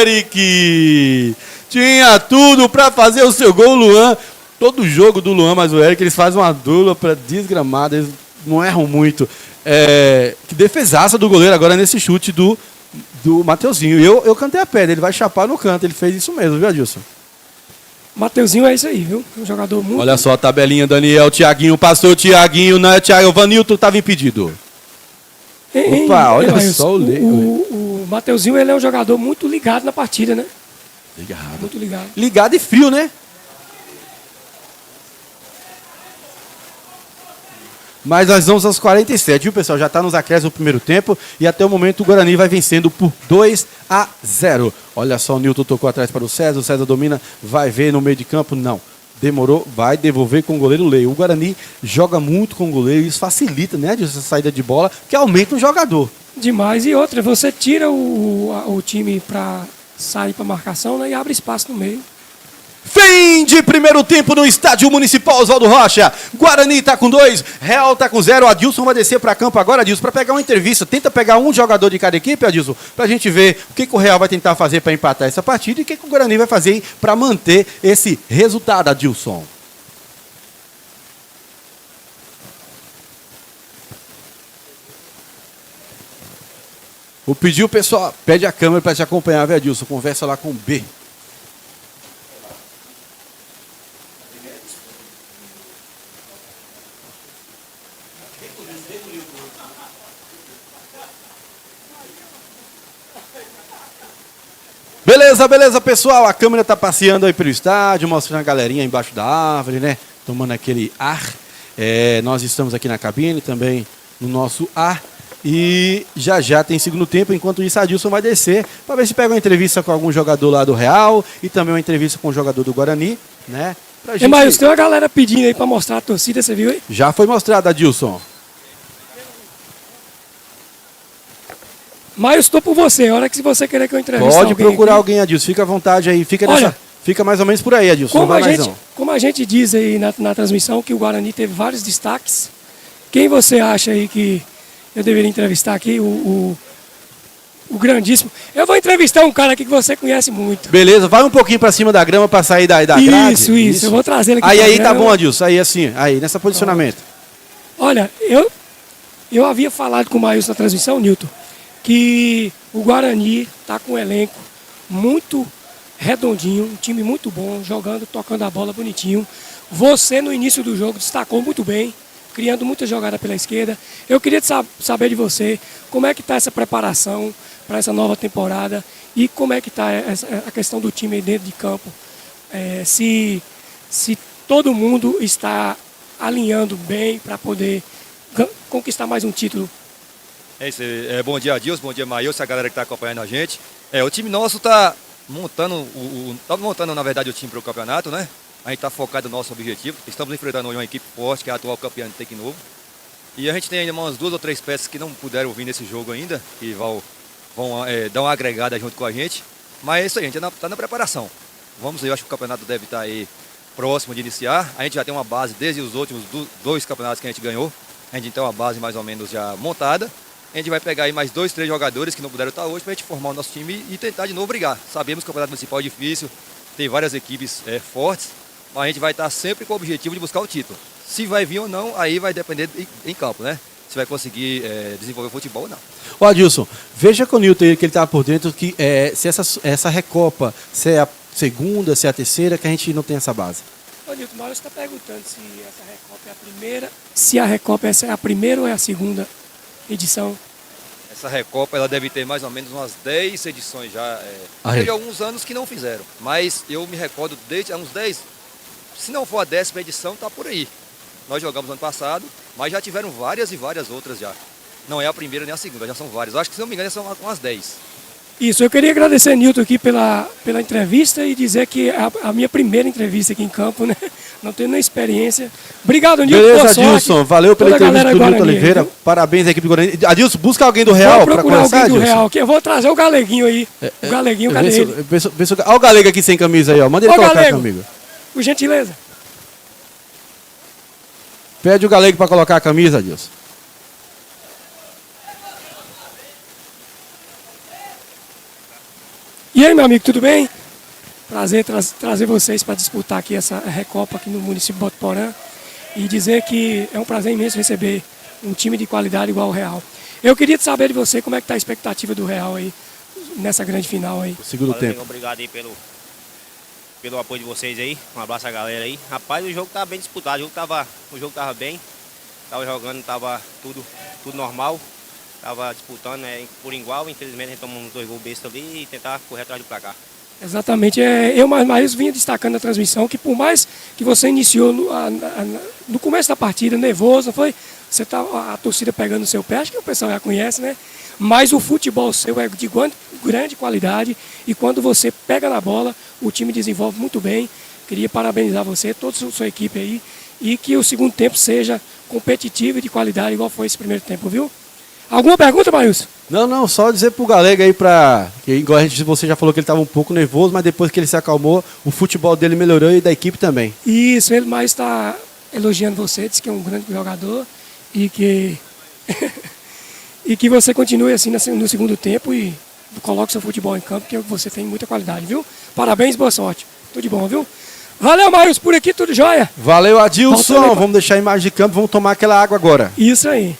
Eric! Tinha tudo para fazer o seu gol, Luan. Todo jogo do Luan, mas o Eric, eles fazem uma dupla desgramada, eles não erram muito. Que defesaça do goleiro agora nesse chute do Mateuzinho. Eu cantei a pedra, ele vai chapar no canto, ele fez isso mesmo, viu, Adilson? Mateuzinho é isso aí, viu? Um jogador muito... Olha só a tabelinha, Daniel, Thiaguinho, passou o Thiaguinho, né? O Vanilton estava impedido. Opa, olha só o Lei. O Mateuzinho, ele é um jogador muito ligado na partida, né? Ligado. Muito ligado. Ligado e frio, né? Mas nós vamos aos 47, viu, pessoal? Já está nos acréscimos do primeiro tempo e até o momento o Guarani vai vencendo por 2-0. Olha só, o Nilton tocou atrás para o César domina, vai ver no meio de campo, não. Demorou, vai devolver com o goleiro Lei. O Guarani joga muito com o goleiro, isso facilita, né, essa saída de bola, que aumenta o jogador. Demais. E outra, você tira o time para sair para marcação, né, e abre espaço no meio. Fim de primeiro tempo no Estádio Municipal Oswaldo Rocha. Guarani está com 2, Real está com 0. Adilson vai descer para campo agora, Adilson, para pegar uma entrevista. Tenta pegar um jogador de cada equipe, Adilson, para a gente ver o que o Real vai tentar fazer para empatar essa partida e o que o Guarani vai fazer para manter esse resultado, Adilson. Vou pedir o pessoal, pede a câmera para te acompanhar, viu, Adilson? Conversa lá com o B. Beleza, beleza, pessoal. A câmera tá passeando aí pelo estádio, mostrando a galerinha embaixo da árvore, né? Tomando aquele ar. Nós estamos aqui na cabine também no nosso ar. E já tem segundo tempo. Enquanto isso, a Adilson vai descer para ver se pega uma entrevista com algum jogador lá do Real e também uma entrevista com um jogador do Guarani, né? Pra gente... Mas tem uma galera pedindo aí para mostrar a torcida, você viu aí? Já foi mostrado, Adilson. Mas eu estou por você. A hora que você querer que eu entreviste Pode procurar aqui, alguém, Adilson. Fica à vontade aí. Olha, fica mais ou menos por aí, Adilson. Como a gente diz aí na transmissão que o Guarani teve vários destaques, quem você acha aí que eu deveria entrevistar aqui? O grandíssimo. Eu vou entrevistar um cara aqui que você conhece muito. Beleza, vai um pouquinho pra cima da grama pra sair da grade. Isso. Eu vou trazer ele aqui. Aí tá bom, Adilson. Aí assim, aí nessa posicionamento. Olha, eu havia falado com o Maílson na transmissão, Nilton, que o Guarani tá com um elenco muito redondinho, um time muito bom, jogando, tocando a bola bonitinho. Você no início do jogo destacou muito bem, criando muita jogada pela esquerda. Eu queria saber de você como é que está essa preparação para essa nova temporada e como é que está a questão do time aí dentro de campo. Se todo mundo está alinhando bem para poder conquistar mais um título. É isso aí. Bom dia, Adilson, bom dia, Maílson, a galera que está acompanhando a gente. O time nosso está montando, na verdade, o time para o campeonato, né? A gente está focado no nosso objetivo. Estamos enfrentando uma equipe forte, que é a atual campeã do Tec Novo. E a gente tem ainda umas 2 ou 3 peças que não puderam vir nesse jogo ainda, que vão dar uma agregada junto com a gente. Mas é isso aí, a gente está na preparação. Vamos aí, eu acho que o campeonato deve estar aí próximo de iniciar. A gente já tem uma base desde os últimos 2 campeonatos que a gente ganhou. A gente tem uma base mais ou menos já montada. A gente vai pegar aí mais 2, 3 jogadores que não puderam estar hoje para a gente formar o nosso time e tentar de novo brigar. Sabemos que o campeonato municipal é difícil, tem várias equipes fortes, mas a gente vai estar sempre com o objetivo de buscar o título. Se vai vir ou não, aí vai depender em campo, né? Se vai conseguir desenvolver o futebol ou não. Ô Adilson, veja com o Nilton que ele está por dentro, que se essa Recopa, se é a segunda, se é a terceira, que a gente não tem essa base. Ô Nilton, Mauro está perguntando se essa Recopa é a primeira, se a Recopa é a primeira ou é a segunda edição. Essa Recopa ela deve ter mais ou menos umas 10 edições já. Teve alguns anos que não fizeram, mas eu me recordo desde há uns 10, se não for a 10ª edição, tá por aí. Nós jogamos ano passado, mas já tiveram várias e várias outras já. Não é a primeira nem a segunda, já são várias. Eu acho que, se não me engano, são umas 10. Isso, eu queria agradecer, Nilton, aqui pela entrevista e dizer que é a minha primeira entrevista aqui em campo, né? Não tenho nem experiência. Obrigado, Nilton. Beleza, Adilson. Valeu pela entrevista do Nilton Oliveira. Viu? Parabéns à equipe do Guarani. Adilson, busca alguém do Real para conversar, alguém do Real aqui. Eu vou trazer o Galeguinho aí. O Galeguinho, cadê ele? Olha o Galego aqui sem camisa aí, ó. Manda ele colocar Galego, comigo. Por gentileza. Pede o Galego para colocar a camisa, Adilson. E aí, meu amigo, tudo bem? Prazer trazer vocês para disputar aqui essa Recopa aqui no município de Botuporã e dizer que é um prazer imenso receber um time de qualidade igual o Real. Eu queria saber de você como é que está a expectativa do Real aí nessa grande final aí. O segundo tempo. Obrigado aí pelo apoio de vocês aí. Um abraço à galera aí. Rapaz, o jogo tava bem disputado, o jogo tava bem. Tava jogando, tava tudo normal. Tava disputando por igual, infelizmente a gente tomou uns 2 gols besta ali e tentar correr atrás do placar. Exatamente, mas vinha destacando na transmissão que por mais que você iniciou no começo da partida nervoso, não foi? Você tá a torcida pegando no seu pé, acho que o pessoal já conhece, né? Mas o futebol seu é de grande qualidade e quando você pega na bola, o time desenvolve muito bem. Queria parabenizar você, toda a sua equipe aí e que o segundo tempo seja competitivo e de qualidade igual foi esse primeiro tempo, viu? Alguma pergunta, Maílson? Não, só dizer pro Galega aí que igual você já falou que ele estava um pouco nervoso, mas depois que ele se acalmou, o futebol dele melhorou e da equipe também. Isso, ele mais está elogiando você, diz que é um grande jogador e que e que você continue assim no segundo tempo e coloque seu futebol em campo, que você tem muita qualidade, viu? Parabéns, boa sorte. Tudo de bom, viu? Valeu, Maílson, por aqui tudo jóia. Valeu, Adilson. Vamos deixar a imagem de campo, vamos tomar aquela água agora. Isso aí.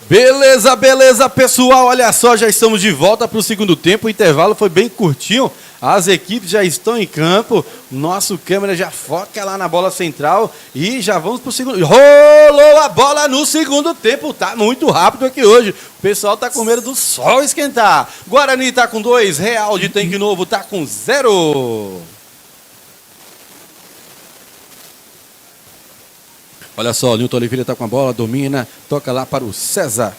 Beleza, beleza, pessoal. Olha só, já estamos de volta para o segundo tempo. O intervalo foi bem curtinho. As equipes já estão em campo. Nosso câmera já foca lá na bola central. E já vamos para o segundo. Rolou a bola no segundo tempo. Tá muito rápido aqui hoje. O pessoal tá com medo do sol esquentar. Guarani tá com 2. Real de Tanque Novo tá com 0. Olha só, o Nilton Oliveira está com a bola, domina, toca lá para o César.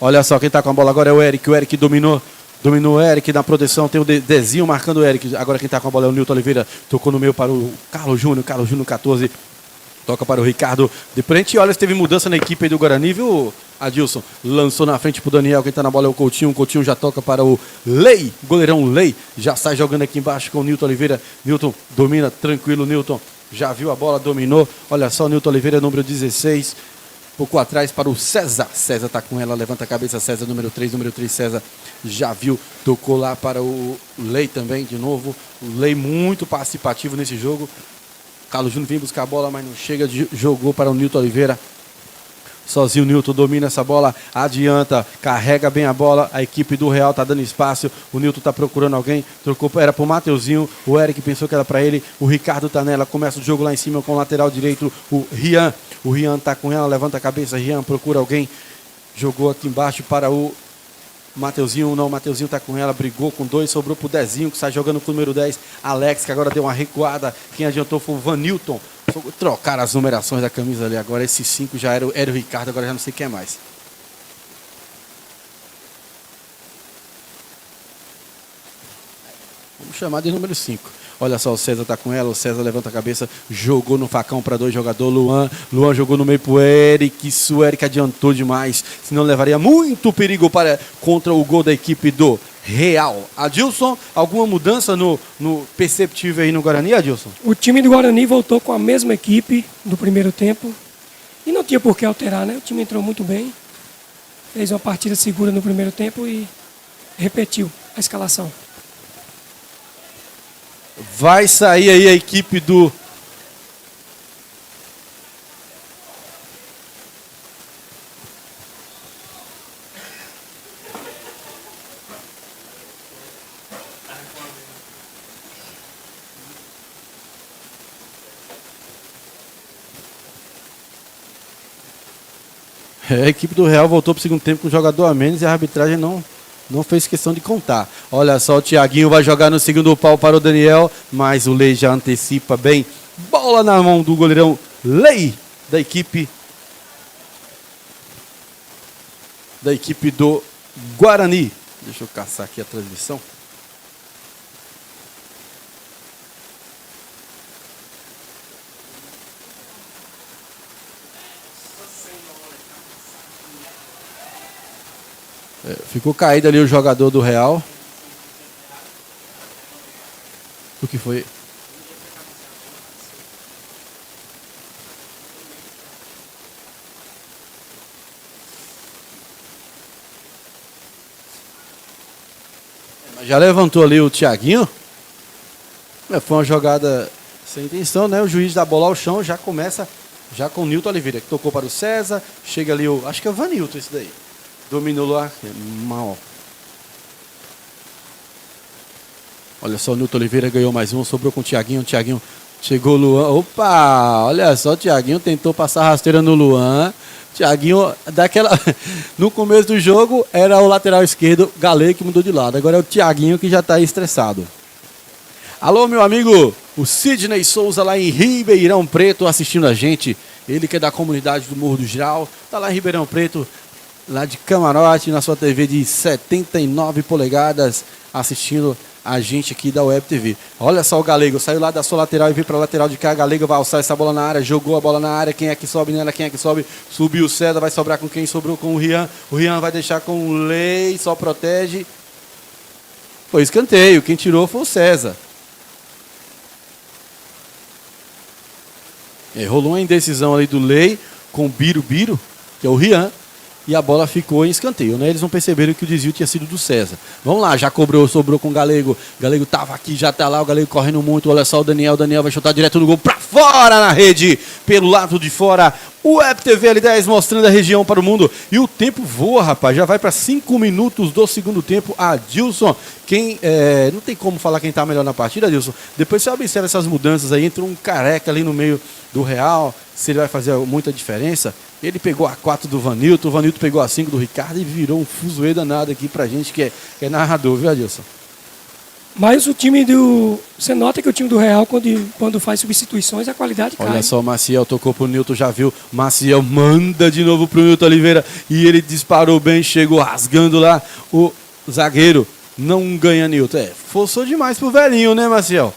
Olha só, quem está com a bola agora é o Eric. O Eric dominou o Eric na proteção. Tem o Dezinho marcando o Eric. Agora quem está com a bola é o Nilton Oliveira. Tocou no meio para o Carlos Júnior. Carlos Júnior, 14. Toca para o Ricardo. Depois a gente olha se teve mudança na equipe aí do Guarani, viu, Adilson? Lançou na frente para o Daniel. Quem está na bola é o Coutinho. O Coutinho já toca para o Lei. Goleirão Lei. Já sai jogando aqui embaixo com o Nilton Oliveira. Nilton domina, tranquilo, Nilton. Já viu a bola, dominou. Olha só, o Nilton Oliveira, número 16. Pouco atrás para o César. César está com ela, levanta a cabeça. César, número 3, César. Já viu, tocou lá para o Lei também, de novo. O Lei muito participativo nesse jogo. Carlos Júnior vem buscar a bola, mas não chega, jogou para o Nilton Oliveira. Sozinho o Nilton domina essa bola, adianta, carrega bem a bola. A equipe do Real tá dando espaço. O Nilton tá procurando alguém, trocou, era pro Mateuzinho. O Eric pensou que era para ele. O Ricardo tá nela, começa o jogo lá em cima com o lateral direito, o Rian. O Rian tá com ela, levanta a cabeça. Rian procura alguém, jogou aqui embaixo para o Mateuzinho. Não, o Mateuzinho tá com ela, brigou com 2, sobrou pro Dezinho, que sai jogando com o número 10, Alex, que agora deu uma recuada. Quem adiantou foi o Vanilton. Trocaram as numerações da camisa ali. Agora esse 5 já era o Ricardo, agora já não sei quem é mais. Vamos chamar de número 5. Olha só, o César tá com ela, o César levanta a cabeça, jogou no facão para 2 jogadores, Luan jogou no meio pro Eric, isso o Eric adiantou demais, senão levaria muito perigo contra o gol da equipe do Real. Adilson, alguma mudança no perceptível aí no Guarani, Adilson? O time do Guarani voltou com a mesma equipe do primeiro tempo e não tinha por que alterar, né? O time entrou muito bem, fez uma partida segura no primeiro tempo e repetiu a escalação. Vai sair aí a equipe do... A equipe do Real voltou para o segundo tempo com o jogador a menos e a arbitragem não fez questão de contar. Olha só, o Thiaguinho vai jogar no segundo pau para o Daniel, mas o Lei já antecipa bem. Bola na mão do goleirão Lei, da equipe do Guarani. Deixa eu caçar aqui a transmissão. Ficou caído ali o jogador do Real. O que foi? Já levantou ali o Thiaguinho. Foi uma jogada sem intenção, né? O juiz dá a bola ao chão, já começa já com o Nilton Oliveira, que tocou para o César. Chega ali o... Acho que é o Vanilton esse daí. Dominou lá, mal. Olha só, o Nilton Oliveira ganhou mais um, sobrou com o Thiaguinho. O Thiaguinho chegou o Luan. Opa! Olha só, o Thiaguinho tentou passar rasteira no Luan. Thiaguinho, no começo do jogo, era o lateral esquerdo, Galei, que mudou de lado. Agora é o Thiaguinho que já está aí estressado. Alô, meu amigo, o Sidney Souza lá em Ribeirão Preto assistindo a gente. Ele que é da comunidade do Morro do Giral, está lá em Ribeirão Preto, lá de camarote, na sua TV de 79 polegadas, assistindo a gente aqui da Web TV. Olha só o Galego, saiu lá da sua lateral e veio para a lateral de cá. Galego vai alçar essa bola na área, jogou a bola na área. Quem é que sobe nela? Quem é que sobe? Subiu o César, vai sobrar com quem? Sobrou com o Rian. O Rian vai deixar com o Lei, só protege. Foi escanteio, quem tirou foi o César. Rolou uma indecisão ali do Lei com o Biro, que é o Rian. e a bola ficou em escanteio, né? Eles não perceberam que o desvio tinha sido do César. Vamos lá, já sobrou com o Galego. O Galego tava aqui, já tá lá, o Galego correndo muito. Olha só o Daniel vai chutar direto no gol, pra fora na rede, pelo lado de fora. O Web TV L10 mostrando a região para o mundo. E o tempo voa, rapaz. Já vai para 5 minutos do segundo tempo. Adilson, não tem como falar quem está melhor na partida, Adilson. Depois você observa essas mudanças aí. Entra um Careca ali no meio do Real. Se ele vai fazer muita diferença. Ele pegou a 4 do Vanilton. O Vanilton pegou a 5 do Ricardo e virou um fuzuê danado aqui pra gente que é narrador, viu, Adilson? Mas o time do... Você nota que o time do Real, quando faz substituições, a qualidade cai. Olha só, o Maciel tocou pro Nilton, já viu. Maciel manda de novo pro Nilton Oliveira. E ele disparou bem, chegou rasgando lá. O zagueiro não ganha Nilton. Forçou demais pro velhinho, né, Maciel?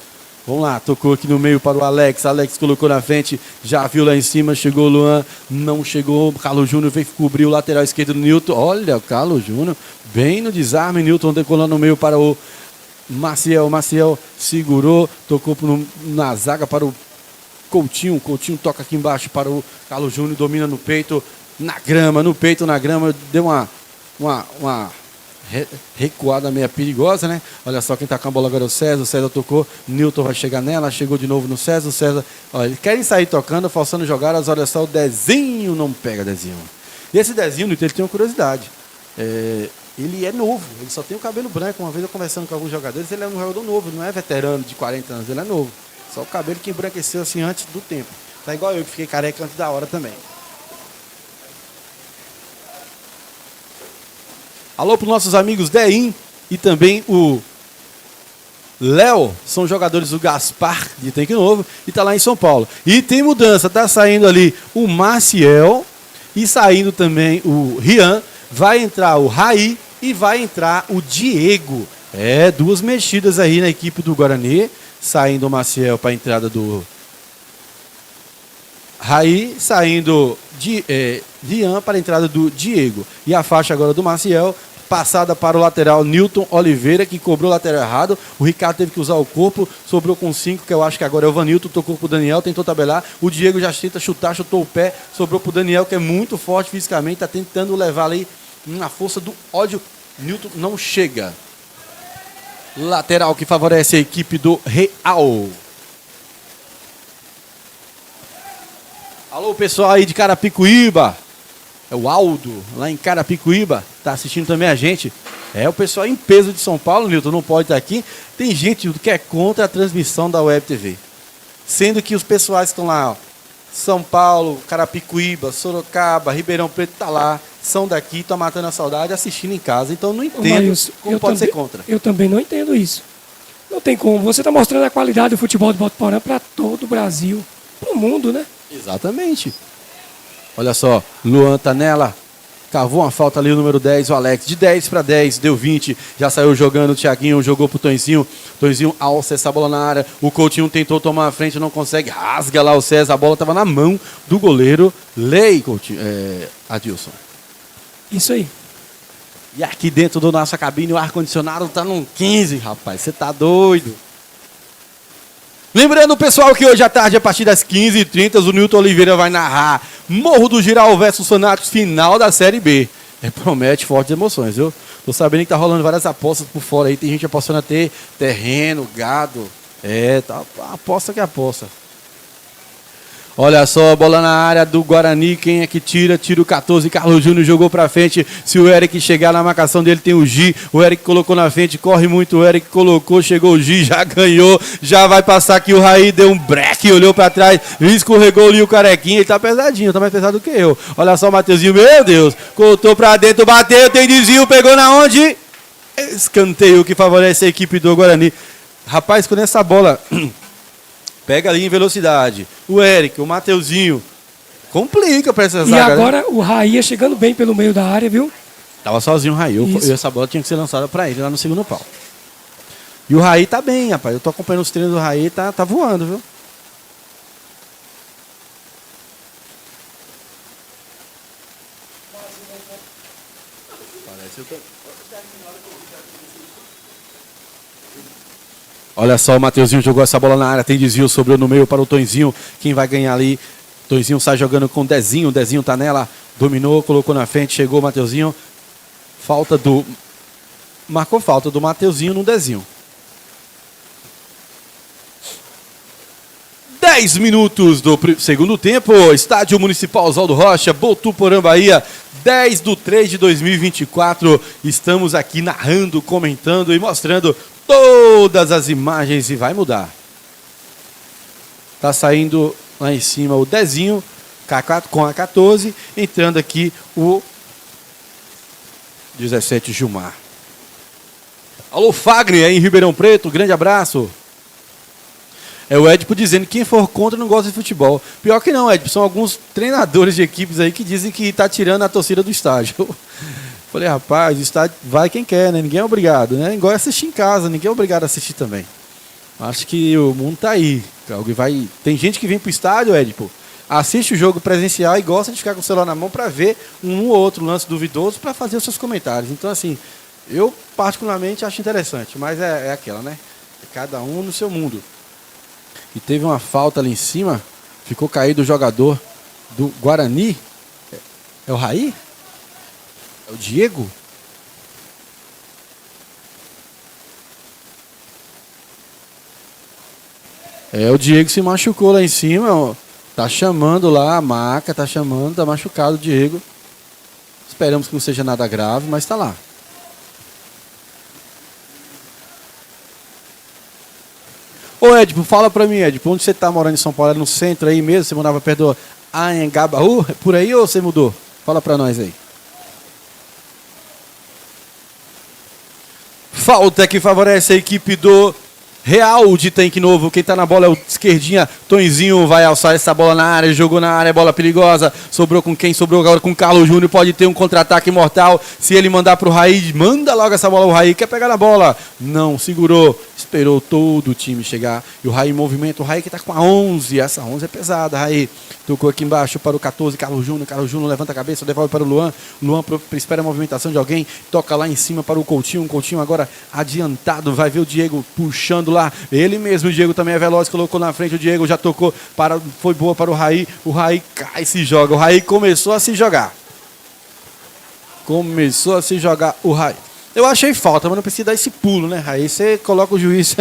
Vamos lá, tocou aqui no meio para o Alex. Alex colocou na frente, já viu lá em cima. Chegou o Luan, não chegou. Carlos Júnior veio cobrir o lateral esquerdo do Nilton. Olha, o Carlos Júnior bem no desarme. Nilton decolando no meio para o Maciel segurou, tocou na zaga para o Coutinho. Coutinho toca aqui embaixo para o Carlos Júnior, domina no peito, na grama, deu uma recuada meio perigosa, né? Olha só quem tá com a bola agora é o César tocou, Nilton vai chegar nela, chegou de novo no César, olha, eles querem sair tocando, forçando jogadas, olha só, o Dezinho não pega, Dezinho. E esse Dezinho, ele tem uma curiosidade, ele é novo, ele só tem o cabelo branco. Uma vez eu conversando com alguns jogadores, ele é um jogador novo, não é veterano de 40 anos, ele é novo. Só o cabelo que embranqueceu assim antes do tempo. Tá igual eu que fiquei careca antes da hora também. Alô para os nossos amigos Deim e também o Léo, são jogadores do Gaspar de Tanque Novo e tá lá em São Paulo. E tem mudança, tá saindo ali o Maciel e saindo também o Rian, vai entrar o Raí e vai entrar o Diego. Duas mexidas aí na equipe do Guarani, saindo o Maciel para a entrada do Raí, saindo Rian para a entrada do Diego. E a faixa agora do Maciel, passada para o lateral Nilton Oliveira, que cobrou o lateral errado. O Ricardo teve que usar o corpo, sobrou com 5, que eu acho que agora é o Vanilton, tocou para o Daniel, tentou tabelar. O Diego já tenta chutar, chutou o pé, sobrou para o Daniel, que é muito forte fisicamente, está tentando levar ali na força do ódio. Nilton não chega. Lateral que favorece a equipe do Real. Alô, pessoal aí de Carapicuíba. É o Aldo, lá em Carapicuíba, tá assistindo também a gente. O pessoal em peso de São Paulo, Nilton, não pode estar aqui. Tem gente que é contra a transmissão da Web TV. Sendo que os pessoais que estão lá, ó, São Paulo, Carapicuíba, Sorocaba, Ribeirão Preto, tá lá, são daqui, estão matando a saudade, assistindo em casa. Então não entendo como pode ser contra. Eu também não entendo isso. Não tem como. Você está mostrando a qualidade do futebol de Botuporã para todo o Brasil, para o mundo, né? Exatamente. Olha só, Luan tá nela, cavou uma falta ali, o número 10, o Alex, de 10 para 10, deu 20, já saiu jogando, o Thiaguinho jogou pro Tonzinho alça essa bola na área, o Coutinho tentou tomar a frente, não consegue, rasga lá o César, a bola tava na mão do goleiro, Coutinho, Adilson. Isso aí. E aqui dentro da nossa cabine, o ar-condicionado tá num 15, rapaz, você tá doido. Lembrando, pessoal, que hoje à tarde, a partir das 15h30, o Nilton Oliveira vai narrar Morro do Giral versus Sanatos, final da Série B. Promete fortes emoções, viu? Tô sabendo que tá rolando várias apostas por fora aí. Tem gente apostando a ter terreno, gado. Tá aposta que aposta. Olha só, a bola na área do Guarani, quem é que tira? Tira o 14, Carlos Júnior jogou pra frente. Se o Eric chegar na marcação dele, tem o Gi. O Eric colocou na frente, corre muito. O Eric colocou, chegou o Gi, já ganhou. Já vai passar aqui o Raí, deu um break, olhou pra trás, escorregou ali o Carequinha. Ele tá pesadinho, tá mais pesado do que eu. Olha só o Mateuzinho, meu Deus. Cortou pra dentro, bateu, tem desvio, pegou na onde? Escanteio que favorece a equipe do Guarani. Rapaz, quando essa bola... pega ali em velocidade. O Eric, o Mateuzinho. Complica para essa zaga. E agora, né? O Raí chegando bem pelo meio da área, viu? Tava sozinho o Raí. E essa bola tinha que ser lançada para ele lá no segundo pau. E o Raí tá bem, rapaz. Eu tô acompanhando os treinos do Raí, tá voando, viu? Parece eu. Olha só, o Mateuzinho jogou essa bola na área, tem desvio, sobrou no meio para o Tonzinho. Quem vai ganhar ali? Tonzinho sai jogando com o Dezinho tá nela. dominou, colocou na frente, chegou o Mateuzinho. Marcou falta do Mateuzinho no Dezinho. 10 minutos do segundo tempo, Estádio Municipal Oswaldo Rocha, Botuporã, Bahia, 10/3/2024. Estamos aqui narrando, comentando e mostrando todas as imagens e vai mudar. Tá saindo lá em cima o Dezinho com a 14, entrando aqui o 17 Gilmar. Alô Fagner aí em Ribeirão Preto, grande abraço. É o Edipo dizendo que quem for contra não gosta de futebol. Pior que não, Edipo, são alguns treinadores de equipes aí que dizem que tá tirando a torcida do estádio. Falei, rapaz, o estádio vai quem quer, né? Ninguém é obrigado, né? Igual assistir em casa, ninguém é obrigado a assistir também. Acho que o mundo tá aí. Tem gente que vem pro estádio, Edipo, assiste o jogo presencial e gosta de ficar com o celular na mão para ver um ou outro lance duvidoso para fazer os seus comentários. Então, assim, eu particularmente acho interessante, mas é aquela, né? Cada um no seu mundo. E teve uma falta ali em cima, ficou caído o jogador do Guarani. É o Raí? É o Diego? É, o Diego se machucou lá em cima, ó. Tá chamando lá a maca, tá machucado o Diego. Esperamos que não seja nada grave, mas tá lá. Ô Edipo, fala pra mim, Edipo, onde você tá morando em São Paulo? É no centro aí mesmo? Você morava perto do Anhangabaú? Por aí ou você mudou? Fala pra nós aí. Falta que favorece a equipe do Real de Tanque Novo. Quem tá na bola é o esquerdinha. Tonzinho vai alçar essa bola na área. Jogou na área, bola perigosa. Sobrou com quem? Sobrou agora com o Carlos Júnior. Pode ter um contra-ataque mortal. Se ele mandar pro Raí, manda logo essa bola. O Raí quer pegar na bola. Não, segurou. Esperou todo o time chegar. E o Raí em movimento. O Raí que tá com a 11. Essa 11 é pesada, Raí. Tocou aqui embaixo para o 14, Carlos Júnior. Carlos Júnior levanta a cabeça, devolve para o Luan. Luan espera a movimentação de alguém. Toca lá em cima para o Coutinho. O Coutinho agora adiantado. Vai ver o Diego puxando lá. Ele mesmo, o Diego também é veloz. Colocou na frente o Diego. Já tocou. Foi boa para o Raí. O Raí cai e se joga. O Raí começou a se jogar. Começou a se jogar o Raí. Eu achei falta, mas não precisa dar esse pulo, né, Raí? Você coloca o juiz.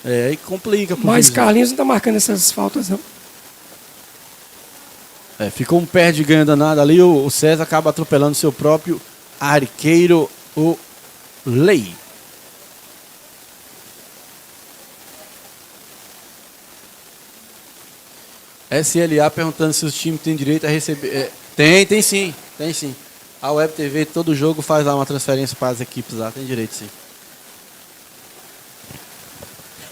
Aí complica. Mas Carlinhos não tá marcando essas faltas, não. Ficou um perde ganho danado ali. O César acaba atropelando seu próprio arqueiro, o Lei. SLA perguntando se os times têm direito a receber. Tem sim. Tem sim. A Web TV, todo jogo faz lá uma transferência para as equipes lá. Tem direito sim.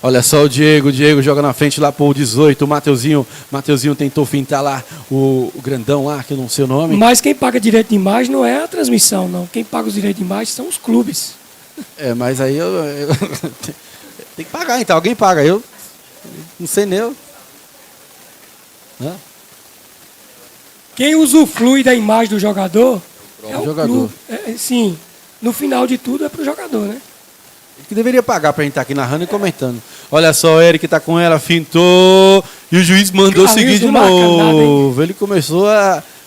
Olha só o Diego joga na frente lá por 18, o Mateuzinho tentou fintar lá o grandão lá, que eu não sei o nome. Mas quem paga direito de imagem não é a transmissão, não. Quem paga os direitos de imagem são os clubes. Mas aí eu tem que pagar, então, alguém paga. Eu não sei nem eu. Quem usufrui da imagem do jogador é o jogador. clube. Sim, no final de tudo é pro jogador, né? Que deveria pagar pra gente estar aqui narrando e comentando. Olha só, o Eric tá com ela, fintou. E o juiz mandou seguir de novo. Ele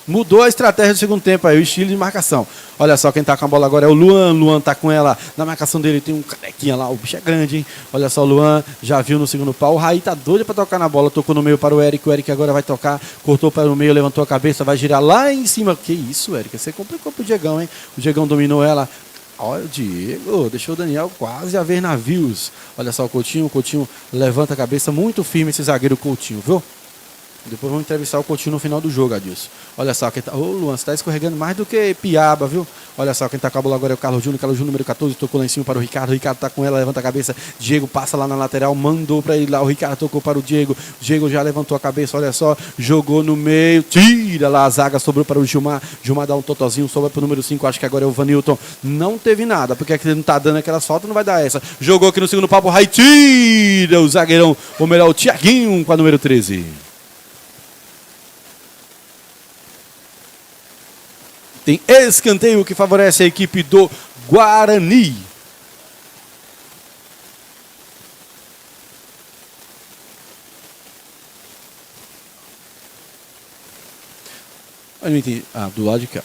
mudou a estratégia do segundo tempo aí, o estilo de marcação. Olha só, quem tá com a bola agora é o Luan. Luan tá com ela. Na marcação dele tem um carequinha lá. O bicho é grande, hein? Olha só, o Luan já viu no segundo pau. O Raí tá doido pra tocar na bola. Tocou no meio para o Eric. O Eric agora vai tocar. Cortou para o meio, levantou a cabeça. Vai girar lá em cima. Que isso, Eric? Você complicou pro Diegão, hein? O Diegão dominou ela. Olha o Diego, deixou o Daniel quase a ver navios. Olha só o Coutinho levanta a cabeça, muito firme esse zagueiro Coutinho, viu? Depois vamos entrevistar o Coutinho no final do jogo, Adilson. Olha só, quem tá... Ô, Luan, você tá escorregando mais do que piaba, viu? Olha só, quem tá com a bola agora é o Carlos Júnior, número 14, tocou lá em cima para o Ricardo. O Ricardo tá com ela, levanta a cabeça. Diego passa lá na lateral, mandou para ele lá. O Ricardo tocou para o Diego. O Diego já levantou a cabeça, olha só, jogou no meio, tira lá a zaga, sobrou para o Gilmar. Gilmar dá um totozinho, sobra para o número 5, acho que agora é o Vanilton. Não teve nada, porque ele não tá dando aquela falta, não vai dar essa. Jogou aqui no segundo papo, o Raí tira o zagueirão, ou melhor, o Thiaguinho com a número 13. Tem escanteio que favorece a equipe do Guarani. Eu não entendi. Ah, do lado de cá.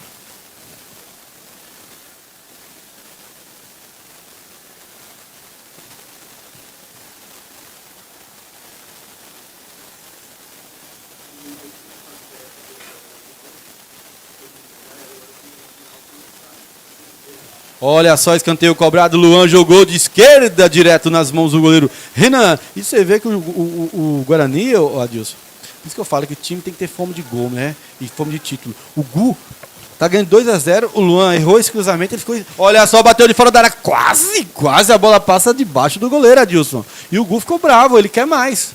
Olha só, escanteio cobrado, Luan jogou de esquerda direto nas mãos do goleiro Renan. E você vê que o Guarani, Adilson, por isso que eu falo que o time tem que ter fome de gol, né? E fome de título. O Gu tá ganhando 2-0, o Luan errou esse cruzamento, ele ficou... Olha só, bateu de fora da área, quase a bola passa debaixo do goleiro, Adilson. E o Gu ficou bravo, ele quer mais.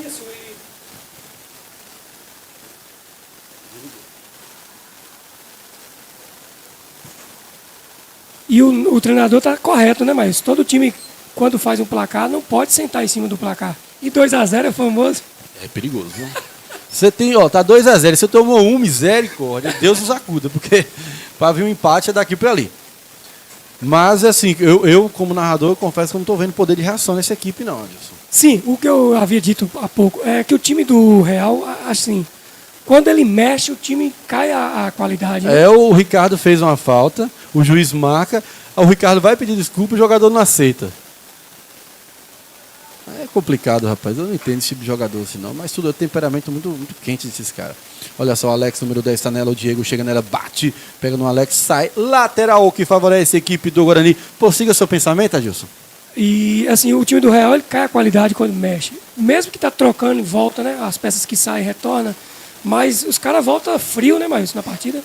Isso, e o treinador tá correto, né, mas todo time, quando faz um placar, não pode sentar em cima do placar. E 2-0 é famoso. É perigoso, viu? Você tem, ó, tá 2-0, você tomou misericórdia, Deus nos acuda, porque para vir um empate é daqui para ali. Mas, assim, eu como narrador, eu confesso que eu não tô vendo poder de reação nessa equipe, não, Adilson. Sim, o que eu havia dito há pouco é que o time do Real, assim, quando ele mexe, o time cai a qualidade. Né? É, o Ricardo fez uma falta, o juiz marca, o Ricardo vai pedir desculpa e o jogador não aceita. É complicado, rapaz. Eu não entendo esse tipo de jogador assim, não. Mas tudo é temperamento muito, muito quente desses caras. Olha só, o Alex, número 10, tá nela. O Diego chega nela, bate, pega no Alex, sai. Lateral que favorece a equipe do Guarani. Prossiga seu pensamento, Adilson. E, assim, o time do Real, ele cai a qualidade quando mexe. Mesmo que tá trocando e volta, né? As peças que saem retornam. Mas os caras voltam frio, né, Maílson, na partida.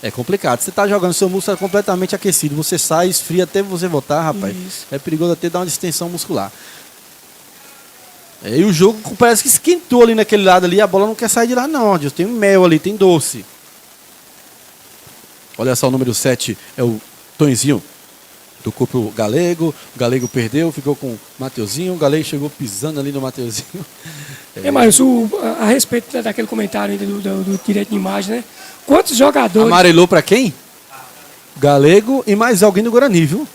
É complicado. Você tá jogando, seu músculo é completamente aquecido. Você sai, esfria até você voltar, rapaz. Isso. É perigoso até dar uma distensão muscular. E o jogo parece que esquentou ali naquele lado ali. A bola não quer sair de lá, não. Adilson. Tem mel ali, tem doce. Olha só, o número 7 é o Tonzinho. Tocou pro Galego. O Galego perdeu, ficou com o Mateuzinho. O Galego chegou pisando ali no Mateuzinho. Maílson, a respeito daquele comentário ainda do direito de imagem, né? Quantos jogadores... Amarelou pra quem? Galego e mais alguém do Guarani, viu?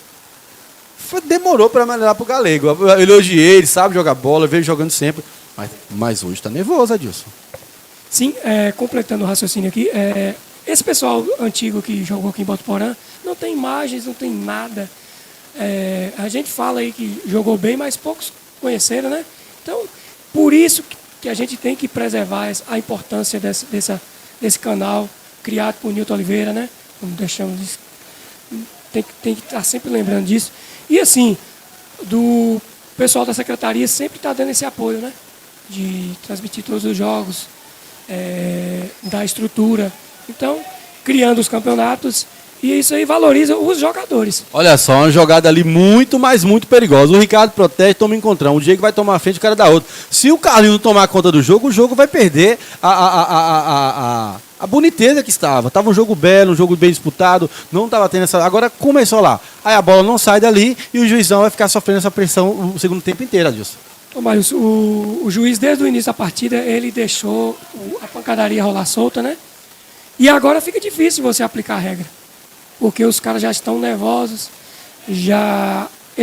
Demorou para amarelar pro Galego. Eu elogiei, ele sabe jogar bola, veio jogando sempre. Mas hoje tá nervoso, Adilson. Sim, completando o raciocínio aqui, esse pessoal antigo que jogou aqui em Botuporã não tem imagens, não tem nada. A gente fala aí que jogou bem, mas poucos conheceram, né? Então, por isso que a gente tem que preservar a importância desse canal criado por Nilton Oliveira, né? Não deixamos disso. Tem que estar sempre lembrando disso. E assim, do pessoal da secretaria sempre está dando esse apoio, né? De transmitir todos os jogos, da estrutura. Então, criando os campeonatos. E isso aí valoriza os jogadores. Olha só, uma jogada ali muito, mas muito perigosa. O Ricardo protege, toma encontrão. O Diego vai tomar a frente, o cara dá outro. Se o Carlinhos não tomar conta do jogo, o jogo vai perder a boniteza que estava. Estava um jogo belo, um jogo bem disputado. Não estava tendo essa... Agora começou lá. Aí a bola não sai dali e o juizão vai ficar sofrendo essa pressão o segundo tempo inteiro, Adilson. Mas o juiz, desde o início da partida, ele deixou a pancadaria rolar solta, né? E agora fica difícil você aplicar a regra. Porque os caras já estão nervosos, ele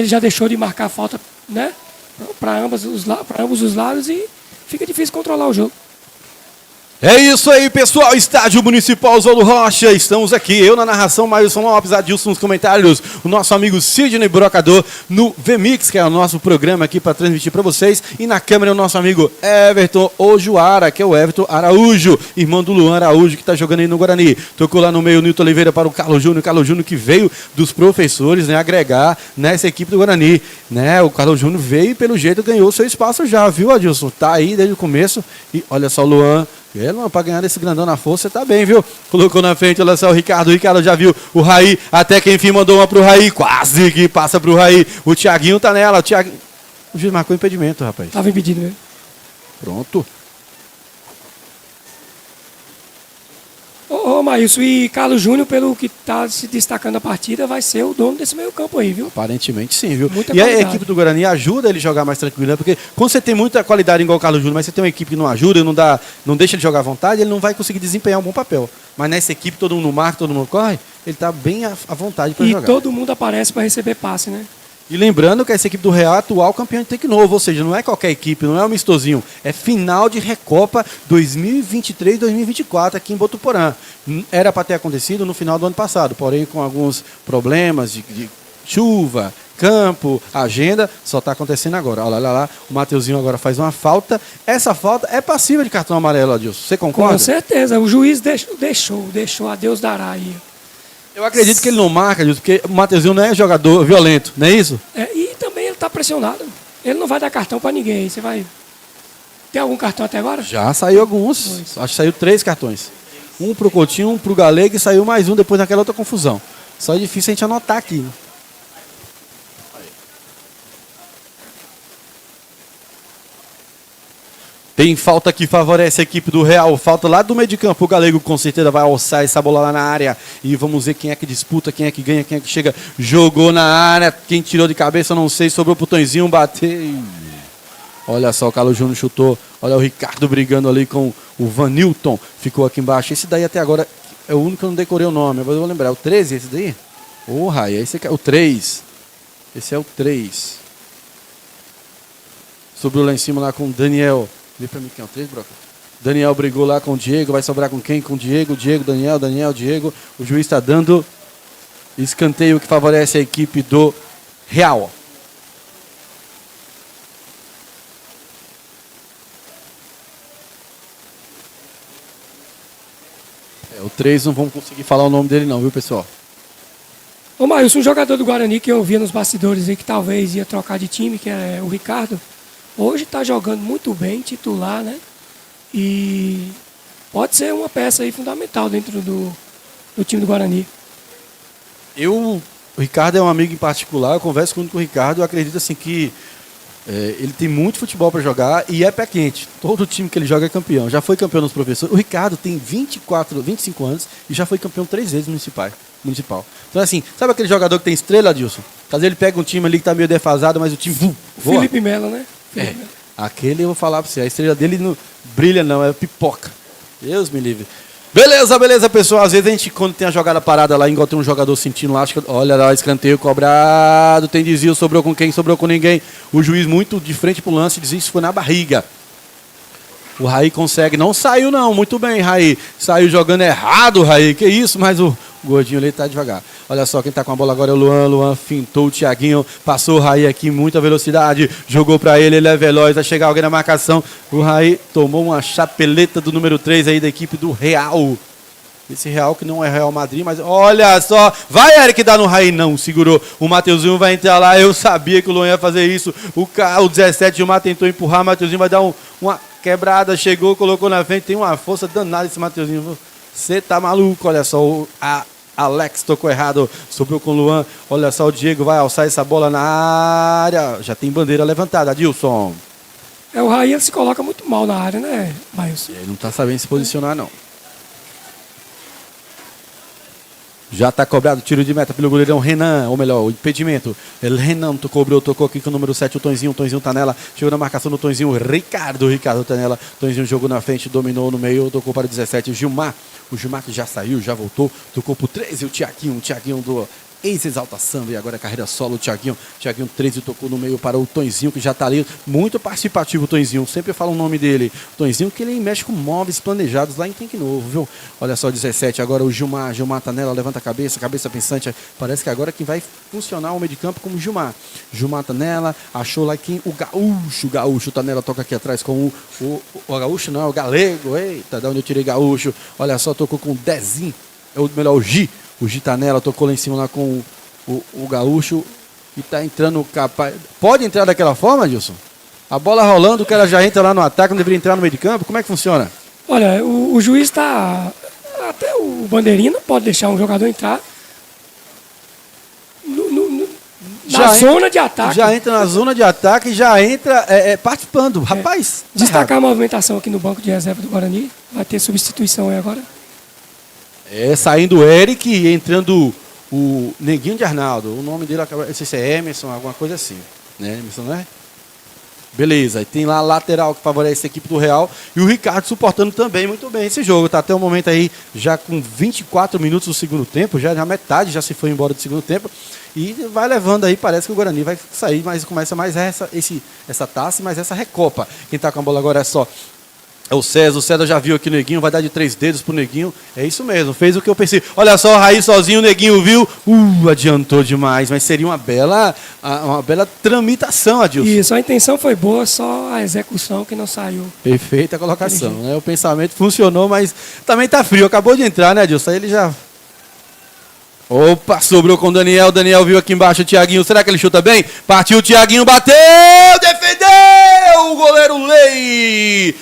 já deixou de marcar falta, né, para ambos os lados e fica difícil controlar o jogo. É isso aí, pessoal. Estádio Municipal Oswaldo Rocha. Estamos aqui, eu na narração, Maílson Lopes, Adilson nos comentários, o nosso amigo Sidney Brocador no VMix, que é o nosso programa aqui para transmitir para vocês. E na câmera o nosso amigo Everton Ojuara, que é o Everton Araújo, irmão do Luan Araújo, que está jogando aí no Guarani. Tocou lá no meio o Nilton Oliveira para o Carlos Júnior, que veio dos professores, né, agregar nessa equipe do Guarani. Né? O Carlos Júnior veio e pelo jeito ganhou seu espaço já, viu, Adilson? Tá aí desde o começo. E olha só o Luan. Para ganhar esse grandão na força, tá bem, viu? Colocou na frente, olha só o Ricardo já viu o Raí, até que enfim mandou uma pro Raí, quase que passa pro Raí. O Thiaguinho tá nela, o juiz marcou impedimento, rapaz. Tava impedido, né? Pronto. Ô, Maílson, e Carlos Júnior, pelo que está se destacando a partida, vai ser o dono desse meio campo aí, viu? Aparentemente sim, viu? Muita e qualidade. A equipe do Guarani ajuda ele a jogar mais tranquilo, né? Porque quando você tem muita qualidade igual o Carlos Júnior, mas você tem uma equipe que não ajuda, não deixa ele jogar à vontade, ele não vai conseguir desempenhar um bom papel. Mas nessa equipe, todo mundo marca, todo mundo corre, ele está bem à vontade para jogar. E todo mundo aparece para receber passe, né? E lembrando que essa equipe do Real é atual campeão de Take Novo, ou seja, não é qualquer equipe, não é um amistosinho, é final de Recopa 2023-2024 aqui em Botuporã. Era para ter acontecido no final do ano passado, porém com alguns problemas de chuva, campo, agenda, só está acontecendo agora. Olha lá, o Mateuzinho agora faz uma falta. Essa falta é passível de cartão amarelo, Adilson. Você concorda? Com certeza, o juiz deixou, a Deus dará aí. Eu acredito que ele não marca, Adilson, porque o Mateuzinho não é jogador violento, não é isso? E também ele está pressionado. Ele não vai dar cartão para ninguém. Você vai... Tem algum cartão até agora? Já saiu alguns. Acho que saiu 3 cartões. Um pro Coutinho, um pro Galego e saiu mais um depois daquela outra confusão. Só é difícil a gente anotar aqui, né? Tem falta que favorece a equipe do Real. Falta lá do meio de campo. O Galego com certeza vai alçar essa bola lá na área. E vamos ver quem é que disputa, quem é que ganha, quem é que chega. Jogou na área. Quem tirou de cabeça, não sei. Sobrou pro Tonzinho bater. Olha só, o Carlos Júnior chutou. Olha o Ricardo brigando ali com o Vanilton. Ficou aqui embaixo. Esse daí até agora é o único que eu não decorei o nome. Mas eu vou lembrar. É o 13 esse daí? Raia, esse aqui é o 3. Esse é o 3. Sobrou lá em cima lá com o Daniel. Vê pra mim quem é o 3, Broca. Daniel brigou lá com o Diego. Vai sobrar com quem? Com o Diego. Diego, Daniel, Diego. O juiz está dando escanteio que favorece a equipe do Real. O 3 não vamos conseguir falar o nome dele não, viu, pessoal? Ô, Maílson, um jogador do Guarani que eu via nos bastidores aí que talvez ia trocar de time, que é o Ricardo, hoje está jogando muito bem, titular, né? E pode ser uma peça aí fundamental dentro do time do Guarani. O Ricardo é um amigo em particular, eu converso muito com o Ricardo, eu acredito assim que ele tem muito futebol para jogar e é pé quente. Todo time que ele joga é campeão. Já foi campeão nos professores. O Ricardo tem 25 anos e já foi campeão 3 vezes municipal. Então assim, sabe aquele jogador que tem estrela, Adilson? Às vezes ele pega um time ali que está meio defasado, mas o time voa. Felipe Melo, né? Aquele eu vou falar para você, a estrela dele não brilha não, é pipoca. Deus me livre. Beleza, pessoal. Às vezes a gente, quando tem a jogada parada lá, enquanto tem um jogador sentindo lá, olha lá, escanteio cobrado, tem desvio, sobrou com quem, sobrou com ninguém. O juiz muito de frente pro lance, diz isso foi na barriga. O Raí consegue, não saiu não, muito bem, Raí. Saiu jogando errado, Raí, que isso, mas o gordinho ali tá devagar. Olha só, quem tá com a bola agora é o Luan fintou o Thiaguinho, passou o Raí aqui, muita velocidade, jogou pra ele é veloz, vai chegar alguém na marcação. O Raí tomou uma chapeleta do número 3 aí da equipe do Real. Esse Real que não é Real Madrid, mas olha só, vai Eric dar no Raí, não, segurou. O Mateuzinho vai entrar lá, eu sabia que o Luan ia fazer isso. O 17 Gilmar tentou empurrar, o Mateuzinho vai dar uma quebrada, chegou, colocou na frente, tem uma força danada esse Mateuzinho. Você tá maluco, olha só, Alex tocou errado, sobrou com o Luan. Olha só, o Diego vai alçar essa bola na área. Já tem bandeira levantada, Adilson. O Raí ele se coloca muito mal na área, né, Maílson? Ele não tá sabendo se posicionar, não. Já está cobrado tiro de meta pelo goleirão Renan, ou melhor, o impedimento. Renan tocou aqui com o número 7, o Tonzinho tá nela, chegou na marcação do Tonzinho, Ricardo tá nela, Tonzinho jogou na frente, dominou no meio, tocou para o 17, o Gilmar que já saiu, já voltou, tocou para o 13, o Thiaguinho do ex-Exalta Samba e agora carreira solo, o Thiaguinho 13 tocou no meio para o Tonzinho, que já está ali, muito participativo o Tonzinho, sempre falo o nome dele, Tonzinho que ele mexe com móveis planejados lá em Tanque Novo, viu? Olha só, 17, agora o Gilmar tá nela, levanta a cabeça pensante, parece que agora quem vai funcionar o meio de campo como o Gilmar tá nela, achou lá quem? O Gaúcho tá nela, toca aqui atrás com o Gaúcho não, é o Galego, eita, da onde eu tirei Gaúcho, olha só, tocou com o Dezinho, o Gi tá nela, tocou lá em cima lá com o Gaúcho e tá entrando capaz. Pode entrar daquela forma, Gilson? A bola rolando, o cara já entra lá no ataque, não deveria entrar no meio de campo? Como é que funciona? Olha, o juiz está. Até o bandeirinha não pode deixar um jogador entrar na zona de ataque. Já entra na zona de ataque e já entra participando. Rapaz. Destacar a movimentação aqui no banco de reserva do Guarani. Vai ter substituição aí agora. Saindo o Eric e entrando o Neguinho de Arnaldo. O nome dele acaba. Não sei se é Emerson, alguma coisa assim. Né, Emerson, não é? Beleza, e tem lá a lateral que favorece a equipe do Real e o Ricardo suportando também muito bem esse jogo. Tá até o momento aí já com 24 minutos do segundo tempo, já na metade já se foi embora do segundo tempo e vai levando aí, parece que o Guarani vai sair, mas começa mais essa taça, mais essa recopa. Quem tá com a bola agora é o César já viu aqui o Neguinho, vai dar de 3 dedos pro Neguinho. É isso mesmo, fez o que eu pensei. Olha só, o Raí sozinho, o Neguinho viu. Adiantou demais, mas seria uma bela tramitação, Adilson. Isso, a intenção foi boa, só a execução que não saiu. Perfeita colocação, né? O pensamento funcionou, mas também tá frio. Acabou de entrar, né, Adilson? Aí ele já... Opa, sobrou com o Daniel. O Daniel viu aqui embaixo o Thiaguinho. Será que ele chuta bem? Partiu o Thiaguinho, bateu! Defendeu! O goleiro Lei!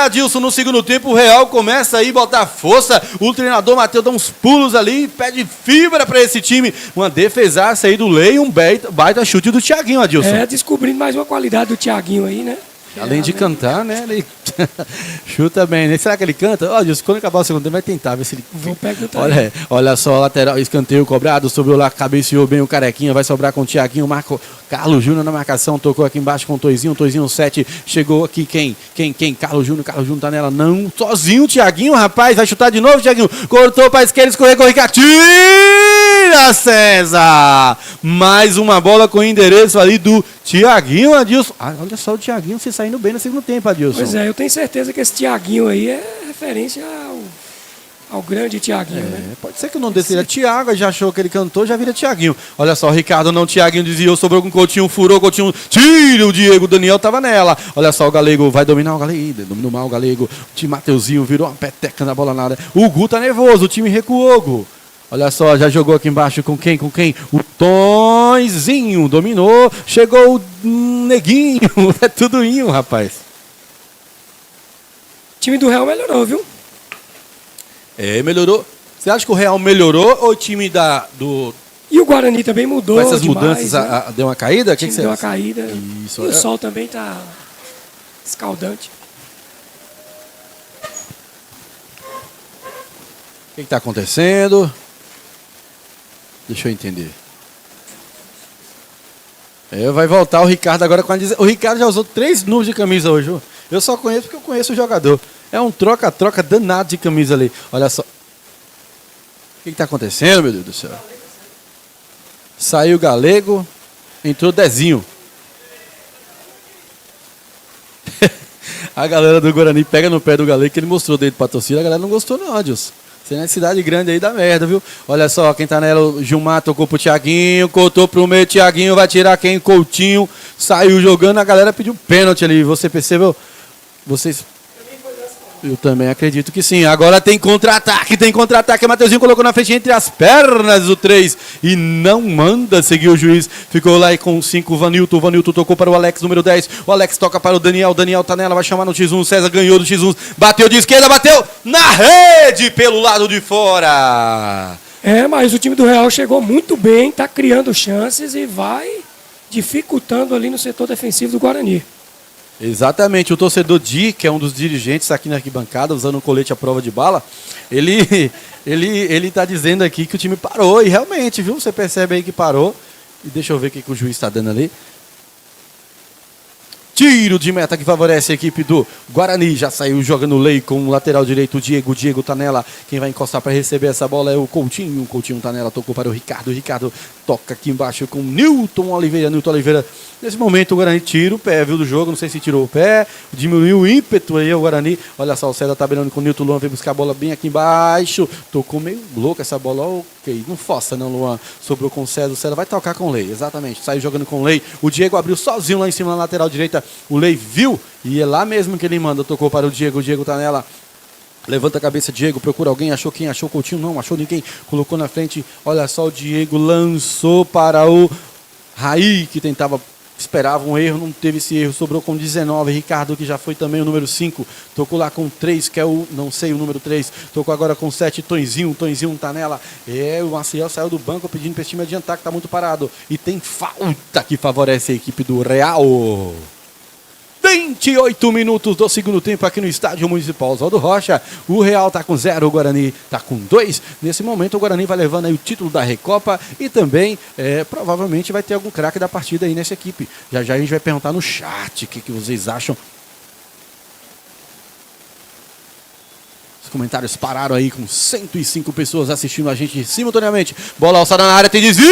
Adilson, no segundo tempo o Real começa aí a botar força. O treinador Matheus dá uns pulos ali, pede fibra para esse time. Uma defesaça aí do Lei, um baita chute do Thiaguinho, Adilson. Descobrindo mais uma qualidade do Thiaguinho aí, né? Além de cantar, né? Ele chuta bem, né? Será que ele canta? Ó, Adilson, quando acabar o segundo tempo, vai tentar ver se ele... Vou perguntar. Olha só, lateral, escanteio cobrado, sobrou lá, cabeceou bem o Carequinha, vai sobrar com o Thiaguinho, Carlos Júnior na marcação, tocou aqui embaixo com o Toizinho 7, chegou aqui quem? Carlos Júnior tá nela, não, sozinho o Thiaguinho, rapaz, vai chutar de novo, Thiaguinho, cortou pra esquerda, escorregou, Ricardo, tira, César! Mais uma bola com o endereço ali do Thiaguinho, Adilson. Olha só o Thiaguinho se saindo bem no segundo tempo, Adilson. Pois é, eu tenho certeza que esse Thiaguinho aí é referência ao grande Thiaguinho, né? Pode ser que o nome dele seja Thiago, já achou que ele cantou, já vira Thiaguinho. Olha só, o Ricardo não, Thiaguinho desviou, sobrou com o Coutinho, furou, Coutinho, tira o Diego, o Daniel tava nela. Olha só, o Galego vai dominar o Galego, dominou mal o Galego. O time Mateuzinho virou uma peteca na bola na área. O Gu tá nervoso, o time recuou, Gu. Olha só, já jogou aqui embaixo com quem? O Tonzinho dominou, chegou o Neguinho, é tudo inho, rapaz. O time do Real melhorou, viu? Melhorou. Você acha que o Real melhorou ou o time do... E o Guarani também mudou. Com essas demais, mudanças, né? Deu uma caída? O time deu uma caída. Isso, e o sol também tá escaldante. O que está acontecendo? Deixa eu entender. Vai voltar o Ricardo agora com a... O Ricardo já usou 3 números de camisa hoje. Eu só conheço porque eu conheço o jogador. É um troca-troca danado de camisa ali. Olha só. O que está acontecendo, meu Deus do céu? Saiu o Galego, entrou Dezinho. A galera do Guarani pega no pé do Galego que ele mostrou dentro pra torcida. A galera não gostou não, Adilson. Você não é cidade grande aí da merda, viu? Olha só, quem tá nela, o Gilmar tocou pro Thiaguinho, cortou pro meio, Thiaguinho vai tirar quem? Coutinho, saiu jogando, a galera pediu pênalti ali. Você percebeu? Vocês... Eu também acredito que sim. Agora tem contra-ataque, o Mateuzinho colocou na frente entre as pernas o 3 e não manda seguir o juiz. Ficou lá com 5 o Vanilton tocou para o Alex, número 10. O Alex toca para o Daniel tá nela, vai chamar no X1. César ganhou do X1, bateu de esquerda, bateu na rede pelo lado de fora. Mas o time do Real chegou muito bem, tá criando chances e vai dificultando ali no setor defensivo do Guarani. Exatamente, o torcedor Di, que é um dos dirigentes aqui na arquibancada, usando um colete à prova de bala, ele tá dizendo aqui que o time parou, e realmente, viu? Você percebe aí que parou. E deixa eu ver o que o juiz está dando ali. Tiro de meta que favorece a equipe do Guarani. Já saiu jogando o Lei com o lateral direito, o Diego. Diego tá nela. Quem vai encostar para receber essa bola é o Coutinho. O Coutinho tá nela, tocou para o Ricardo. O Ricardo toca aqui embaixo com o Newton Oliveira. Nesse momento o Guarani tira o pé, viu, do jogo. Não sei se tirou o pé. Diminuiu o ímpeto aí o Guarani. Olha só, o César tá beirando com o Newton. Luan veio buscar a bola bem aqui embaixo. Tocou meio louco essa bola. Ok, não força não, Luan. Sobrou com o César. O César vai tocar com o Lei, exatamente. Saiu jogando com o Lei. O Diego abriu sozinho lá em cima na lateral direita. O Lei viu e é lá mesmo que ele manda. Tocou para o Diego tá nela. Levanta a cabeça, Diego, procura alguém. Achou quem? Achou o Coutinho? Não, achou ninguém. Colocou na frente. Olha só, o Diego lançou para o Raí, que esperava um erro, não teve esse erro. Sobrou com 19. Ricardo, que já foi também o número 5. Tocou lá com 3, que é o, não sei, o número 3. Tocou agora com 7, Tonzinho tá nela. O Maciel saiu do banco pedindo para esse time adiantar, que tá muito parado. E tem falta que favorece a equipe do Real. 28 minutos do segundo tempo aqui no Estádio Municipal Oswaldo Rocha. O Real tá com 0, o Guarani tá com 2. Nesse momento o Guarani vai levando aí o título da Recopa e também provavelmente vai ter algum craque da partida aí nessa equipe. Já já a gente vai perguntar no chat o que vocês acham. Os comentários pararam aí com 105 pessoas assistindo a gente simultaneamente. Bola alçada na área, tem desvio!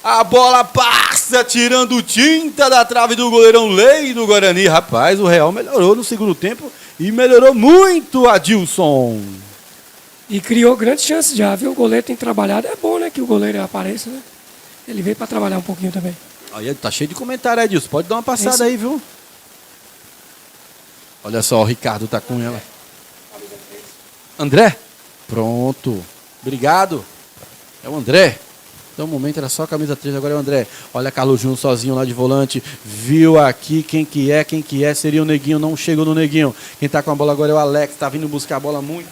A bola passa tirando tinta da trave do goleirão Lei do Guarani. Rapaz, o Real melhorou no segundo tempo e melhorou muito, Adilson. E criou grandes chances já, viu? O goleiro tem trabalhado. É bom, né, que o goleiro apareça, né? Ele veio para trabalhar um pouquinho também. Aí tá cheio de comentário, Adilson. Pode dar uma passada aí, viu? Olha só, o Ricardo tá com ela. André? Pronto. Obrigado. É o André. Então, no momento era só a camisa 3, agora é o André. Olha, Carlos Júnior sozinho lá de volante. Viu aqui quem que é. Seria o Neguinho, não chegou no Neguinho. Quem tá com a bola agora é o Alex. Tá vindo buscar a bola muito.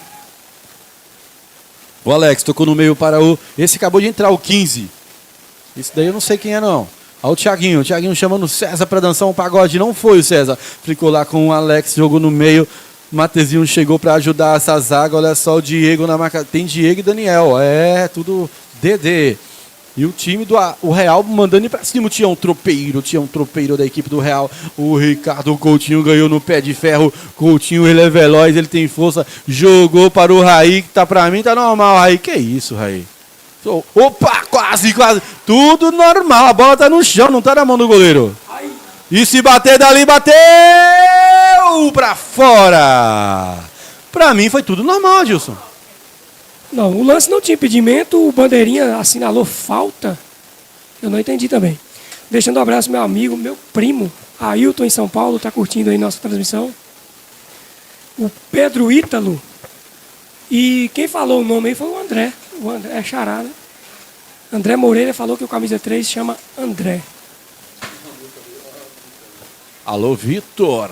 O Alex tocou no meio para o... Esse acabou de entrar, o 15. Esse daí eu não sei quem é, não. Olha o Thiaguinho chamando o César para dançar um pagode. Não foi o César. Ficou lá com o Alex, jogou no meio. Matezinho chegou para ajudar essa zaga. Olha só o Diego na marca. Tem Diego e Daniel. É, tudo DD. E o time do Real mandando ir pra cima. Tinha um tropeiro da equipe do Real. O Ricardo Coutinho ganhou no pé de ferro. Coutinho, ele é veloz, ele tem força. Jogou para o Raí, que tá pra mim, tá normal. Raí, que isso, Raí? Opa, quase. Tudo normal. A bola tá no chão, não tá na mão do goleiro. E se bater dali, bateu pra fora. Pra mim foi tudo normal, Gilson. Não, o lance não tinha impedimento, o bandeirinha assinalou falta. Eu não entendi também. Deixando um abraço meu amigo, meu primo, Ailton em São Paulo, tá curtindo aí nossa transmissão. O Pedro Ítalo. E quem falou o nome aí foi o André. O André é xará, né? André Moreira falou que o camisa 3 chama André. Alô, Vitor.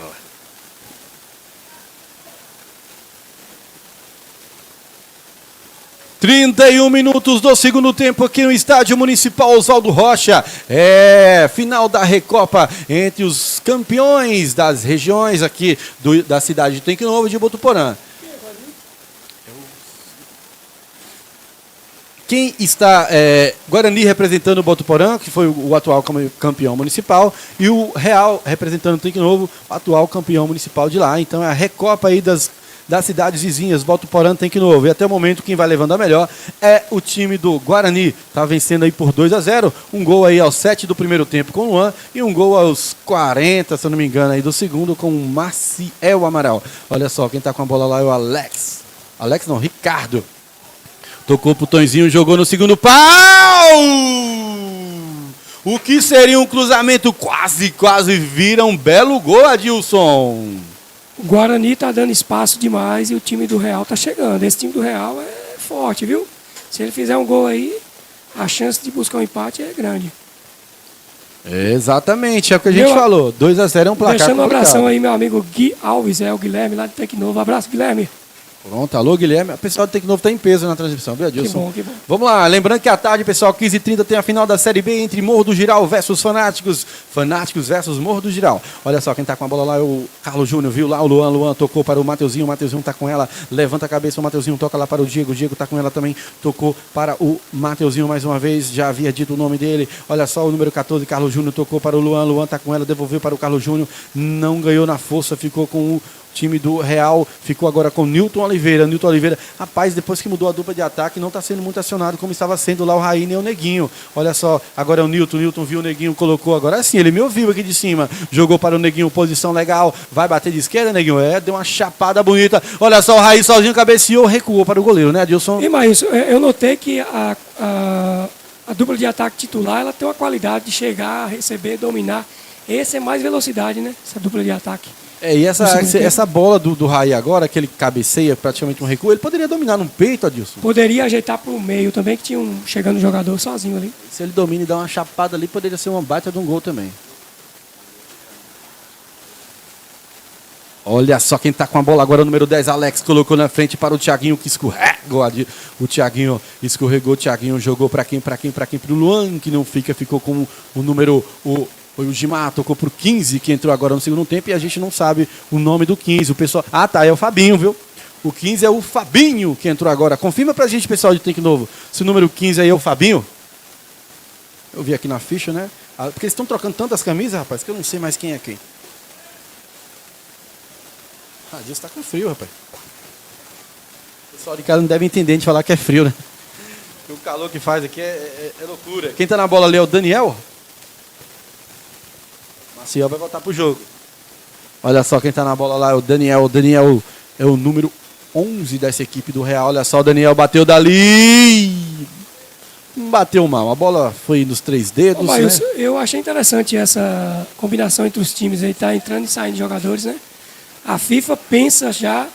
...31 minutos do segundo tempo aqui no Estádio Municipal Oswaldo Rocha. É final da Recopa entre os campeões das regiões aqui da cidade de Tanque Novo e de Botuporã. Quem está... Guarani representando o Botuporã, que foi o atual campeão municipal, e o Real representando o Tanque Novo, o atual campeão municipal de lá. Então é a Recopa aí das cidades vizinhas, Botuporã, Tanque Novo. E até o momento quem vai levando a melhor é o time do Guarani. Está vencendo aí por 2-0. Um gol aí aos 7 do primeiro tempo com o Luan e um gol aos 40, se eu não me engano, aí do segundo com o Maciel Amaral. Olha só, quem está com a bola lá é o Alex. Alex não, Ricardo. Tocou pro Tonzinho, jogou no segundo pau! O que seria um cruzamento quase vira um belo gol, Adilson. O Guarani está dando espaço demais e o time do Real está chegando. Esse time do Real é forte, viu? Se ele fizer um gol aí, a chance de buscar um empate é grande. Exatamente, é o que a gente falou. 2-0 é um placar deixando complicado. Um abração aí, meu amigo Gui Alves, o Guilherme lá de Tanque Novo. Abraço, Guilherme. Pronto, alô Guilherme. O pessoal do Tanque Novo está em peso na transmissão, viu, Adilson? Que bom. Vamos lá, lembrando que à tarde, pessoal, 15h30 tem a final da Série B entre Morro do Giral versus Fanáticos. Fanáticos versus Morro do Giral. Olha só, quem tá com a bola lá é o Carlos Júnior, viu lá o Luan. Luan tocou para o Mateuzinho tá com ela, levanta a cabeça, o Mateuzinho toca lá para o Diego tá com ela também, tocou para o Mateuzinho mais uma vez, já havia dito o nome dele. Olha só, o número 14, Carlos Júnior, tocou para o Luan tá com ela, devolveu para o Carlos Júnior, não ganhou na força, ficou com o time do Real, ficou agora com Nilton Oliveira, rapaz, depois que mudou a dupla de ataque, não está sendo muito acionado como estava sendo lá o Raí e o Neguinho. Olha só, agora é o Nilton viu o Neguinho, colocou, agora sim, ele me ouviu aqui de cima, jogou para o Neguinho, posição legal, vai bater de esquerda, Neguinho, deu uma chapada bonita, olha só, o Raí sozinho cabeceou, recuou para o goleiro, né, Adilson? E mais, eu notei que a dupla de ataque titular, ela tem uma qualidade de chegar, receber, dominar. Esse é mais velocidade, né, essa dupla de ataque. E essa bola do Raí agora, que ele cabeceia praticamente um recuo, ele poderia dominar no peito, Adilson? Poderia ajeitar para o meio também, que tinha chegando um jogador sozinho ali. Se ele domina e dá uma chapada ali, poderia ser uma baita de um gol também. Olha só quem tá com a bola agora, o número 10, Alex, colocou na frente para o Thiaguinho, que escorregou. O Thiaguinho escorregou, o Thiaguinho jogou para quem? Pro Luan, que não ficou com o número Foi o Gimar, tocou pro 15, que entrou agora no segundo tempo, e a gente não sabe o nome do 15. O pessoal... Ah, tá, é o Fabinho, viu? O 15 é o Fabinho que entrou agora. Confirma pra gente, pessoal de Tanque Novo, se o número 15 aí é o Fabinho. Eu vi aqui na ficha, né? Ah, porque eles estão trocando tantas camisas, rapaz, que eu não sei mais quem é quem. Ah, Deus tá com frio, rapaz. O pessoal de casa não deve entender de falar que é frio, né? Porque o calor que faz aqui é loucura. Quem tá na bola ali é o Daniel. Maciel vai voltar pro jogo. Olha só quem tá na bola lá é o Daniel. O Daniel é o número 11 dessa equipe do Real. Olha só, o Daniel bateu dali. Bateu mal. A bola foi nos 3 dedos. Ô, né? Maílson, eu achei interessante essa combinação entre os times aí, tá entrando e saindo de jogadores, né? A FIFA pensa já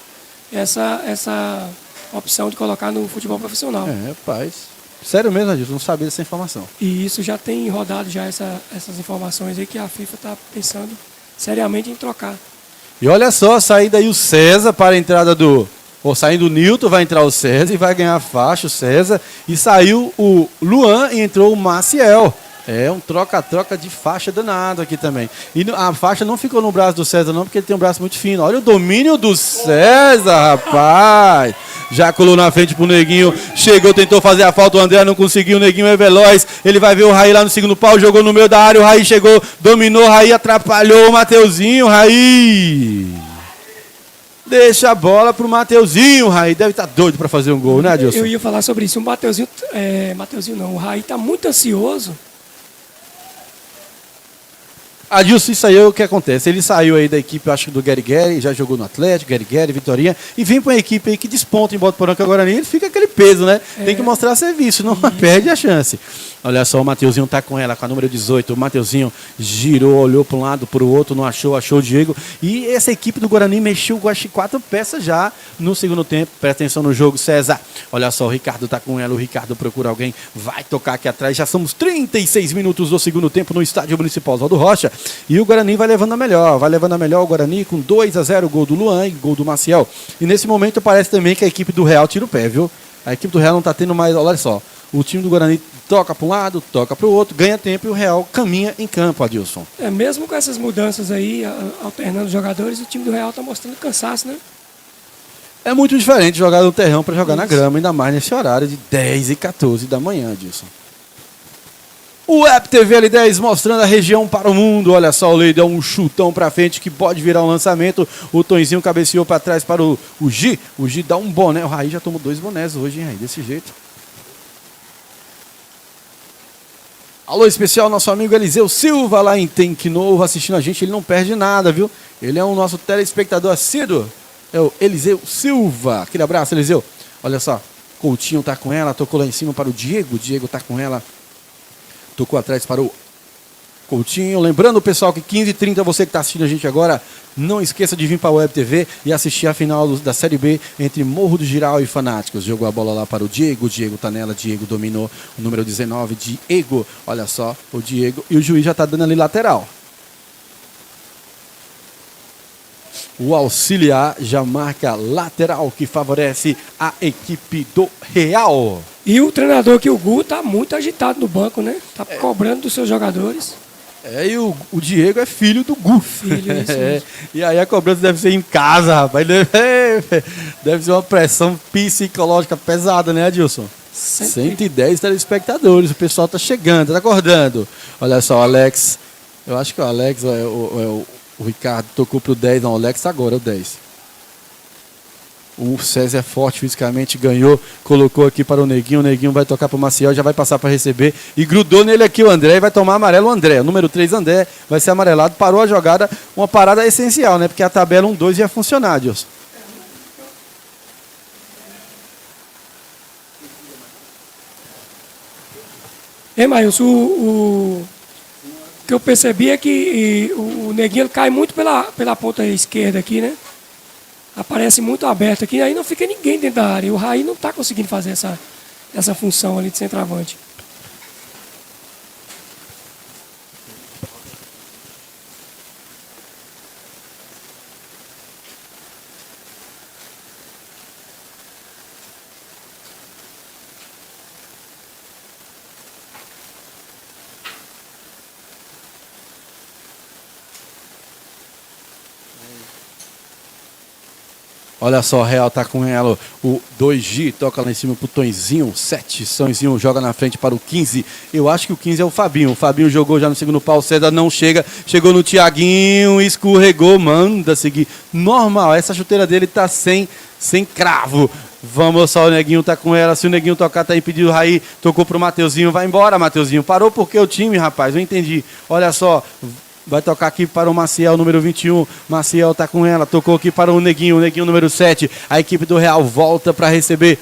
essa opção de colocar no futebol profissional. É, rapaz. Sério mesmo, Adilson, não sabia dessa informação. E isso já tem rodado já essas informações aí que a FIFA está pensando seriamente em trocar. E olha só, saindo aí o César para a entrada do... Ou saindo o Nilton, vai entrar o César e vai ganhar a faixa, o César. E saiu o Luan e entrou o Maciel. É um troca-troca de faixa danado aqui também. E a faixa não ficou no braço do César não, porque ele tem um braço muito fino. Olha o domínio do César, rapaz. Já colou na frente pro Neguinho. Chegou, tentou fazer a falta, o André não conseguiu. O Neguinho é veloz. Ele vai ver o Raí lá no segundo pau, jogou no meio da área. O Raí chegou, dominou, o Raí atrapalhou o Mateuzinho. Raí deixa a bola pro Mateuzinho. O Raí deve estar doido para fazer um gol, né, Adilson? Eu ia falar sobre isso. O Mateuzinho não, o Raí está muito ansioso. Adilson, isso aí é o que acontece. Ele saiu aí da equipe, eu acho que do Gary Gary, já jogou no Atlético, Gary Gary, Vitorinha, e vem para uma equipe aí que desponta em Botuporanga, que agora ele fica aquele peso, né? Tem que mostrar serviço, não perde a chance. Olha só, o Mateuzinho tá com ela, com a número 18. O Mateuzinho girou, olhou para um lado, para o outro, não achou, achou o Diego. E essa equipe do Guarani mexeu, acho que 4 peças já no segundo tempo. Presta atenção no jogo, César. Olha só, o Ricardo tá com ela, o Ricardo procura alguém, vai tocar aqui atrás. Já somos 36 minutos do segundo tempo no Estádio Municipal Oswaldo Rocha. E o Guarani vai levando a melhor. Vai levando a melhor o Guarani com 2-0, gol do Luan e gol do Maciel. E nesse momento parece também que a equipe do Real tira o pé, viu? A equipe do Real não tá tendo mais, olha só. O time do Guarani toca para um lado, toca para o outro, ganha tempo e o Real caminha em campo, Adilson. Mesmo com essas mudanças aí, alternando os jogadores, o time do Real está mostrando cansaço, né? É muito diferente jogar no terrão para jogar na grama, ainda mais nesse horário de 10 e 14 da manhã, Adilson. O Web TV L10 mostrando a região para o mundo. Olha só, o Lei deu um chutão para frente que pode virar um lançamento. O Tonzinho cabeceou para trás para o Gi. O Gi dá um boné. O Raí já tomou 2 bonés hoje, hein, Raí? Desse jeito. Alô especial, nosso amigo Eliseu Silva lá em Tanque Novo assistindo a gente. Ele não perde nada, viu? Ele é o nosso telespectador assíduo. É o Eliseu Silva. Aquele abraço, Eliseu. Olha só, Coutinho tá com ela, tocou lá em cima para o Diego. O Diego tá com ela, tocou atrás para o Coutinho. Lembrando, pessoal, que 15h30, você que está assistindo a gente agora, não esqueça de vir para a Web TV e assistir a final da Série B entre Morro do Giral e Fanáticos. Jogou a bola lá para o Diego tá nela, Diego dominou o número 19, Diego. Olha só, o Diego. E o juiz já está dando ali lateral. O auxiliar já marca lateral, que favorece a equipe do Real. E o treinador aqui, o Gu, tá muito agitado no banco, né? Tá cobrando dos seus jogadores. E o Diego é filho do Gu. Filho, isso mesmo. E aí a cobrança deve ser em casa, rapaz. Deve ser uma pressão psicológica pesada, né, Adilson? 110 telespectadores, o pessoal tá chegando, tá acordando. Olha só, o Alex. Eu acho que o Alex o Ricardo tocou pro 10, não, o Alex agora é o 10. O César é forte fisicamente, ganhou, colocou aqui para o Neguinho vai tocar para o Maciel, já vai passar para receber, e grudou nele aqui o André, e vai tomar amarelo o André, o número 3 André, vai ser amarelado, parou a jogada, uma parada essencial, né, porque a tabela 1-2 ia funcionar, Adilson. Maílson, o que eu percebi é que o Neguinho ele cai muito pela ponta esquerda aqui, né? Aparece muito aberto aqui, aí não fica ninguém dentro da área. E o Raí não está conseguindo fazer essa função ali de centroavante. Olha só, Real tá com ela. O 2G toca lá em cima pro Tonzinho. 7. Sonzinho joga na frente para o 15. Eu acho que o 15 é o Fabinho. O Fabinho jogou já no segundo pau. O César não chega. Chegou no Thiaguinho. Escorregou. Manda seguir. Normal. Essa chuteira dele tá sem cravo. Vamos só, o Neguinho tá com ela. Se o Neguinho tocar, tá impedido. O Raí tocou pro Mateuzinho. Vai embora, Mateuzinho. Parou porque o time, rapaz. Eu entendi. Olha só. Vai tocar aqui para o Maciel, número 21. Maciel tá com ela. Tocou aqui para o Neguinho número 7. A equipe do Real volta para receber.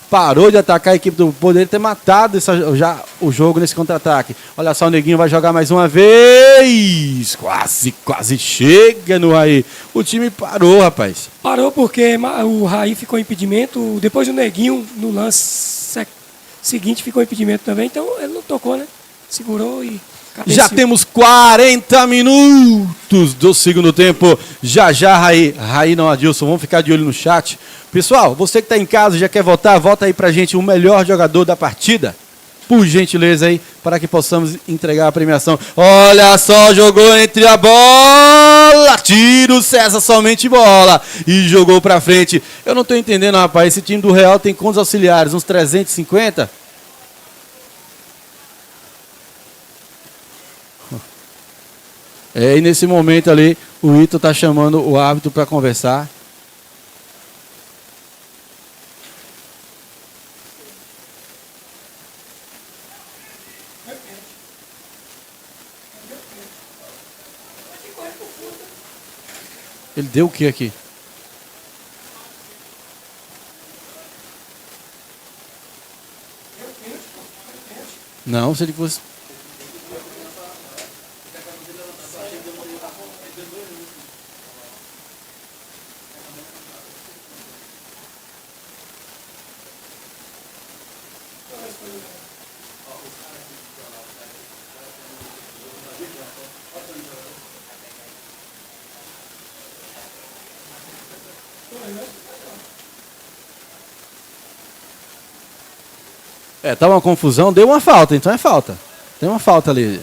Parou de atacar a equipe do... Poderia ter matado já o jogo nesse contra-ataque. Olha só, o Neguinho vai jogar mais uma vez. Quase chega no Raí. O time parou, rapaz. Parou porque o Raí ficou em impedimento. Depois o Neguinho, no lance seguinte, ficou em impedimento também. Então ele não tocou, né? Segurou e... Já temos 40 minutos do segundo tempo. Já, Raí não, Adilson. Vamos ficar de olho no chat. Pessoal, você que está em casa e já quer votar, vota aí pra gente o melhor jogador da partida. Por gentileza aí, para que possamos entregar a premiação. Olha só, jogou entre a bola. Tira o César, somente bola. E jogou pra frente. Eu não tô entendendo, rapaz. Esse time do Real tem quantos auxiliares? Uns 350? E nesse momento ali, o Ito tá chamando o árbitro para conversar. Ele deu o que aqui? Não, se ele fosse... tá uma confusão, deu uma falta, então é falta. Tem uma falta ali.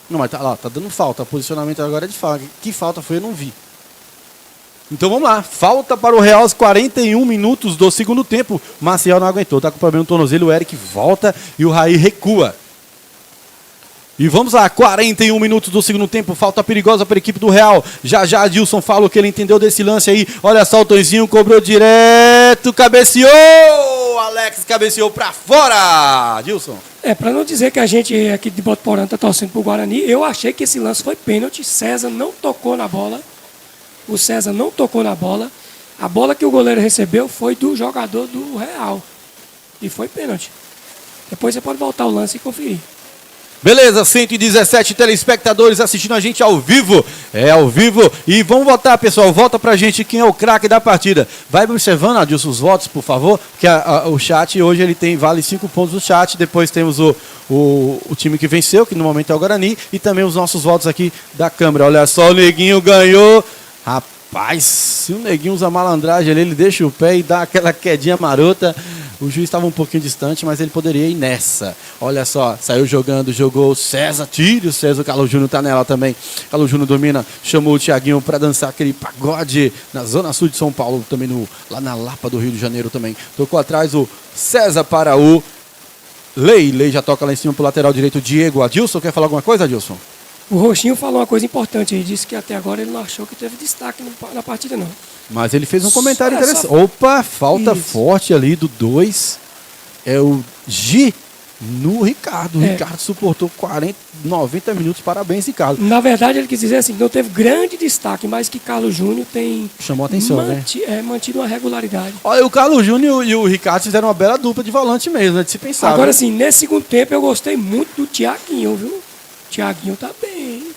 Não, mas tá lá, tá dando falta. O posicionamento agora é de falta. Que falta foi, eu não vi. Então vamos lá. Falta para o Real aos 41 minutos do segundo tempo. Maciel não aguentou, tá com problema no tornozelo. O Eric volta e o Raí recua. E vamos lá, 41 minutos do segundo tempo, falta perigosa para a equipe do Real. Já Adilson fala o que ele entendeu desse lance aí. Olha só, o Tonzinho cobrou direto, cabeceou! Alex cabeceou para fora! Adilson. Para não dizer que a gente aqui de Botuporã tá torcendo pro Guarani, eu achei que esse lance foi pênalti. César não tocou na bola. O César não tocou na bola. A bola que o goleiro recebeu foi do jogador do Real. E foi pênalti. Depois você pode voltar o lance e conferir. Beleza, 117 telespectadores assistindo a gente ao vivo. É ao vivo. E vamos votar, pessoal. Vota pra gente quem é o craque da partida. Vai observando, Adilson, os votos, por favor. Porque o chat hoje ele vale 5 pontos no chat. Depois temos o time que venceu, que no momento é o Guarani. E também os nossos votos aqui da câmera. Olha só, o Neguinho ganhou. Rapaz, se o Neguinho usa malandragem ali, ele deixa o pé e dá aquela quedinha marota. O juiz estava um pouquinho distante, mas ele poderia ir nessa. Olha só, saiu jogando, jogou o César, tira o César, o Carlos Júnior tá nela também. Carlos Júnior domina, chamou o Thiaguinho para dançar aquele pagode na zona sul de São Paulo, também lá na Lapa do Rio de Janeiro também. Tocou atrás o César para o Lei já toca lá em cima pro lateral direito, Diego. Adilson, quer falar alguma coisa, Adilson? O Roxinho falou uma coisa importante, ele disse que até agora ele não achou que teve destaque na partida não. Mas ele fez um comentário interessante. Opa, falta forte ali do 2. É o G no Ricardo. O Ricardo suportou 90 minutos. Parabéns, Ricardo. Na verdade, ele quis dizer assim, não teve grande destaque, mas que Carlos Júnior tem... Chamou a atenção, né? Mantido uma regularidade. Olha, o Carlos Júnior e o Ricardo fizeram uma bela dupla de volante mesmo, né? De se pensar. Agora, assim, nesse segundo tempo, eu gostei muito do Thiaguinho, viu? O Thiaguinho tá bem.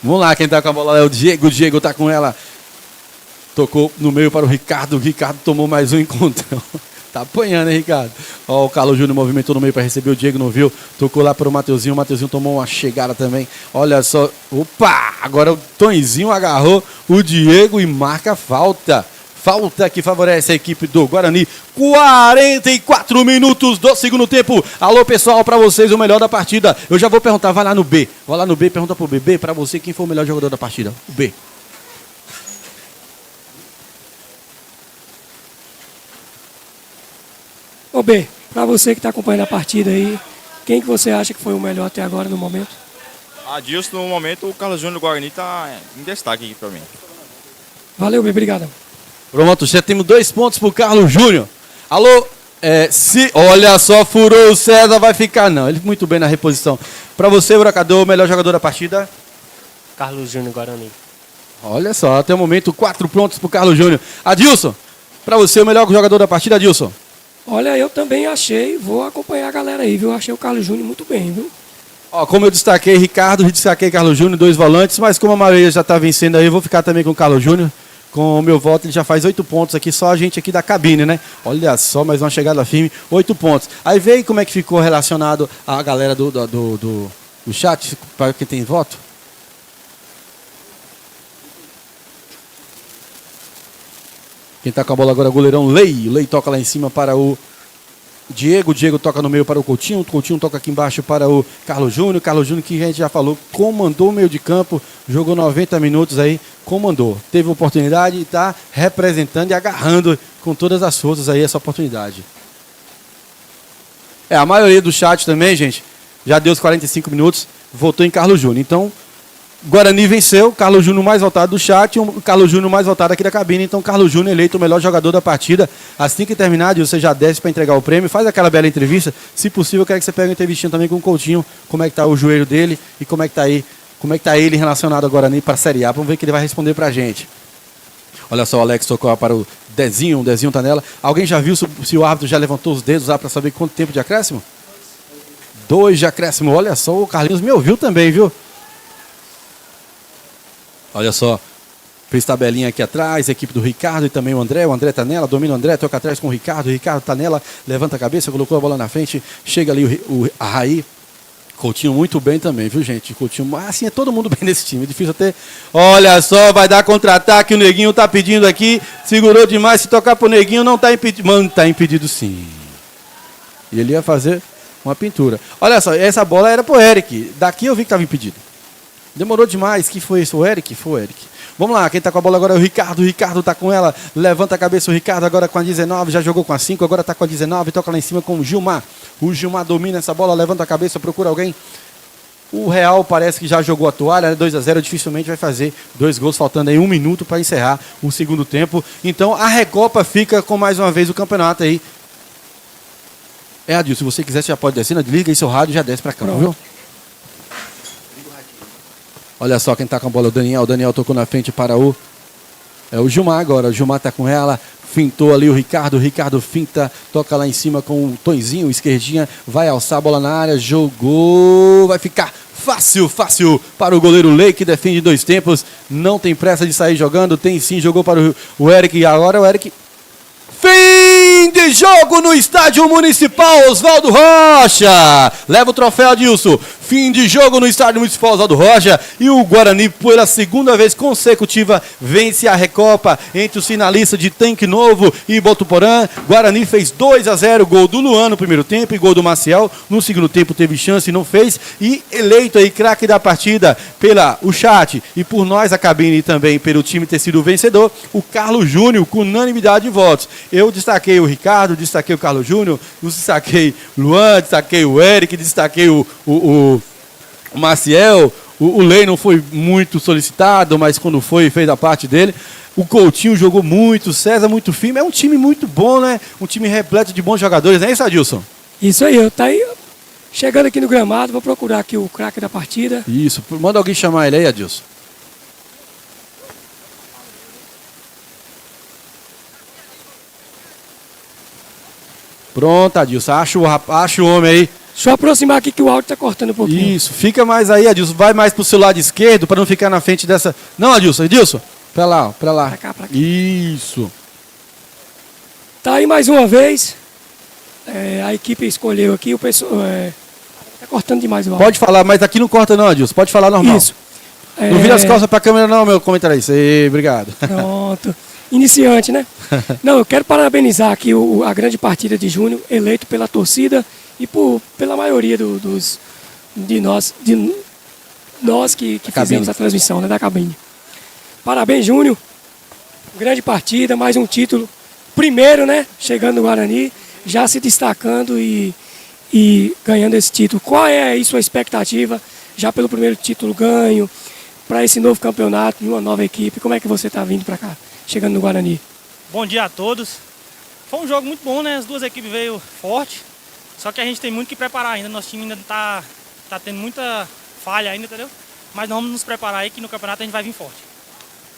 Vamos lá, quem tá com a bola é o Diego. O Diego tá com ela. Tocou no meio para o Ricardo. O Ricardo tomou mais um encontrão. Tá apanhando, hein, Ricardo? Ó, o Carlos Júnior movimentou no meio para receber. O Diego não viu. Tocou lá para o Mateuzinho. O Mateuzinho tomou uma chegada também. Olha só. Opa! Agora o Tonzinho agarrou o Diego e marca falta. Falta que favorece a equipe do Guarani. 44 minutos do segundo tempo. Alô, pessoal, para vocês o melhor da partida. Eu já vou perguntar, vai lá no B. Vai lá no B, pergunta pro BB, para você quem foi o melhor jogador da partida. O B. Ô B, para você que está acompanhando a partida aí, quem que você acha que foi o melhor até agora no momento? Adilson, no momento, o Carlos Júnior do Guarani está em destaque aqui para mim. Valeu, B, obrigado. Pronto, já temos 2 pontos pro Carlos Júnior. Alô, olha só, furou o César, vai ficar não. Ele muito bem na reposição. Para você, Brocador, o melhor jogador da partida? Carlos Júnior Guarani. Olha só, até o momento 4 pontos pro Carlos Júnior. Adilson, para você o melhor jogador da partida, Adilson? Olha, eu também achei, vou acompanhar a galera aí, viu? Achei o Carlos Júnior muito bem, viu? Ó, como eu destaquei Ricardo, destaquei Carlos Júnior, 2 volantes, mas como a maioria já está vencendo aí, eu vou ficar também com o Carlos Júnior. Com o meu voto, ele já faz 8 pontos aqui, só a gente aqui da cabine, né? Olha só, mais uma chegada firme, 8 pontos. Aí veio como é que ficou relacionado a galera do chat, para quem tem voto? Quem tá com a bola agora é o goleirão Lei. O Lei toca lá em cima para o Diego. O Diego toca no meio para o Coutinho. O Coutinho toca aqui embaixo para o Carlos Júnior. Carlos Júnior, que a gente já falou, comandou o meio de campo. Jogou 90 minutos aí, comandou. Teve oportunidade e está representando e agarrando com todas as forças aí essa oportunidade. A maioria do chat também, gente, já deu os 45 minutos, votou em Carlos Júnior. Então, Guarani venceu, Carlos Júnior mais votado do chat, o Carlos Júnior mais votado aqui da cabine. Então, Carlos Júnior eleito o melhor jogador da partida. Assim que terminar, você já desce para entregar o prêmio, faz aquela bela entrevista. Se possível, eu quero que você pegue uma entrevistinha também com o Coutinho, como é que tá o joelho dele e como é que tá ele relacionado ao Guarani para a Série A. Vamos ver o que ele vai responder pra gente. Olha só, o Alex tocou para o Dezinho tá nela. Alguém já viu se o árbitro já levantou os dedos lá para saber quanto tempo de acréscimo? 2 de acréscimo. Olha só, o Carlinhos me ouviu também, viu? Olha só, fez tabelinha aqui atrás, a equipe do Ricardo e também o André tá nela, domina o André, toca atrás com o Ricardo tá nela, levanta a cabeça, colocou a bola na frente, chega ali a Raí, Coutinho muito bem também, viu gente, Coutinho, assim é todo mundo bem nesse time, difícil até, olha só, vai dar contra-ataque, o Neguinho tá pedindo aqui, segurou demais, se tocar pro Neguinho não tá impedido, mano, tá impedido sim, e ele ia fazer uma pintura, olha só, essa bola era pro Eric, daqui eu vi que tava impedido. Demorou demais. Que foi isso? O Eric? Foi o Eric. Vamos lá, quem tá com a bola agora é o Ricardo. O Ricardo tá com ela. Levanta a cabeça o Ricardo agora com a 19. Já jogou com a 5, agora tá com a 19. Toca lá em cima com o Gilmar. O Gilmar domina essa bola, levanta a cabeça, procura alguém. O Real parece que já jogou a toalha, 2-0. Dificilmente vai fazer 2 gols, faltando aí 1 minuto para encerrar o segundo tempo. Então a Recopa fica com mais uma vez o campeonato aí. Adilson, se você quiser, você já pode descer. Liga aí seu rádio e já desce para cá, viu? Olha só quem tá com a bola, o Daniel. O Daniel tocou na frente para o Gilmar agora. O Gilmar tá com ela. Fintou ali o Ricardo finta, toca lá em cima com o Tonzinho, esquerdinha, vai alçar a bola na área, jogou, vai ficar fácil para o goleiro Lei, que defende 2 tempos, não tem pressa de sair jogando, tem sim, jogou para o Eric, e agora o Eric... Fim de jogo no Estádio Municipal Oswaldo Rocha. Leva o troféu, Adilson. Fim de jogo no Estádio Municipal Oswaldo Rocha. E o Guarani, pela segunda vez consecutiva, vence a Recopa entre os finalistas de Tanque Novo e Botuporã. Guarani fez 2-0, gol do Luan no primeiro tempo e gol do Maciel. No segundo tempo teve chance e não fez. E eleito aí craque da partida o chat e por nós, a cabine, e também pelo time ter sido o vencedor, o Carlos Júnior, com unanimidade de votos. Eu destaquei o Ricardo, destaquei o Carlos Júnior, destaquei o Luan, destaquei o Eric, destaquei o Maciel. O Lei não foi muito solicitado, mas quando foi, fez a parte dele. O Coutinho jogou muito, o César muito firme. É um time muito bom, né? Um time repleto de bons jogadores, não é isso, Adilson? Isso aí, tá aí chegando aqui no gramado, vou procurar aqui o craque da partida. Isso, manda alguém chamar ele aí, Adilson. Pronto, Adilson, acha o homem aí. Deixa eu aproximar aqui que o áudio tá cortando um pouquinho. Isso, fica mais aí, Adilson, vai mais pro seu lado esquerdo para não ficar na frente dessa... Não, Adilson, pra lá, ó, pra lá. Pra cá. Isso. Tá aí mais uma vez, a equipe escolheu aqui, o pessoal... tá cortando demais o áudio. Pode falar, mas aqui não corta não, Adilson, pode falar normal. Isso. Não vira as costas pra câmera não, meu comentarista. Obrigado. Pronto. Iniciante, né? Não, eu quero parabenizar aqui a grande partida de Júnior, eleito pela torcida e pela maioria de nós que fizemos a transmissão, né, da cabine. Parabéns, Júnior. Grande partida, mais um título. Primeiro, né? Chegando no Guarani, já se destacando e ganhando esse título. Qual é aí sua expectativa, já pelo primeiro título ganho, para esse novo campeonato, em uma nova equipe? Como é que você está vindo para cá, chegando no Guarani? Bom dia a todos. Foi um jogo muito bom, né? As duas equipes veio forte, só que a gente tem muito que preparar ainda. Nosso time ainda tá tendo muita falha ainda, entendeu? Mas nós vamos nos preparar aí que no campeonato a gente vai vir forte.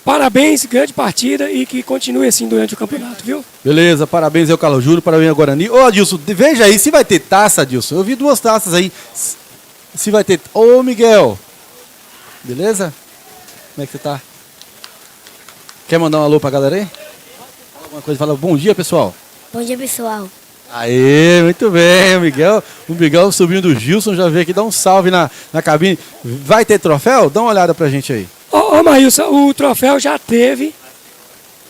Parabéns, grande partida e que continue assim durante o campeonato, viu? Beleza, parabéns ao Carlos Júnior, parabéns ao Guarani. Ô, Adilson, veja aí se vai ter taça, Adilson. Eu vi 2 taças aí. Se vai ter... Ô, Miguel. Beleza? Como é que você tá? Quer mandar um alô pra galera aí? Fala alguma coisa, fala bom dia, pessoal. Bom dia, pessoal. Aê, muito bem, o Miguel, sobrinho do Gilson, já veio aqui dar um salve na cabine. Vai ter troféu? Dá uma olhada pra gente aí. Ô, Maílson, o troféu já teve.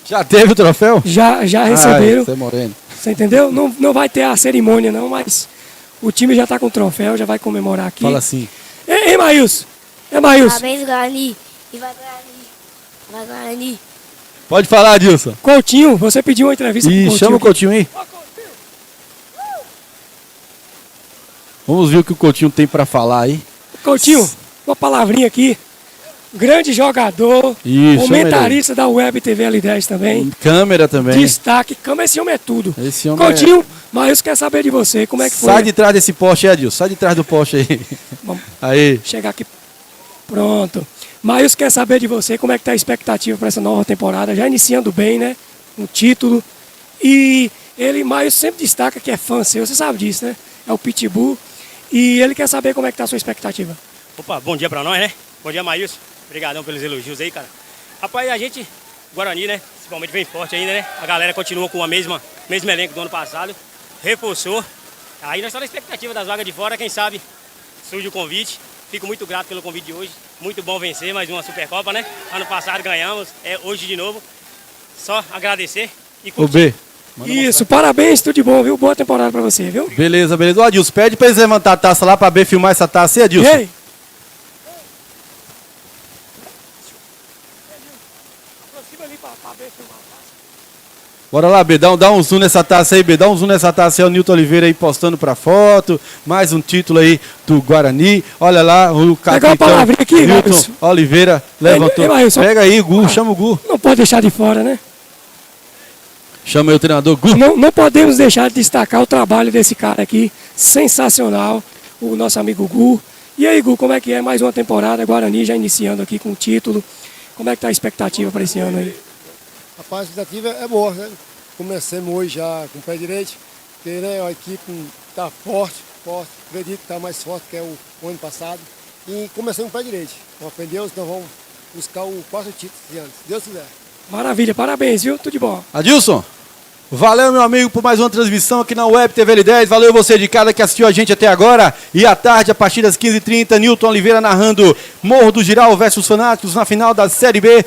Já teve o troféu? Já receberam. Ai, você é moreno. Você entendeu? Não vai ter a cerimônia não, mas o time já tá com o troféu, já vai comemorar aqui. Fala assim. Ei, Maílson. Maílson. Parabéns, Guarani. E vai, Guarani. Vai, Guarani. Pode falar, Adilson. Coutinho, você pediu uma entrevista com o Coutinho. Chama o Coutinho aí. Vamos ver o que o Coutinho tem pra falar aí. Coutinho, uma palavrinha aqui. Grande jogador, Isso, comentarista da Web TV L10 também. Câmera também. Destaque, esse homem é tudo. Esse homem Coutinho, mas quer saber de você, como é que foi? Sai de trás desse poste aí, Adilson. Sai de trás do poste aí. Vamos Aí. chegar aqui. Pronto. Maílson quer saber de você, como é que tá a expectativa para essa nova temporada, já iniciando bem, né? Um título. E Maílson sempre destaca que é fã seu, você sabe disso, né? É o Pitbull. E ele quer saber como é que tá a sua expectativa. Opa, bom dia pra nós, né? Bom dia, Maílson. Obrigadão pelos elogios aí, cara. Rapaz, a gente, Guarani, né? Principalmente vem forte ainda, né? A galera continua com a mesmo elenco do ano passado. Reforçou. Aí nós estamos na expectativa das vagas de fora, quem sabe surge o convite. Fico muito grato pelo convite de hoje. Muito bom vencer mais uma Supercopa, né? Ano passado ganhamos, hoje de novo. Só agradecer e Ô, B. Isso, parabéns, tudo de bom, viu? Boa temporada pra você, viu? Beleza. Ô, Adilson, pede pra eles levantar a taça lá pra B filmar essa taça aí, Adilson. Ei! Bora lá, B, dá um zoom nessa taça aí, B. Dá um zoom nessa taça aí, o Nilton Oliveira aí postando pra foto. Mais um título aí do Guarani. Olha lá, o capitão Pega uma palavrinha aqui, Nilton Maílson. Oliveira levantou. Maílson. Pega aí, Gu, chama o Gu. Não pode deixar de fora, né? Chama aí o treinador, Gu. Não podemos deixar de destacar o trabalho desse cara aqui, sensacional, o nosso amigo Gu. E aí, Gu, como é que é? Mais uma temporada, Guarani já iniciando aqui com o título. Como é que tá a expectativa para esse ano aí? Rapaz, a expectativa é boa, né? Comecemos hoje já com o pé direito, porque né, a equipe está forte, acredito que está mais forte que o ano passado. E começamos com o pé direito. Com a fé em Deus, nós vamos buscar o 4 títulos esse ano, se Deus quiser. Maravilha, parabéns, viu? Tudo de bom. Adilson, valeu, meu amigo, por mais uma transmissão aqui na Web TV L10. Valeu você de casa que assistiu a gente até agora. E à tarde, a partir das 15h30, Nilton Oliveira narrando Morro do Giral versus Fanáticos na final da Série B.